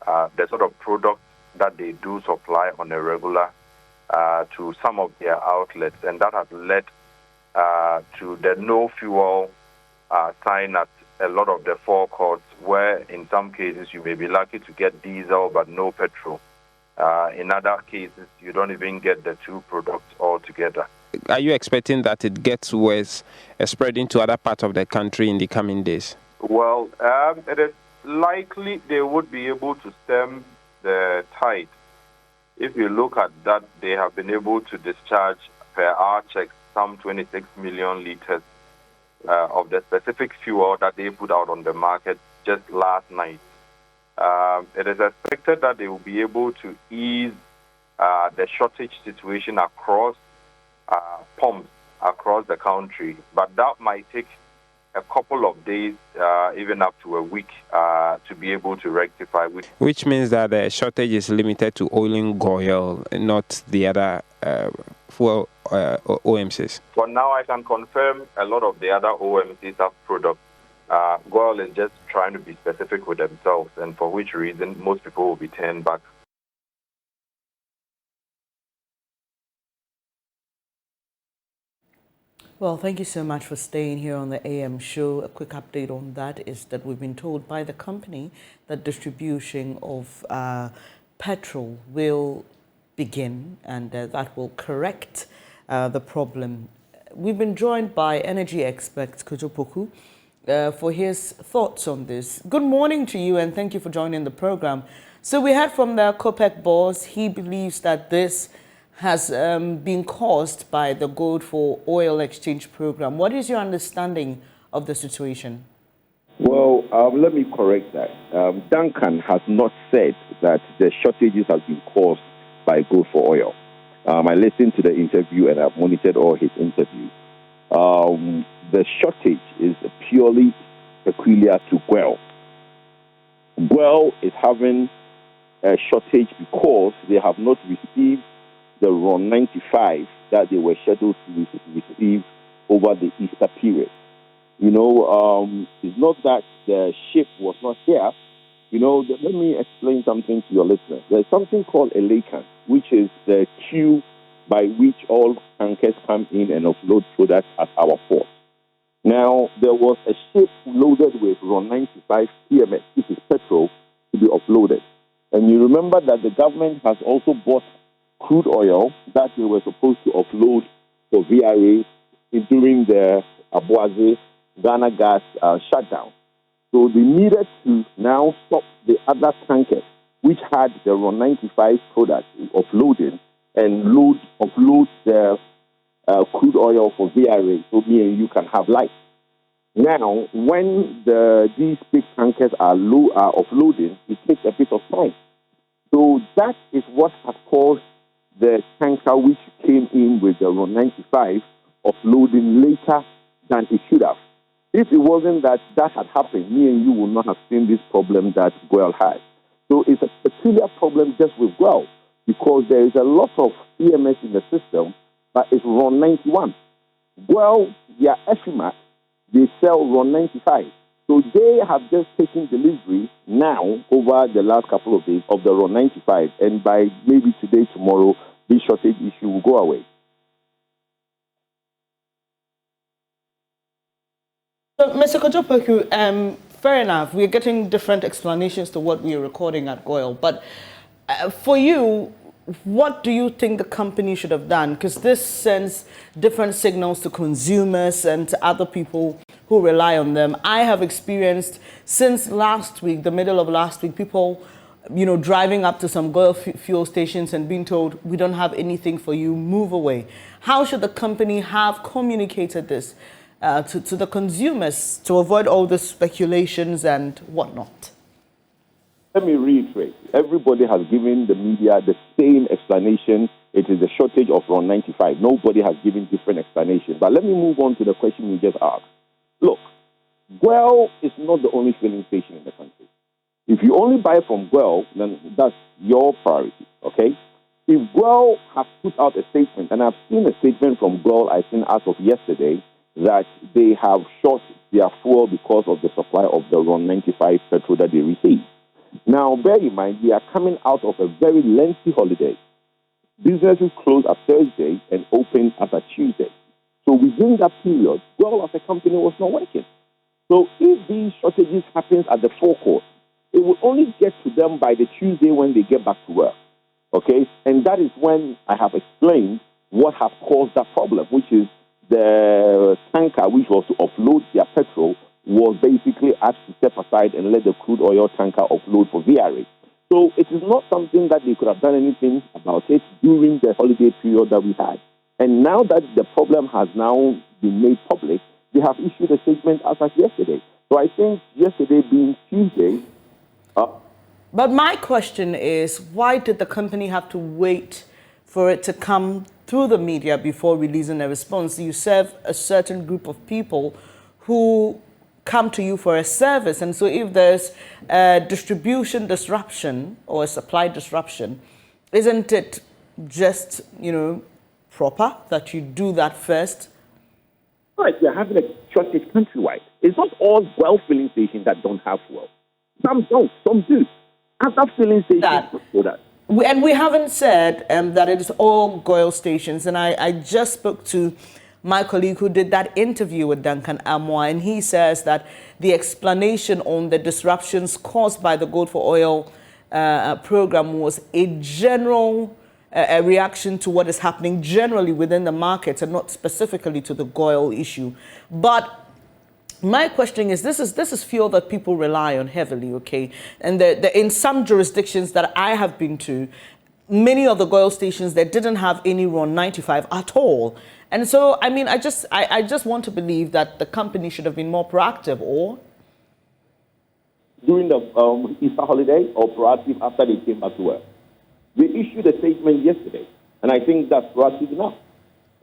the sort of product that they do supply on a regular to some of their outlets, and that has led to the no fuel sign at a lot of the forecourts, where in some cases you may be lucky to get diesel but no petrol. In other cases, you don't even get the 2 products altogether. Are you expecting that it gets worse, spreading to other parts of the country in the coming days? Well, it is likely they would be able to stem the tide. If you look at that, they have been able to discharge per hour checks some 26 million liters of the specific fuel that they put out on the market just last night. It is expected that they will be able to ease the shortage situation across pumps across the country, but that might take a couple of days, even up to a week, to be able to rectify. Which means that the shortage is limited to oil and Goil, not the other fuel OMCs. For now, I can confirm a lot of the other OMCs have products. Goil is just trying to be specific with themselves, and for which reason most people will be turned back Well, thank you so much for staying here on the AM show. A quick update on that is that we've been told by the company that distribution of petrol will begin, and that will correct the problem. We've been joined by energy expert Kojo Poku for his thoughts on this. Good morning to you, and thank you for joining the program. So we heard from the COPEC boss. He believes that this has been caused by the gold for oil exchange program. What is your understanding of the situation? Well, let me correct that. Duncan has not said that the shortages have been caused by gold for oil. I listened to the interview and I've monitored all his interviews. The shortage is purely peculiar to Guel. Guel is having a shortage because they have not received the RON 95 that they were scheduled to receive over the Easter period. You know, it's not that the ship was not here. You know, let me explain something to your listeners. There's something called a laycan, which is the queue by which all tankers come in and offload products at our port. Now, there was a ship loaded with RON 95 PMS, which is petrol, to be offloaded. And you remember that the government has also bought crude oil that they were supposed to offload for VRA during the Abuaze Ghana gas shutdown. So they needed to now stop the other tankers, which had the RON 95 products offloading, and offload the crude oil for VRA, so me and you can have light. Now, when these big tankers are offloading, it takes a bit of time. So that is what has caused the tanker which came in with the RON 95 offloading later than it should have. If it wasn't that had happened, me and you would not have seen this problem that Guel has. So it's a peculiar problem just with Guel, because there is a lot of EMS in the system, but it's RON 91. Guel, their Efimat, they sell RON 95. So they have just taken delivery now over the last couple of days of the RON 95, and by maybe today, tomorrow, this shortage issue will go away. So, Mr. Kojo Poku, fair enough. We're getting different explanations to what we are recording at Guel, but for you, what do you think the company should have done? Because this sends different signals to consumers and to other people who rely on them. I have experienced since last week, the middle of last week, people, you know, driving up to some Guel fuel stations and being told, we don't have anything for you, move away. How should the company have communicated this to the consumers to avoid all the speculations and whatnot? Let me reiterate. Everybody has given the media the same explanation. It is a shortage of RON 95. Nobody has given different explanations. But let me move on to the question you just asked. Look, Guel is not the only filling station in the country. If you only buy from Guel, then that's your priority, okay? If Guel has put out a statement, and I've seen a statement from Guel, I think as of yesterday, that they have short their fuel because of the supply of the RON 95 petrol that they received. Now, bear in mind, we are coming out of a very lengthy holiday. Businesses close at Thursday and open as a Tuesday. So within that period, Guel as a company was not working. So if these shortages happen at the forecourt, it will only get to them by the Tuesday when they get back to work. Okay? And that is when I have explained what has caused that problem, which is the tanker which was to offload their petrol was basically asked to step aside and let the crude oil tanker offload for VRA. So it is not something that they could have done anything about it during the holiday period that we had. And now that the problem has now been made public, they have issued a statement as of yesterday. So I think yesterday being Tuesday... But my question is, why did the company have to wait for it to come through the media before releasing a response? You serve a certain group of people who come to you for a service. And so if there's a distribution disruption or a supply disruption, isn't it just, you know, proper that you do that first? Right, we're having a shortage countrywide. It's not all Guel filling stations that don't have fuel. Some don't, some do. Other filling stations do that. And we haven't said that it is all Guel stations. And I just spoke to my colleague who did that interview with Duncan Amoah, and he says that the explanation on the disruptions caused by the Gold for Oil program was a general reaction to what is happening generally within the markets and not specifically to the oil issue. But my question is, this is fuel that people rely on heavily, okay? And in some jurisdictions that I have been to, many of the oil stations that didn't have any RON 95 at all. And so, I mean, I just want to believe that the company should have been more proactive, or? During the Easter holiday, or proactive after they came back to work. We issued a statement yesterday, and I think that's proactive enough.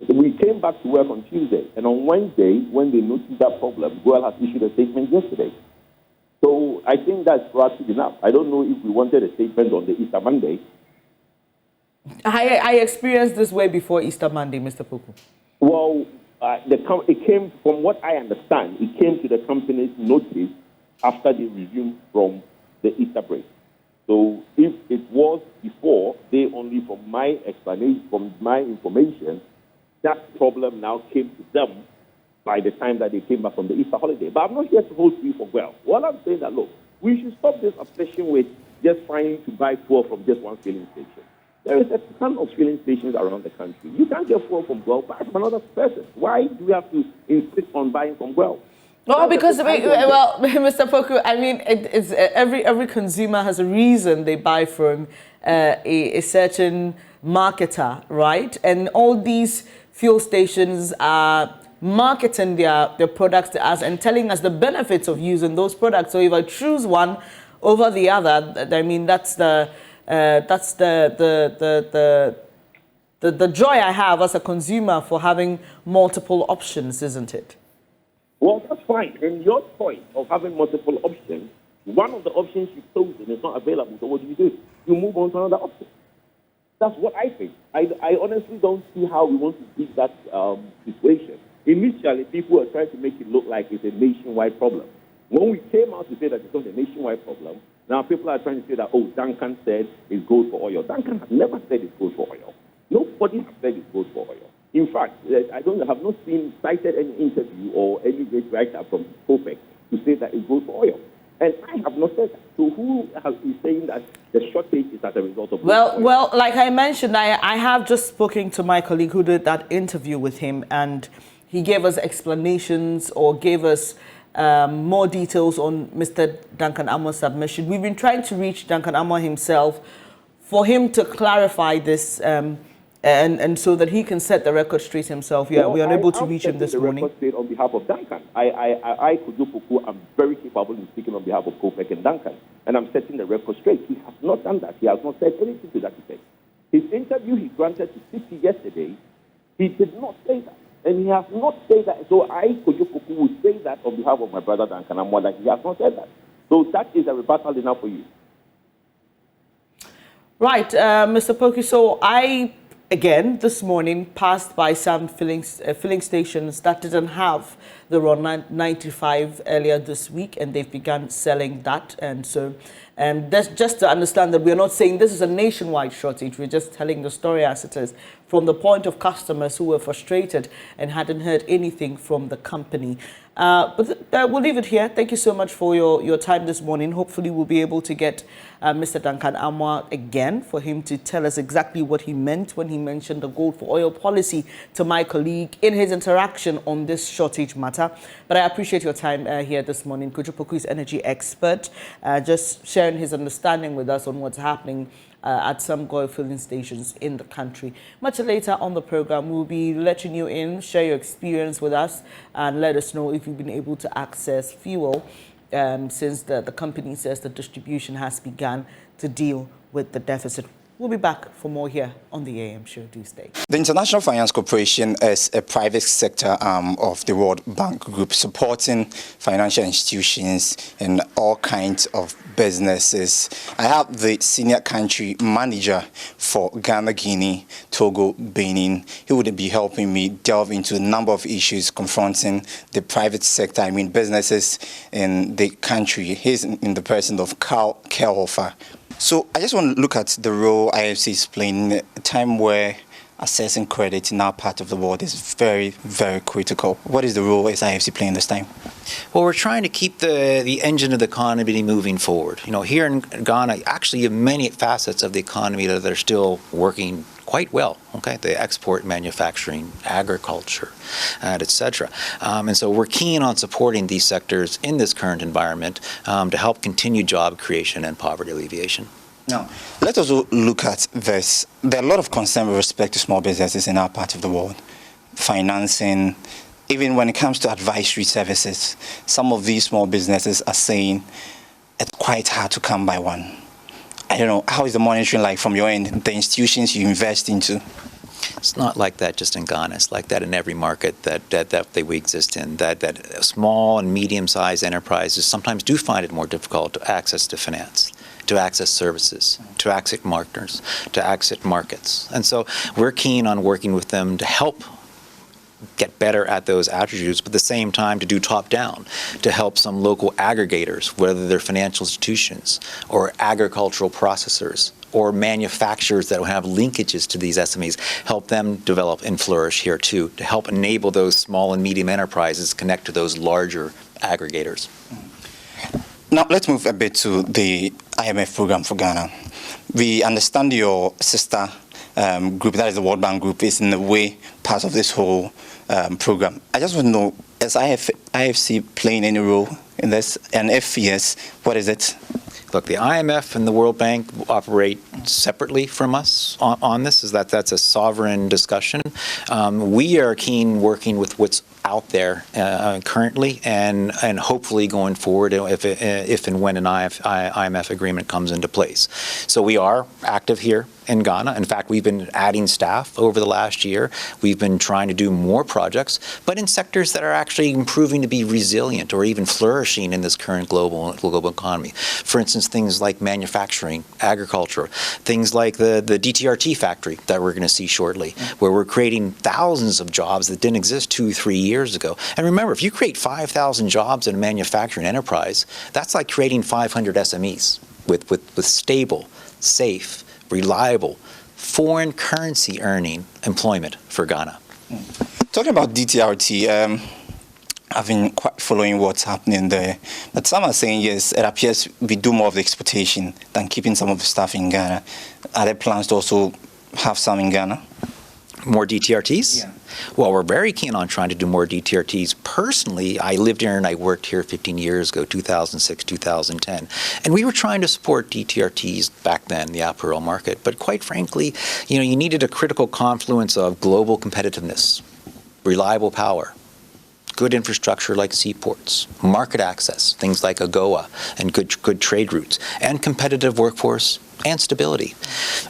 We came back to work on Tuesday, and on Wednesday, when they noticed that problem, Goel has issued a statement yesterday. So I think that's proactive enough. I don't know if we wanted a statement on the Easter Monday. I experienced this way before Easter Monday, Mr. Poku. Well, it came, from what I understand, it came to the company's notice after they resumed from the Easter break. So if it was before, they only, from my explanation, from my information, that problem now came to them by the time that they came back from the Easter holiday. But I'm not here to hold you for well. Well, I'm saying that, look, we should stop this obsession with just trying to buy fuel from just one filling station. There is a ton of filling stations around the country. You can't get fuel from Guelph, buy from another person. Why do we have to insist on buying from Guelph? Well, because, well, Mr. Poku, I mean, it's every consumer has a reason they buy from a certain marketer, right? And all these fuel stations are marketing their products to us and telling us the benefits of using those products. So if I choose one over the other, I mean, that's the joy I have as a consumer for having multiple options, isn't it? Well, that's fine. In your choice of having multiple options, one of the options you've chosen is not available. So what do? You move on to another option. That's what I think. I honestly don't see how we want to beat that situation. Initially, people were trying to make it look like it's a nationwide problem. When we came out to say that it's not a nationwide problem, now people are trying to say that, oh, Duncan said it's gold for oil. Duncan has never said it's gold for oil. Nobody has said it's gold for oil. In fact, I have not cited any interview or any great writer from OPEC to say that it goes for oil. And I have not said that. So who is saying that the shortage is as a result of oil? Well, like I mentioned, I have just spoken to my colleague who did that interview with him, and he gave us explanations or gave us more details on Mr. Duncan Amoah's submission. We've been trying to reach Duncan Amoah himself for him to clarify this and so that he can set the record straight himself. Yeah, we are able to reach him this morning. Record straight on behalf of Duncan. I am very capable in speaking on behalf of OPEC and Duncan, and I'm setting the record straight. He has not done that. He has not said anything to that effect. His interview he granted to City yesterday, he did not say that. And he has not said that. So I, Kojo Poku, would say that on behalf of my brother Duncan Amoah, that he has not said that. So that is a rebuttal enough for you. Right, Mr. Poku, so I, again, this morning, passed by some filling stations that didn't have the RON 95 earlier this week, and they've begun selling that. And so, that's just to understand that we're not saying this is a nationwide shortage. We're just telling the story as it is from the point of customers who were frustrated and hadn't heard anything from the company. But we'll leave it here. Thank you so much for your time this morning. Hopefully we'll be able to get Mr. Duncan Amoah again for him to tell us exactly what he meant when he mentioned the gold for oil policy to my colleague in his interaction on this shortage matter. But I appreciate your time here this morning. Kojo Poku is energy expert, just sharing his understanding with us on what's happening at some oil filling stations in the country. Much later on the program, we'll be letting you in, share your experience with us, and let us know if you've been able to access fuel since the company says the distribution has begun to deal with the deficit. We'll be back for more here on the AM show. Do stay. The International Finance Corporation is a private sector arm of the World Bank Group, supporting financial institutions and all kinds of businesses. I have the senior country manager for Ghana, Guinea, Togo, Benin. He would be helping me delve into a number of issues confronting the private sector, I mean businesses in the country. He's in the person of Carl Kelhofer. So I just want to look at the role IFC is playing, a time where assessing credit in our part of the world is very, very critical. What is the role is IFC playing this time? Well, we're trying to keep the engine of the economy moving forward. You know, here in Ghana, actually, you have many facets of the economy that are still working quite well. Okay, the export, manufacturing, agriculture, etc. And so we're keen on supporting these sectors in this current environment to help continue job creation and poverty alleviation. Now, let's also look at this. There are a lot of concern with respect to small businesses in our part of the world. Financing, even when it comes to advisory services, some of these small businesses are saying it's quite hard to come by one. I don't know, how is the monitoring like from your end, the institutions you invest into? It's not like that just in Ghana. It's like that in every market that we exist in. That small and medium-sized enterprises sometimes do find it more difficult to access to finance, to access services, to access partners, to access markets. And so we're keen on working with them to help get better at those attributes, but at the same time to do top-down, to help some local aggregators, whether they're financial institutions or agricultural processors or manufacturers that have linkages to these SMEs, help them develop and flourish here too, to help enable those small and medium enterprises connect to those larger aggregators. Now, let's move a bit to the IMF program for Ghana. We understand your sister group, that is the World Bank Group, is in a way part of this whole program. I just want to know, is IFC playing any role in this? And if yes, what is it? Look, the IMF and the World Bank operate separately from us on this. That's a sovereign discussion. We are keen working with what's out there currently and hopefully going forward if and when an IMF agreement comes into place. So we are active here in Ghana. In fact, we've been adding staff over the last year. We've been trying to do more projects, but in sectors that are actually improving to be resilient or even flourishing in this current global economy. For instance, things like manufacturing, agriculture, things like the DTRT factory that we're going to see shortly, where we're creating thousands of jobs that didn't exist 2-3 years ago. And remember, if you create 5,000 jobs in a manufacturing enterprise, that's like creating 500 SMEs with stable, safe, reliable, foreign currency earning employment for Ghana. Talking about DTRT, I've been quite following what's happening there. But some are saying, yes, it appears we do more of the exploitation than keeping some of the staff in Ghana. Are there plans to also have some in Ghana? More DTRTs? Yeah. Well, we're very keen on trying to do more DTRTs. Personally, I lived here and I worked here 15 years ago, 2006, 2010. And we were trying to support DTRTs back then in the apparel market. But quite frankly, you needed a critical confluence of global competitiveness, reliable power, good infrastructure like seaports, market access, things like AGOA, and good trade routes, and competitive workforce and stability.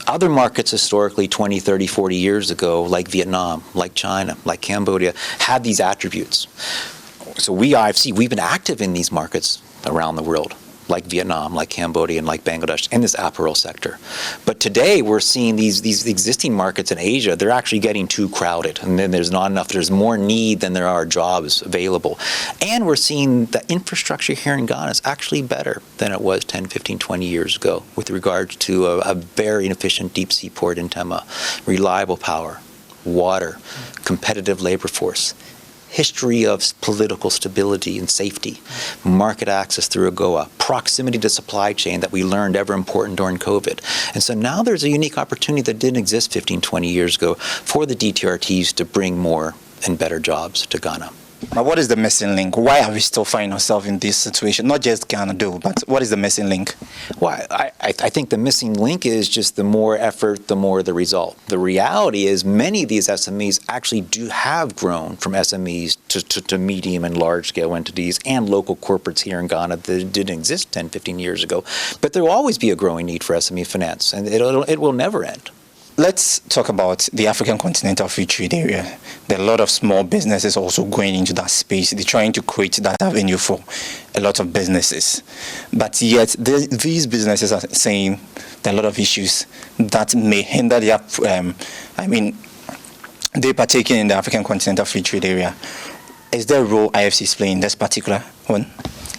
Other markets historically 20, 30, 40 years ago, like Vietnam, like China, like Cambodia, had these attributes. So IFC, we've been active in these markets around the world, like Vietnam, like Cambodia, and like Bangladesh, in this apparel sector. But today, we're seeing these existing markets in Asia, they're actually getting too crowded, and then there's not enough, there's more need than there are jobs available. And we're seeing the infrastructure here in Ghana is actually better than it was 10, 15, 20 years ago with regards to a very efficient deep sea port in Tema, reliable power, water, competitive labor force, history of political stability and safety, market access through AGOA, proximity to supply chain that we learned ever important during COVID. And so now there's a unique opportunity that didn't exist 15, 20 years ago for the DTRTs to bring more and better jobs to Ghana. Now, what is the missing link? Why are we still finding ourselves in this situation? Not just Ghana, though, but what is the missing link? Well, I think the missing link is just the more effort, the more the result. The reality is many of these SMEs actually have grown from SMEs to medium and large scale entities and local corporates here in Ghana that didn't exist 10, 15 years ago. But there will always be a growing need for SME finance, and it will never end. Let's talk about the African Continental Free Trade Area. There are a lot of small businesses also going into that space. They're trying to create that avenue for a lot of businesses. But yet, these businesses are saying there are a lot of issues that may hinder their, they're partaking in the African Continental Free Trade Area. Is there a role IFC is playing in this particular one?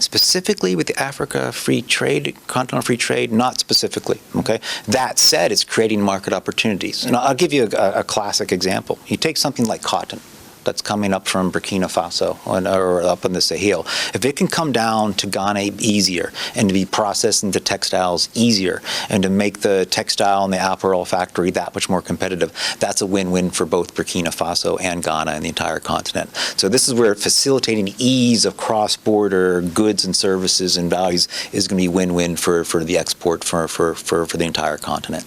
Specifically with the Africa free trade, continental free trade, not specifically, okay? That said, it's creating market opportunities. And I'll give you a classic example. You take something like cotton that's coming up from Burkina Faso or up in the Sahel. If it can come down to Ghana easier and to be processed into textiles easier and to make the textile and the apparel factory that much more competitive, that's a win-win for both Burkina Faso and Ghana and the entire continent. So this is where facilitating ease of cross-border goods and services and values is going to be win-win for the export for the entire continent.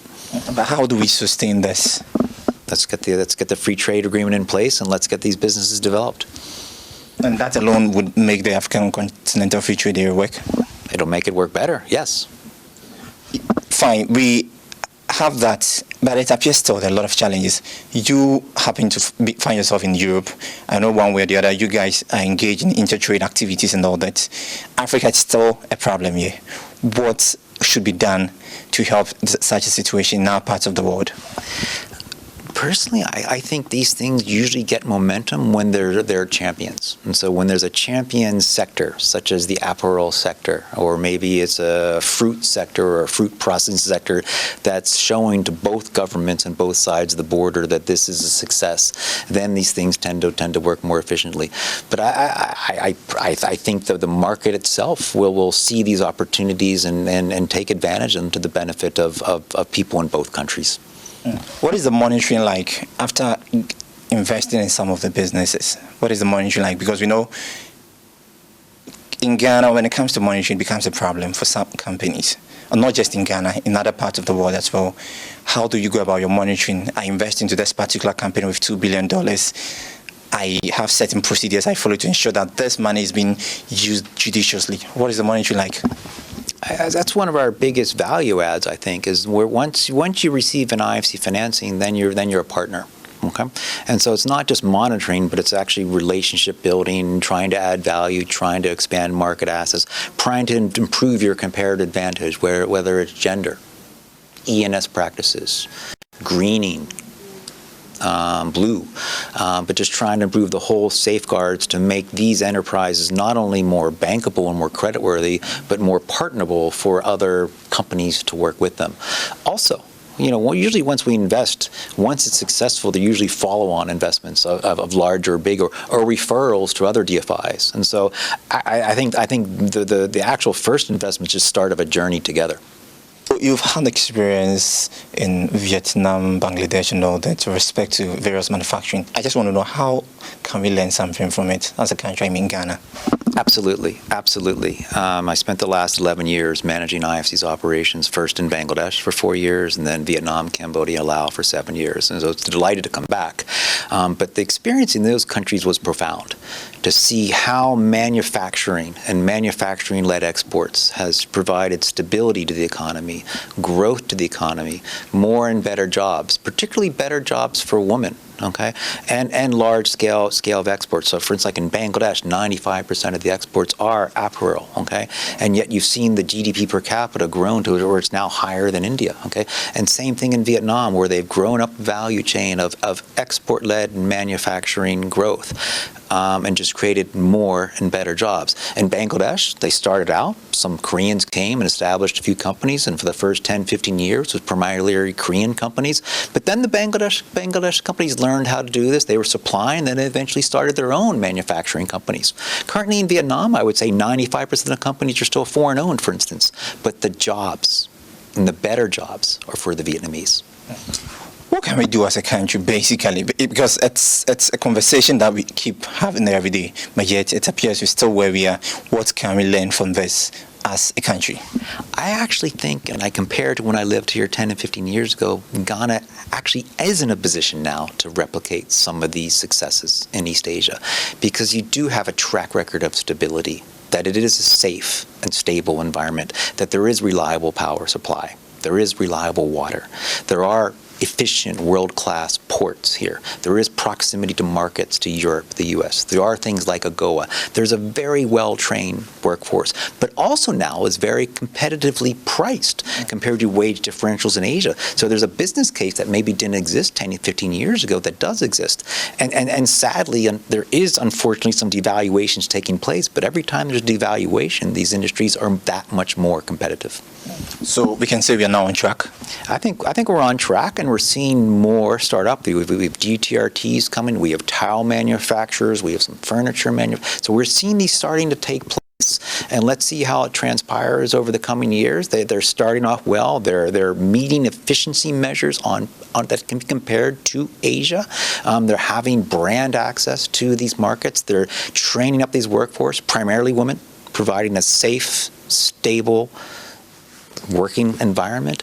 But how do we sustain this? Let's get the free trade agreement in place and let's get these businesses developed. And that alone would make the African continental free trade area work? It'll make it work better, yes. Fine, we have that, but it appears still there are a lot of challenges. You happen to find yourself in Europe. I know one way or the other you guys are engaged in intertrade activities and all that. Africa is still a problem here. What should be done to help such a situation in our parts of the world? Personally, I think these things usually get momentum when they're champions. And so when there's a champion sector, such as the apparel sector, or maybe it's a fruit sector or a fruit processing sector that's showing to both governments and both sides of the border that this is a success, then these things tend to work more efficiently. But I think that the market itself will see these opportunities and take advantage of them to the benefit of people in both countries. What is the monitoring like after investing in some of the businesses? What is the monitoring like? Because we know in Ghana, when it comes to monitoring, it becomes a problem for some companies. And not just in Ghana, in other parts of the world as well. How do you go about your monitoring? I invest into this particular company with $2 billion. I have certain procedures I follow to ensure that this money is being used judiciously. What is the monitoring like? That's one of our biggest value adds, I think, is where once you receive an IFC financing, then you're a partner. Okay, and so it's not just monitoring, but it's actually relationship building, trying to add value, trying to expand market access, trying to improve your comparative advantage, whether it's gender, ENS practices, greening, blue, but just trying to improve the whole safeguards to make these enterprises not only more bankable and more creditworthy, but more partnerable for other companies to work with them. Also, usually once we invest, once it's successful, they're usually follow-on investments of larger or bigger or referrals to other DFIs. And so I think the actual first investment is just start of a journey together. You've had experience in Vietnam, Bangladesh, and all that with respect to various manufacturing. I just want to know, how can we learn something from it as a country, I mean Ghana? Absolutely, absolutely. I spent the last 11 years managing IFC's operations, first in Bangladesh for 4 years, and then Vietnam, Cambodia, Laos for 7 years. And so it's delighted to come back. But the experience in those countries was profound. To see how manufacturing and manufacturing-led exports has provided stability to the economy, growth to the economy, more and better jobs, particularly better jobs for women. Okay, and large scale of exports. So, for instance, like in Bangladesh, 95% of the exports are apparel. Okay, and yet you've seen the GDP per capita grown to where it's now higher than India. Okay, and same thing in Vietnam, where they've grown up the value chain of export-led manufacturing growth. And just created more and better jobs. In Bangladesh, they started out, some Koreans came and established a few companies, and for the first 10, 15 years, it was primarily Korean companies. But then the Bangladesh companies learned how to do this. They were supplying, and then they eventually started their own manufacturing companies. Currently in Vietnam, I would say 95% of the companies are still foreign-owned, for instance. But the jobs, and the better jobs, are for the Vietnamese. What can we do as a country, basically? Because it's a conversation that we keep having every day, but yet it appears we're still where we are. What can we learn from this as a country? I actually think, and I compare to when I lived here 10 and 15 years ago, Ghana actually is in a position now to replicate some of these successes in East Asia, because you do have a track record of stability, that it is a safe and stable environment, that there is reliable power supply, there is reliable water, there are efficient, world-class ports here. There is proximity to markets, to Europe, the US. There are things like AGOA. There's a very well-trained workforce, but also now is very competitively priced compared to wage differentials in Asia. So there's a business case that maybe didn't exist 10, 15 years ago that does exist. And sadly, there is unfortunately some devaluations taking place, but every time there's devaluation, these industries are that much more competitive. So we can say we are now on track? I think we're on track, and we're seeing more start up. We have GTRTs coming, we have tile manufacturers, we have some furniture manufacturers. So we're seeing these starting to take place. And let's see how it transpires over the coming years. They're starting off well. They're meeting efficiency measures on that can be compared to Asia. They're having brand access to these markets. They're training up these workforce, primarily women, providing a safe, stable working environment.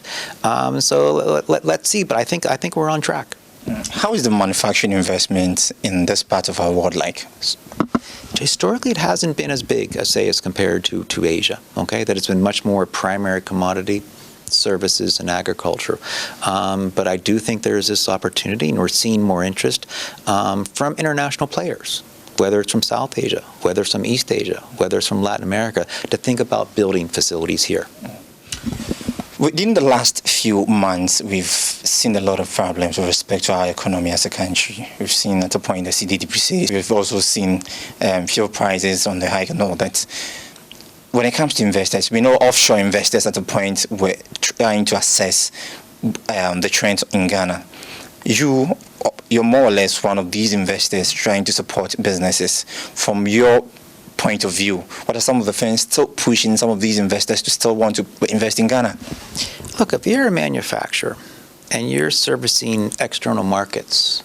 So let's see. But I think we're on track. How is the manufacturing investment in this part of our world like? Historically, it hasn't been as big, as compared to Asia, okay? That it's been much more primary commodity, services, and agriculture. But I do think there is this opportunity, and we're seeing more interest from international players, whether it's from South Asia, whether it's from East Asia, whether it's from Latin America, to think about building facilities here. Within the last few months, we've seen a lot of problems with respect to our economy as a country. We've seen at a point the CD depreciate. We've also seen fuel prices on the hike and all that. When it comes to investors, we know offshore investors at a point were trying to assess the trends in Ghana. You're more or less one of these investors trying to support businesses. From your point of view, what are some of the things still pushing some of these investors to still want to invest in Ghana? Look, if you're a manufacturer and you're servicing external markets,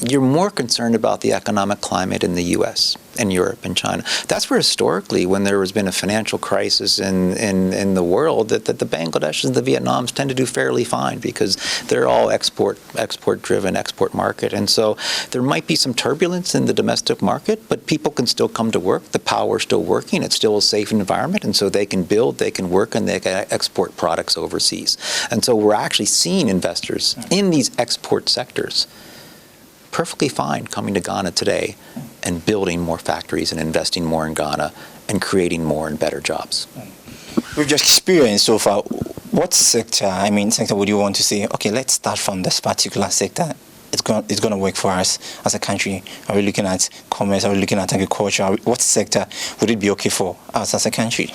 you're more concerned about the economic climate in the U.S. and Europe and China. That's where historically, when there has been a financial crisis in the world, that the Bangladeshis and the Vietnams tend to do fairly fine because they're all export-driven, export market. And so there might be some turbulence in the domestic market, but people can still come to work. The power is still working. It's still a safe environment. And so they can build, they can work, and they can export products overseas. And so we're actually seeing investors in these export sectors perfectly fine coming to Ghana today and building more factories and investing more in Ghana and creating more and better jobs. We've just experienced so far. What sector would you want to say, okay, let's start from this particular sector? It's going to work for us as a country. Are we looking at commerce? Are we looking at agriculture? What sector would it be okay for us as a country?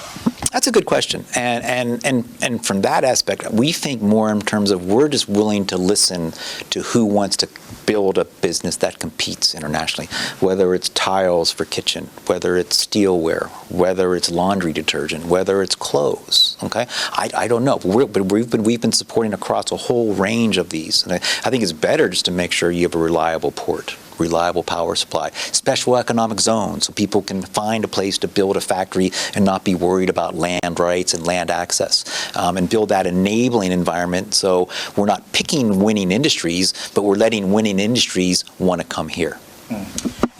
That's a good question. And from that aspect, we think more in terms of we're just willing to listen to who wants to build a business that competes internationally, whether it's tiles for kitchen, whether it's steelware, whether it's laundry detergent, whether it's clothes, okay? I don't know, but we've been supporting across a whole range of these. And I think it's better just to make sure you have a reliable port, reliable power supply, special economic zones so people can find a place to build a factory and not be worried about land rights and land access, and build that enabling environment so we're not picking winning industries, but we're letting winning industries want to come here.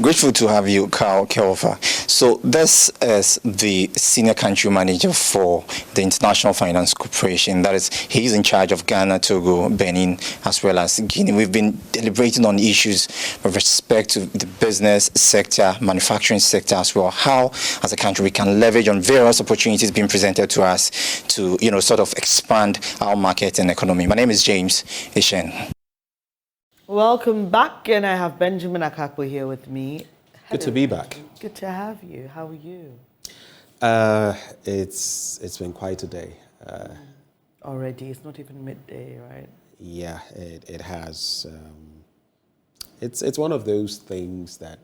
Grateful to have you, Carl Kelfer. So this is the senior country manager for the International Finance Corporation. That is, he's in charge of Ghana, Togo, Benin, as well as Guinea. We've been deliberating on issues with respect to the business sector, manufacturing sector as well. How, as a country, we can leverage on various opportunities being presented to us to, sort of expand our market and economy. My name is James Ishen. Welcome back, and I have Benjamin Akakpo here with me. Hello. Good to be back. Good to have you. How are you? It's been quite a day. Already, it's not even midday, right? Yeah, it has. It's one of those things that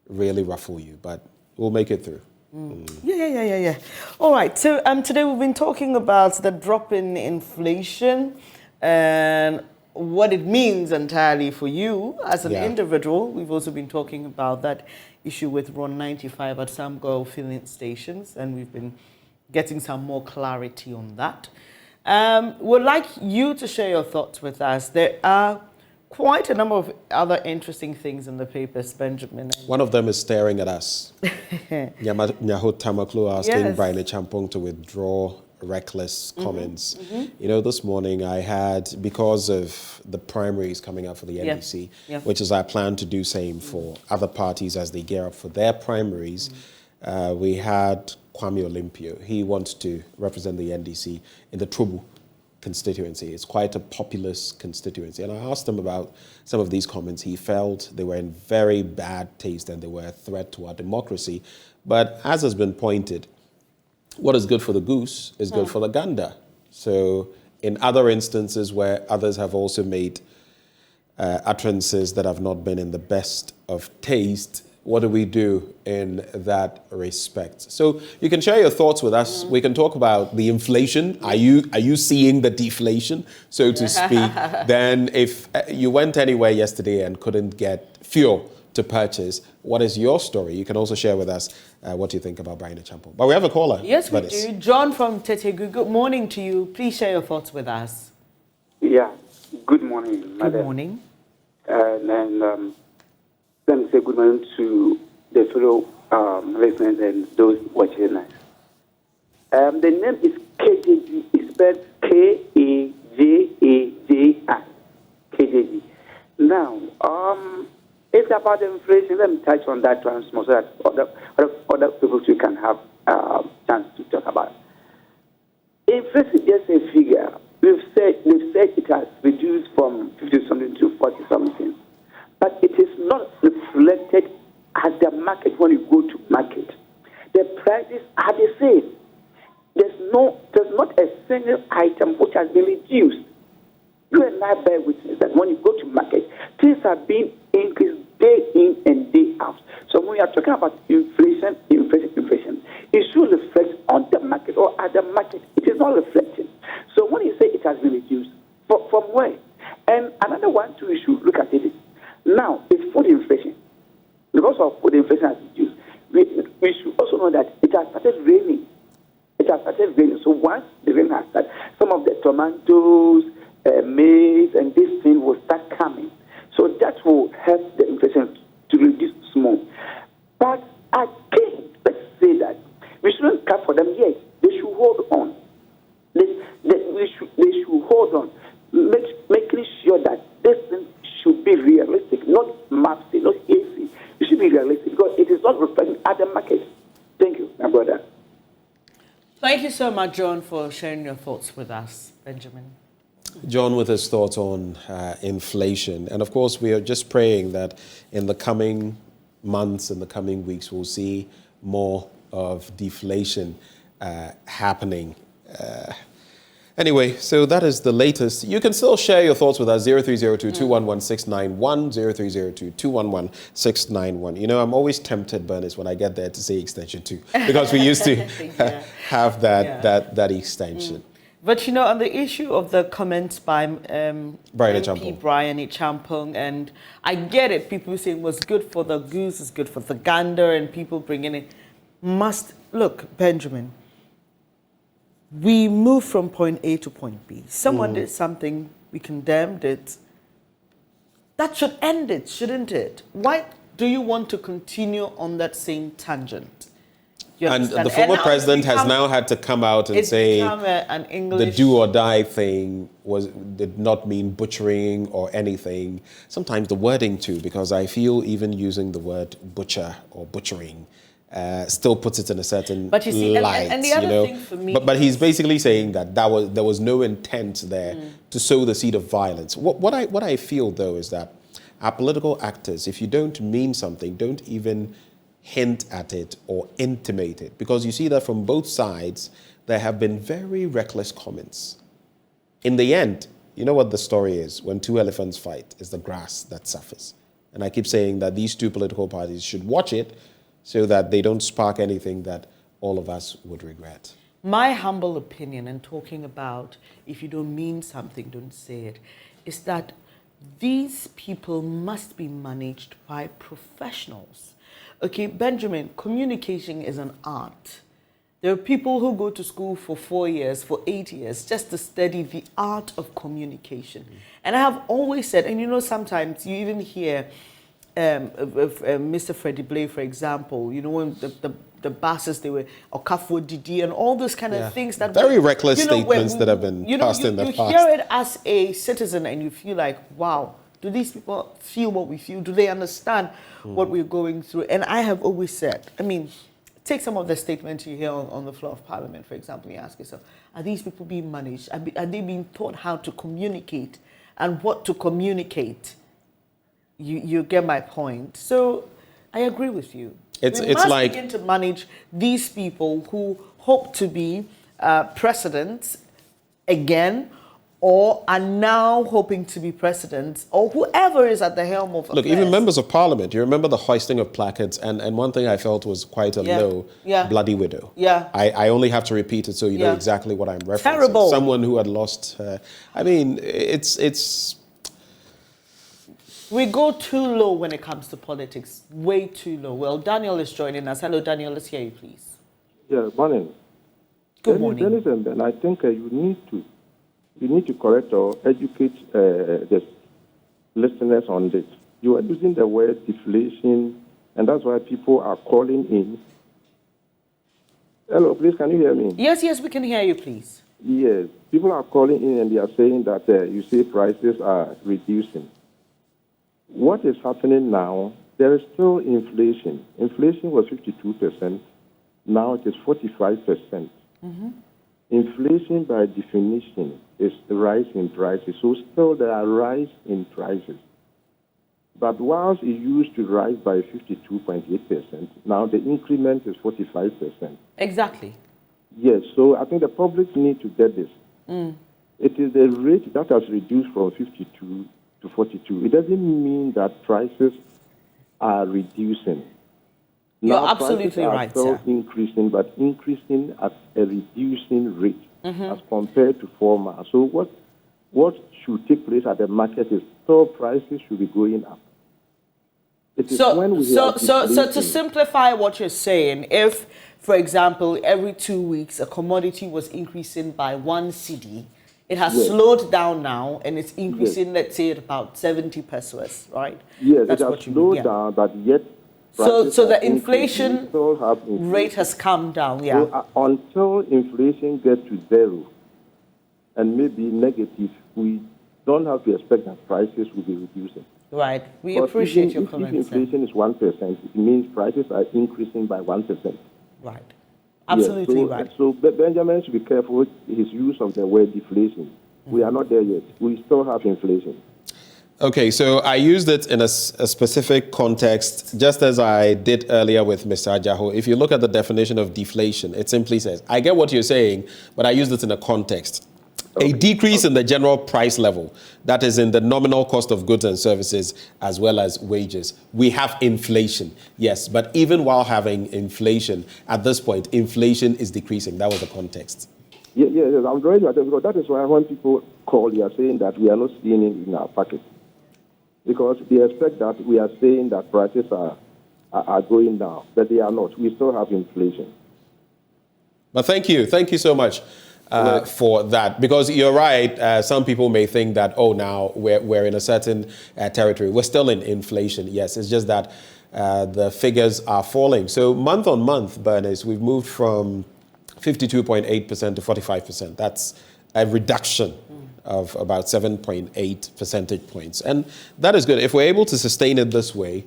really ruffle you, but we'll make it through. Yeah. All right. So today we've been talking about the drop in inflation and what it means entirely for you as an individual. We've also been talking about that issue with RON 95 at some oil filling stations, and we've been getting some more clarity on that. We'd like you to share your thoughts with us. There are quite a number of other interesting things in the papers, Benjamin. One of them is staring at us. Nyaho Tamaklo asking Brian Champong to withdraw reckless comments. You know, this morning I had, because of the primaries coming up for the NDC, which is I plan to do same for other parties as they gear up for their primaries, we had Kwame Olympio. He wants to represent the NDC in the Trubu constituency. It's quite a populous constituency. And I asked him about some of these comments. He felt they were in very bad taste and they were a threat to our democracy. But as has been pointed, what is good for the goose is good for the gander. So in other instances where others have also made utterances that have not been in the best of taste, what do we do in that respect? So you can share your thoughts with us. We can talk about the inflation. Are you seeing the deflation, so to speak? Then if you went anywhere yesterday and couldn't get fuel to purchase, what is your story? You can also share with us what you think about Brian Achampo. But we have a caller. Yes, we do. John from Tetegu, good morning to you. Please share your thoughts with us. Yeah, good morning, madam. Good morning. Let me say good morning to the fellow listeners and those watching us. The name is KJG. It's spelled K-A-J-A-J-I. KJG. Now, it's about the inflation. Let me touch on that one so that other people too can have a chance to talk about it. Inflation is just a figure. They've said it has reduced from 50-something to 40-something. But it is not reflected at the market when you go to market. The prices are the same. There's not a single item which has been reduced. You and I bear witness that when you go to market, things are being increased day in and day out. So when we are talking about inflation, it should reflect on the market or at the market. It is not reflecting. So when you say it has been reduced, from where? And another one too, we should look at it. Now, it's food inflation. Because of food inflation has reduced, we should also know that it has started raining. So once the rain has started, some of the tomatoes, maize, and this thing will start coming. So that will help the inflation to reduce small. But again, let's say that we shouldn't cut for them yet. They should hold on. They should hold on, making sure that this thing should be realistic, not mafia, not easy. It should be realistic because it is not reflecting at the market. Thank you, my brother. Thank you so much, John, for sharing your thoughts with us. Benjamin. John with his thoughts on inflation. And of course, we are just praying that in the coming months, in the coming weeks, we'll see more of deflation happening. Anyway, so that is the latest. You can still share your thoughts with us, 0302-211-691, 0302-211-691. You know, I'm always tempted, Bernice, when I get there to say extension 2, because we used to have that extension. But, you know, on the issue of the comments by Brian Achampo, and I get it, people saying what's good for the goose is good for the gander, and people bringing it. Look, Benjamin, we moved from point A to point B. Someone did something, we condemned it. That should end it, shouldn't it? Why do you want to continue on that same tangent? And the former president has now had to come out and say the do or die thing did not mean butchering or anything. Sometimes the wording too, because I feel even using the word butcher or butchering still puts it in a certain light. And the other thing for me, but he's basically saying that there was no intent there to sow the seed of violence. What I feel though is that our political actors, if you don't mean something, don't even hint at it or intimate it, because you see that from both sides there have been very reckless comments. In the end, you know what the story is: when two elephants fight, it's the grass that suffers. And I keep saying that these two political parties should watch it so that they don't spark anything that all of us would regret. My humble opinion, and talking about if you don't mean something, don't say it, is that these people must be managed by professionals. Okay, Benjamin, communication is an art. There are people who go to school for 4 years, for 8 years, just to study the art of communication. And I have always said, and you know, sometimes you even hear Mr. Freddie Blay, for example, you know, when the buses, they were Akakpo Didi and all those kind of things that very reckless statements that have been passed in the past. You hear it as a citizen and you feel like, wow, do these people feel what we feel? Do they understand what we're going through? And I have always said, I mean, take some of the statements you hear on the floor of Parliament, for example. You ask yourself, are these people being managed? Are they being taught how to communicate and what to communicate? You get my point. So I agree with you. We must begin to manage these people who hope to be presidents again, or are now hoping to be presidents, or whoever is at the helm of Look, even members of parliament, you remember the hoisting of placards, and one thing I felt was quite a low, bloody widow. Yeah. I only have to repeat it so you know exactly what I'm referencing. Terrible. Someone who had lost her. I mean, it's... We go too low when it comes to politics, way too low. Well, Daniel is joining us. Hello, Daniel, let's hear you, please. Yeah, morning. Good morning. And I think you need to correct or educate the listeners on this. You are using the word deflation, and that's why people are calling in. Hello, please, can you hear me? Yes, we can hear you, please. Yes, people are calling in and they are saying that you say prices are reducing. What is happening now, there is still inflation. Inflation was 52%. Now it is 45%. Inflation, by definition, is the rise in prices. So still there are rise in prices. But whilst it used to rise by 52.8%, now the increment is 45%. Exactly. Yes, so I think the public need to get this. It is the rate that has reduced from 52 to 42. It doesn't mean that prices are reducing. You're Now, absolutely right, prices are sir. still increasing, but increasing at a reducing rate as compared to former. So what should take place at the market is still prices should be going up. It is when we So are to deflating. simplify what you're saying, if, for example, every 2 weeks a commodity was increasing by 1 cedi, it has slowed down now and it's increasing, let's say, at about 70 pesos, right? Yes, That's it what has you slowed mean, down, but yet So prices the are increasing. inflation We still have inflation. rate has come down, So, until inflation gets to zero and maybe negative, we don't have to expect that prices will be reducing. Right. We But appreciate even your if comments. sir. inflation is 1%, it means prices are increasing by 1%. Right. Absolutely Yes, right. So Benjamin should be careful with his use of the word deflation. We are not there yet. We still have inflation. Okay, so I used it in a specific context, just as I did earlier with Mr. Ajaho. If you look at the definition of deflation, it simply says, I get what you're saying, but I used it in a context. A decrease in the general price level, that is in the nominal cost of goods and services, as well as wages. We have inflation, yes, but even while having inflation, at this point, inflation is decreasing. That was the context. Yes, I'm very sure, because that is why when people call, they are saying that we are not seeing it in our pocket. Because they expect that we are saying that prices are going down, but they are not. We still have inflation. But thank you so much for that. Because you're right, some people may think that, oh, now we're in a certain territory. We're still in inflation, yes. It's just that the figures are falling. So month on month, Bernice, we've moved from 52.8% to 45%. That's a reduction of about 7.8 percentage points. And that is good. If we're able to sustain it this way,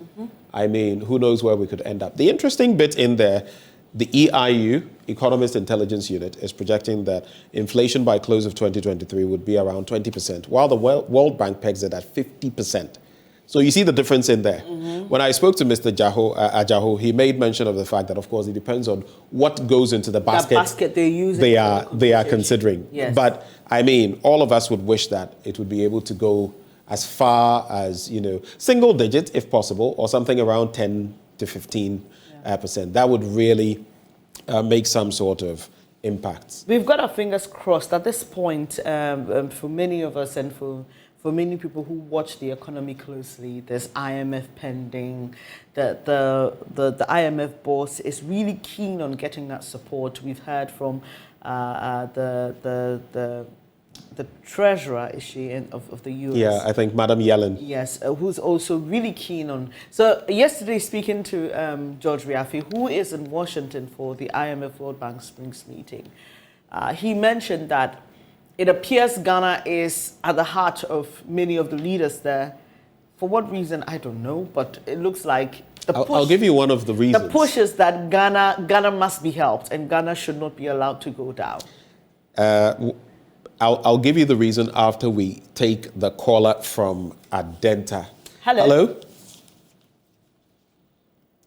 I mean, who knows where we could end up. The interesting bit in there, the EIU, Economist Intelligence Unit, is projecting that inflation by close of 2023 would be around 20%, while the World Bank pegs it at 50%. So you see the difference in there. When I spoke to Mr. Ajaho, he made mention of the fact that, of course, it depends on what goes into the basket, they are considering. Yes. But, I mean, all of us would wish that it would be able to go as far as, single digit, if possible, or something around 10 to 15%. That would really make some sort of impact. We've got our fingers crossed at this point for many of us and for many people who watch the economy closely. There's IMF pending. The IMF boss is really keen on getting that support. We've heard from the the treasurer, is she, of the US? Yeah, I think Madam Yellen. Yes, who's also really keen on. So yesterday, speaking to George Riafi, who is in Washington for the IMF World Bank Springs meeting, he mentioned that it appears Ghana is at the heart of many of the leaders there. For what reason, I don't know, but it looks like I'll give you one of the reasons. The push is that Ghana must be helped, and Ghana should not be allowed to go down. I'll give you the reason after we take the caller from Adenta. Hello. Hello.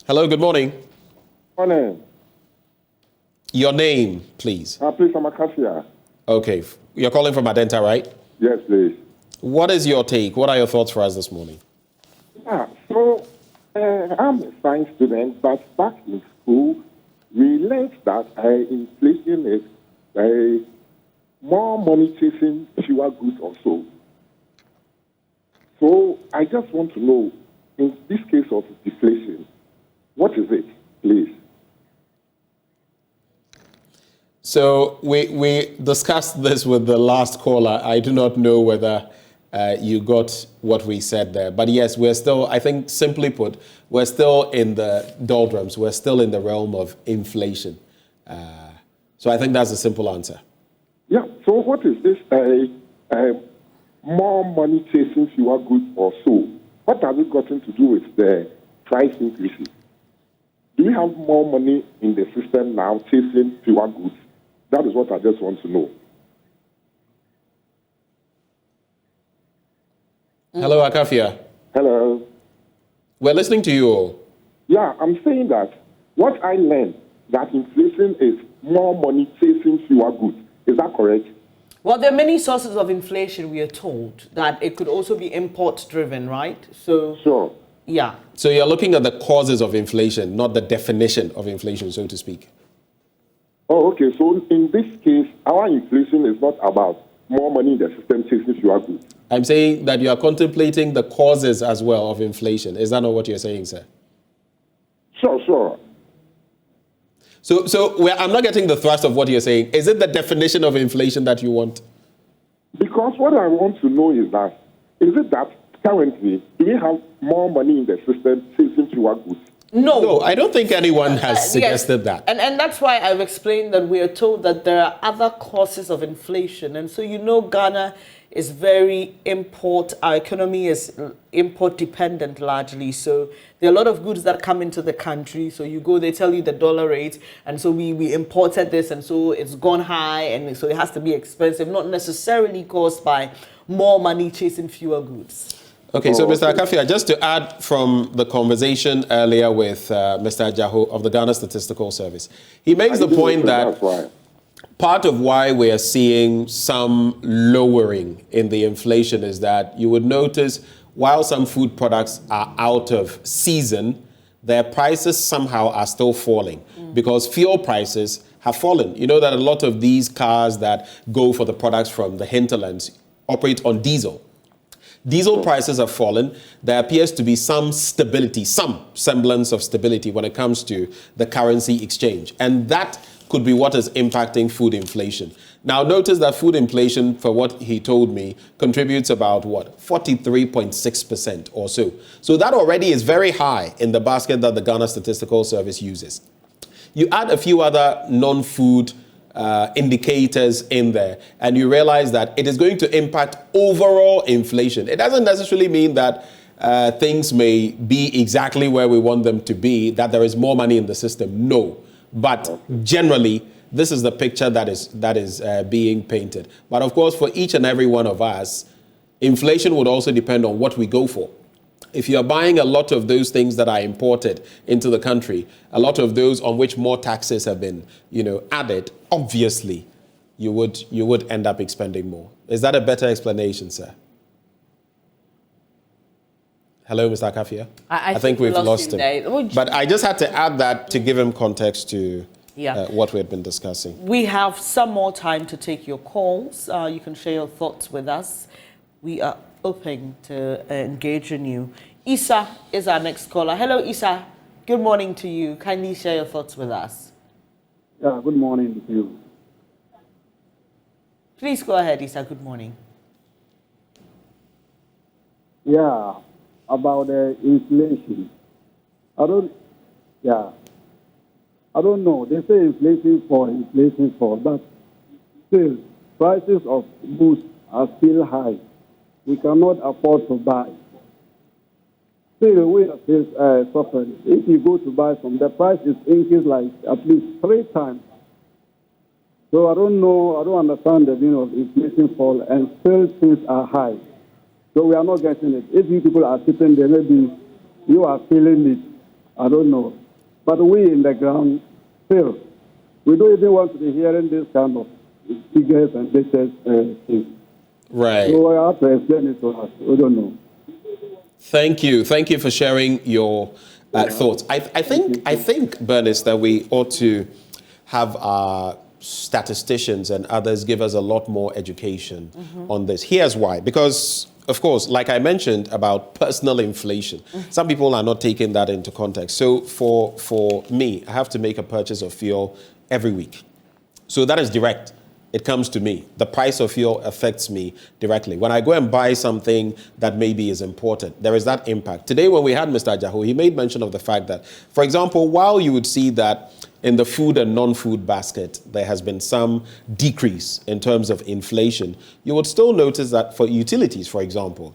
Hello, good morning. Morning. Your name, please. Please, I'm Akakpo. Okay. You're calling from Adenta, right? Yes, please. What is your take? What are your thoughts for us this morning? I'm a science student, but back in school, we learned that inflation is more money chasing fewer goods or so. So I just want to know, in this case of deflation, what is it, please? So we discussed this with the last caller. I do not know whether you got what we said there. But yes, we're still, I think simply put, we're still in the doldrums. We're still in the realm of inflation. So I think that's a simple answer. Yeah, so what is this more money chasing fewer goods or so? What has it gotten to do with the price increases? Do we have more money in the system now chasing fewer goods? That is what I just want to know. Hello, Akafia. Hello. We're listening to you all. Yeah, I'm saying that what I learned, that inflation is more money chasing fewer goods. Is that correct? Well, there are many sources of inflation, we are told, that it could also be import-driven, right? So, sure. Yeah. So you're looking at the causes of inflation, not the definition of inflation, so to speak. Oh, okay. So in this case, our inflation is not about more money in the system chasing fewer goods. I'm saying that you are contemplating the causes as well of inflation. Is that not what you're saying, sir? Sure. So I'm not getting the thrust of what you're saying. Is it the definition of inflation that you want? Because what I want to know is that currently, do we have more money in the system chasing fewer goods? No, I don't think anyone has suggested that. And that's why I've explained that we are told that there are other causes of inflation. And so, Ghana is very our economy is import dependent largely. So there are a lot of goods that come into the country. So you go, they tell you the dollar rate. And so we imported this, and so it's gone high. And so it has to be expensive, not necessarily caused by more money chasing fewer goods. Okay, so Mr. Akafia, just to add from the conversation earlier with Mr. Ajaho of the Ghana Statistical Service, he makes the point that part of why we are seeing some lowering in the inflation is that you would notice while some food products are out of season, their prices somehow are still falling because fuel prices have fallen. You know that a lot of these cars that go for the products from the hinterlands operate on diesel. Diesel prices have fallen. There appears to be some stability, some semblance of stability when it comes to the currency exchange. And that could be what is impacting food inflation. Now, notice that food inflation, for what he told me, contributes about, 43.6% or so. So that already is very high in the basket that the Ghana Statistical Service uses. You add a few other non-food indicators in there, and you realize that it is going to impact overall inflation. It doesn't necessarily mean that things may be exactly where we want them to be, that there is more money in the system. No. But generally, this is the picture that is being painted. But of course, for each and every one of us, inflation would also depend on what we go for. If you're buying a lot of those things that are imported into the country, a lot of those on which more taxes have been, added, obviously, you would end up expending more. Is that a better explanation, sir? Hello, Mr. Akafia? I think we've lost him. But I just had to add that to give him context to what we had been discussing. We have some more time to take your calls. You can share your thoughts with us. We are open to engage in you. Isa is our next caller. Hello, Isa. Good morning to you. Kindly share your thoughts with us. Yeah, good morning to you. Please go ahead, Issa. Good morning. Yeah, about the inflation. I don't know. They say inflation fall, but still, prices of goods are still high. We cannot afford to buy. Still, we are still suffering. If you go to buy some, the price is increased like at least 3 times. So I don't know, I don't understand the meaning of inflation fall, and still things are high. So we are not getting it. If you people are sitting there, maybe you are feeling it. I don't know. But we in the ground, still, we don't even want to be hearing this kind of figures and latest things. Right. So I have to explain it to us. We don't know. Thank you. Thank you for sharing your thoughts. I think, Bernice, that we ought to have our statisticians and others give us a lot more education on this. Here's why. Because, of course, like I mentioned about personal inflation, some people are not taking that into context. So for me, I have to make a purchase of fuel every week. So that is direct. It comes to me. The price of fuel affects me directly. When I go and buy something that maybe is important, there is that impact. Today, when we had Mr. Ajaho, he made mention of the fact that, for example, while you would see that in the food and non-food basket, there has been some decrease in terms of inflation, you would still notice that for utilities, for example,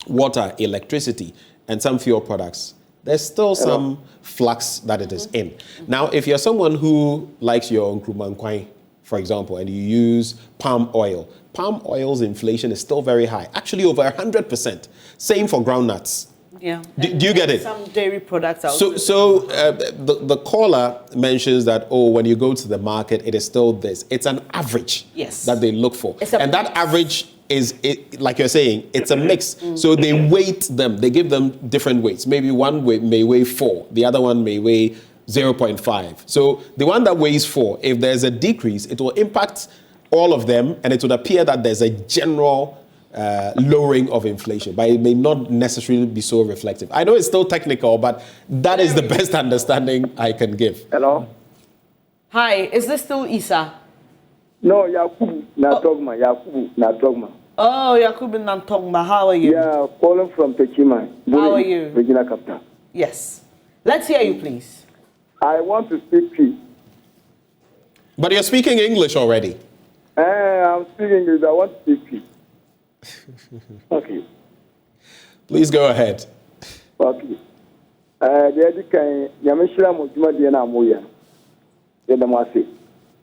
water, electricity, and some fuel products, there's still some flux that it is in. Now, if you're someone who likes your nkrumankwai, for example, and you use palm oil's inflation is still very high, actually over 100%. Same for groundnuts. Yeah. Do you get it? Some dairy products are So the caller mentions that, when you go to the market, it is still this. It's an average that they look for. And that average is, like you're saying, it's a mix. So they weight them. They give them different weights. Maybe one may weigh 4. The other one may weigh 0.5. So the one that weighs 4, if there's a decrease, it will impact all of them, and it would appear that there's a general lowering of inflation, but it may not necessarily be so reflective. I know it's still technical, but that is the best understanding I can give. Hello? Hi, is this still Issa? No, Yakubu Natogma. Oh, Yakubu Natogma, how are you? Yeah, calling from Pechima. How are you? Regina Captain. Yes. Let's hear you, please. I want to speak peace. But you're speaking English already. I'm speaking English. I want to speak peace. Okay. Please go ahead. Okay. The kind Yamishra Mujuma Diana Moya. The Damasi.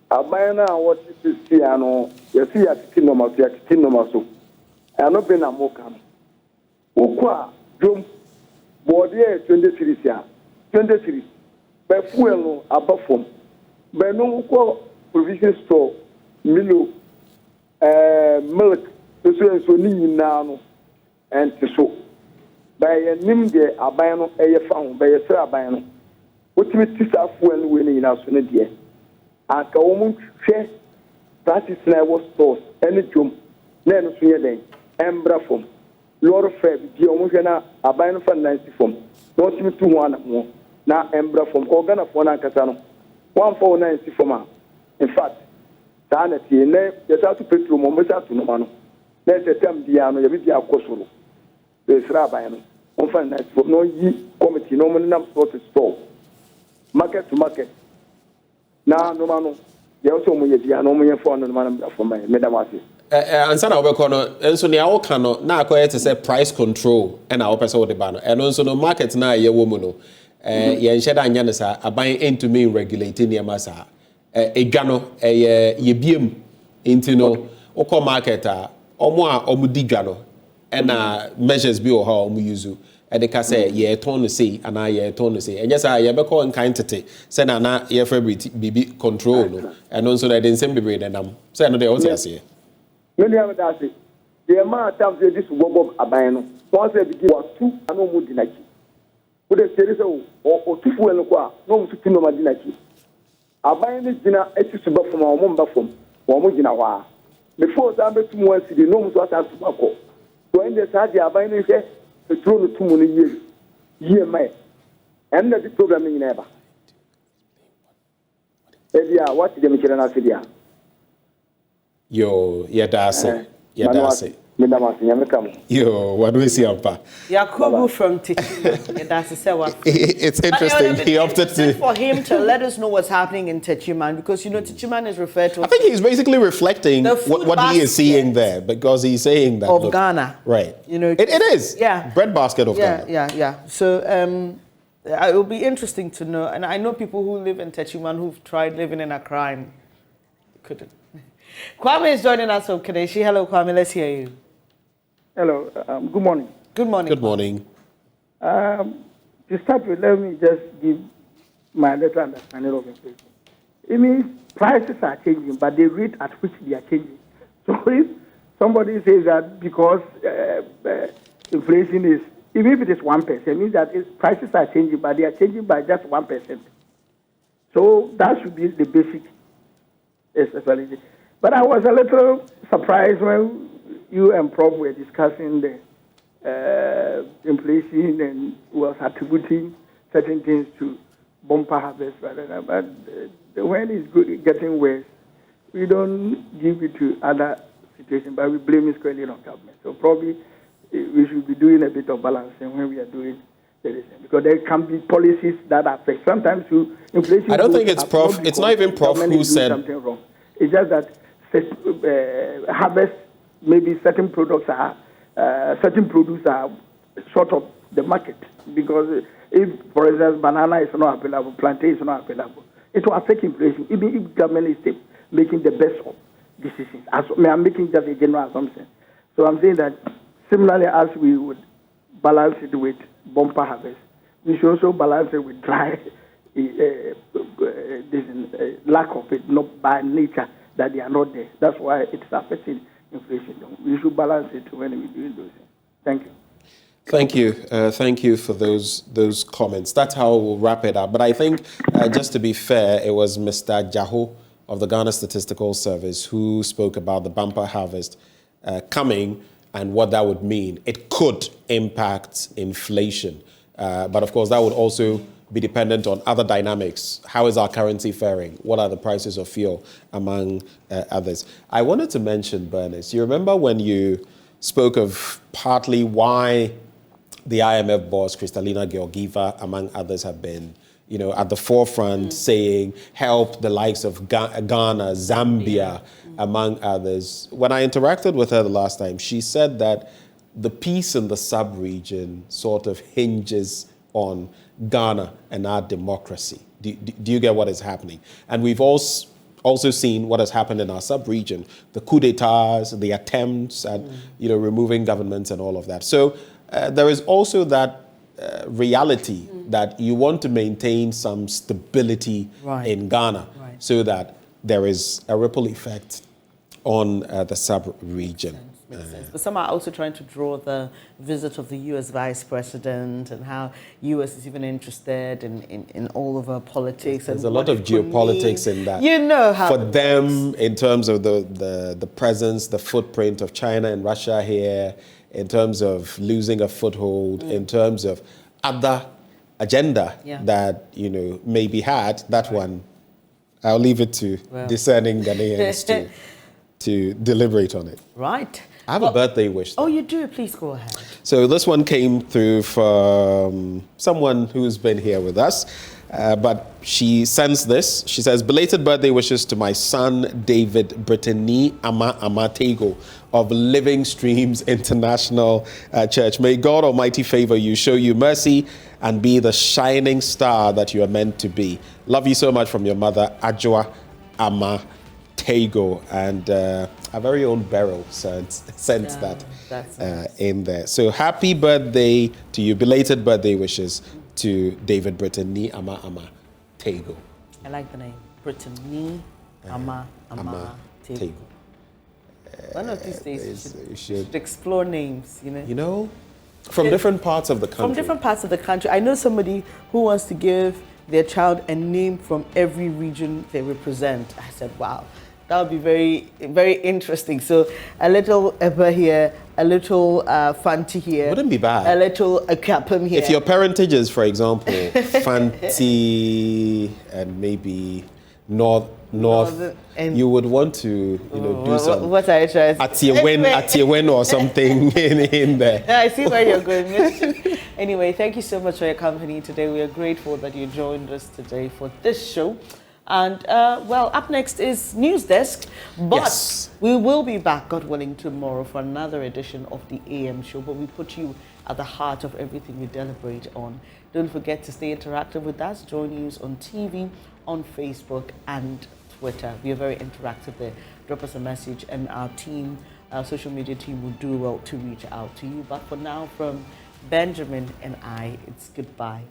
Abayana, what is Piano? You see a Tinomaso. I not been a Mokam. Ukwa, Drum, Bordier 23 years. 23. By fuel above from. By no provision store, Milo, milk. So now and so by a name de abano a found by a sarabano. What we teach us when winning in our Sunday. And a woman share practice never stores any jump, then Sweden, Embra from Lord Fred, Giomogena, Abano for 90 from, not me 2-1 more. Now Embra from Organ of 1 Casano, 1490 from. In fact, sanity, yes, I to pay to Momasa to Nomano. Let's attempt the ano, you are Kosoro. There's Rabbi, on finance for no ye committee, no man sort of store. Market to market. Now, no man, you also may be an omen for no man for my Medamasi. And son of a and so now cannot now go to say price control and our person the banner. And also no market now, ye woman. Yen shed and yanasa, a buying into me regulating your massa. A gano, a ye beam into no, or market. Omudigano and measures be or how use and they can say, yeah, tone to say, and I tone to say, and yes, I have a call and kind to take, send an air be control, and also that in same brain and I'm saying they also say. Many of us say, the amount of times this Bob Abano, once they begin 2 and no more dinaki. Would a series or 2 fuel no to no dinaki. Abano dinner etches from our mumba from, or Mujina. Before that, to more city, no one has to go. When they start the Abano here, the throne 2 million year, my and the programming never. Edia, what the Michigan City? Yo, yadase. Yadase. Yo, what do we see, Ampa? Yakubu from Techima. That's the It's interesting. He opted to. For him to let us know what's happening in Techiman, because, you know, Techiman is referred to. I think he's basically reflecting what he is seeing there, because he's saying that. Of Ghana. Right. You know, it is. Yeah. Bread basket of Ghana. Yeah. So, it will be interesting to know. And I know people who live in Techiman who've tried living in Accra and couldn't. Kwame is joining us from Kadeshi. Hello, Kwame. Let's hear you. Hello. Good morning. Good morning. Good morning. To start with, let me just give my little understanding of inflation. It means prices are changing, but the rate at which they are changing. So if somebody says that because inflation is, even if it is 1%, it means that prices are changing, but they are changing by just 1%. So that should be the basic explanation. But I was a little surprised when you and Prof were discussing the inflation and was attributing certain things to bumper harvest. But when it's getting worse, we don't give it to other situations, but we blame it squarely on government. So probably we should be doing a bit of balancing when we are doing the because there can be policies that affect. Sometimes inflation. I don't think it's Prof. It's not even Prof who said something wrong. It's just that harvest. Maybe certain products are, certain produce are short of the market, because if, for instance, banana is not available, plantain is not available, it will affect inflation, even if government is making the best of decisions. I'm making just a general assumption. So I'm saying that similarly as we would balance it with bumper harvest, we should also balance it with dry lack of it, not by nature, that they are not there. That's why it's affecting inflation. We should balance it when we're doing those things. Thank you. Thank you. Thank you for those comments. That's how we'll wrap it up. But I think, just to be fair, it was Mr. Jaho of the Ghana Statistical Service who spoke about the bumper harvest coming and what that would mean. It could impact inflation. But of course, that would also be dependent on other dynamics. How is our currency faring? What are the prices of fuel, among others? I wanted to mention, Bernice, you remember when you spoke of partly why the IMF boss, Kristalina Georgieva, among others, have been, at the forefront saying, help the likes of Ghana, Zambia, among others. When I interacted with her the last time, she said that the peace in the sub-region sort of hinges on Ghana and our democracy. Do you get what is happening? And we've also seen what has happened in our sub-region, the coup d'etats, the attempts at removing governments and all of that. So there is also that reality that you want to maintain some stability in Ghana so that there is a ripple effect on the sub-region. Makes sense. But some are also trying to draw the visit of the U.S. Vice President and how U.S. is even interested in all of our politics. There's a lot of geopolitics in that. You know how for them, in terms of the presence, the footprint of China and Russia here, in terms of losing a foothold, in terms of other agenda that may be had. That one, I'll leave it to discerning Ghanaians to deliberate on it. Right. I have a birthday wish. Oh, you do? Please go ahead. So this one came through from someone who's been here with us, but she sends this. She says, belated birthday wishes to my son, David Brittany Amatego of Living Streams International Church. May God Almighty favor you, show you mercy, and be the shining star that you are meant to be. Love you so much from your mother, Ajwa Amatego. And our very own Beryl sent that in there. So happy birthday to you. Belated birthday wishes to David Brittany Amatego. I like the name. Brittany Amatego. One of these days you should explore names, from different parts of the country. From different parts of the country. I know somebody who wants to give their child a name from every region they represent. I said, wow. That would be very, very interesting. So a little Eba here, a little Fanti here. Wouldn't be bad. A little Akakpo here. If your parentage is, for example, Fanti and maybe North north, you would want to, do some. What are you trying to say? Atiyewen or something in there. I see where you're going. Anyway, thank you so much for your company today. We are grateful that you joined us today for this show. And, well, up next is News Desk. But we will be back, God willing, tomorrow for another edition of the AM show. But we put you at the heart of everything we deliberate on. Don't forget to stay interactive with us. JoyNews on TV, on Facebook, and Twitter. We are very interactive there. Drop us a message, and our team, our social media team, will do well to reach out to you. But for now, from Benjamin and I, it's goodbye.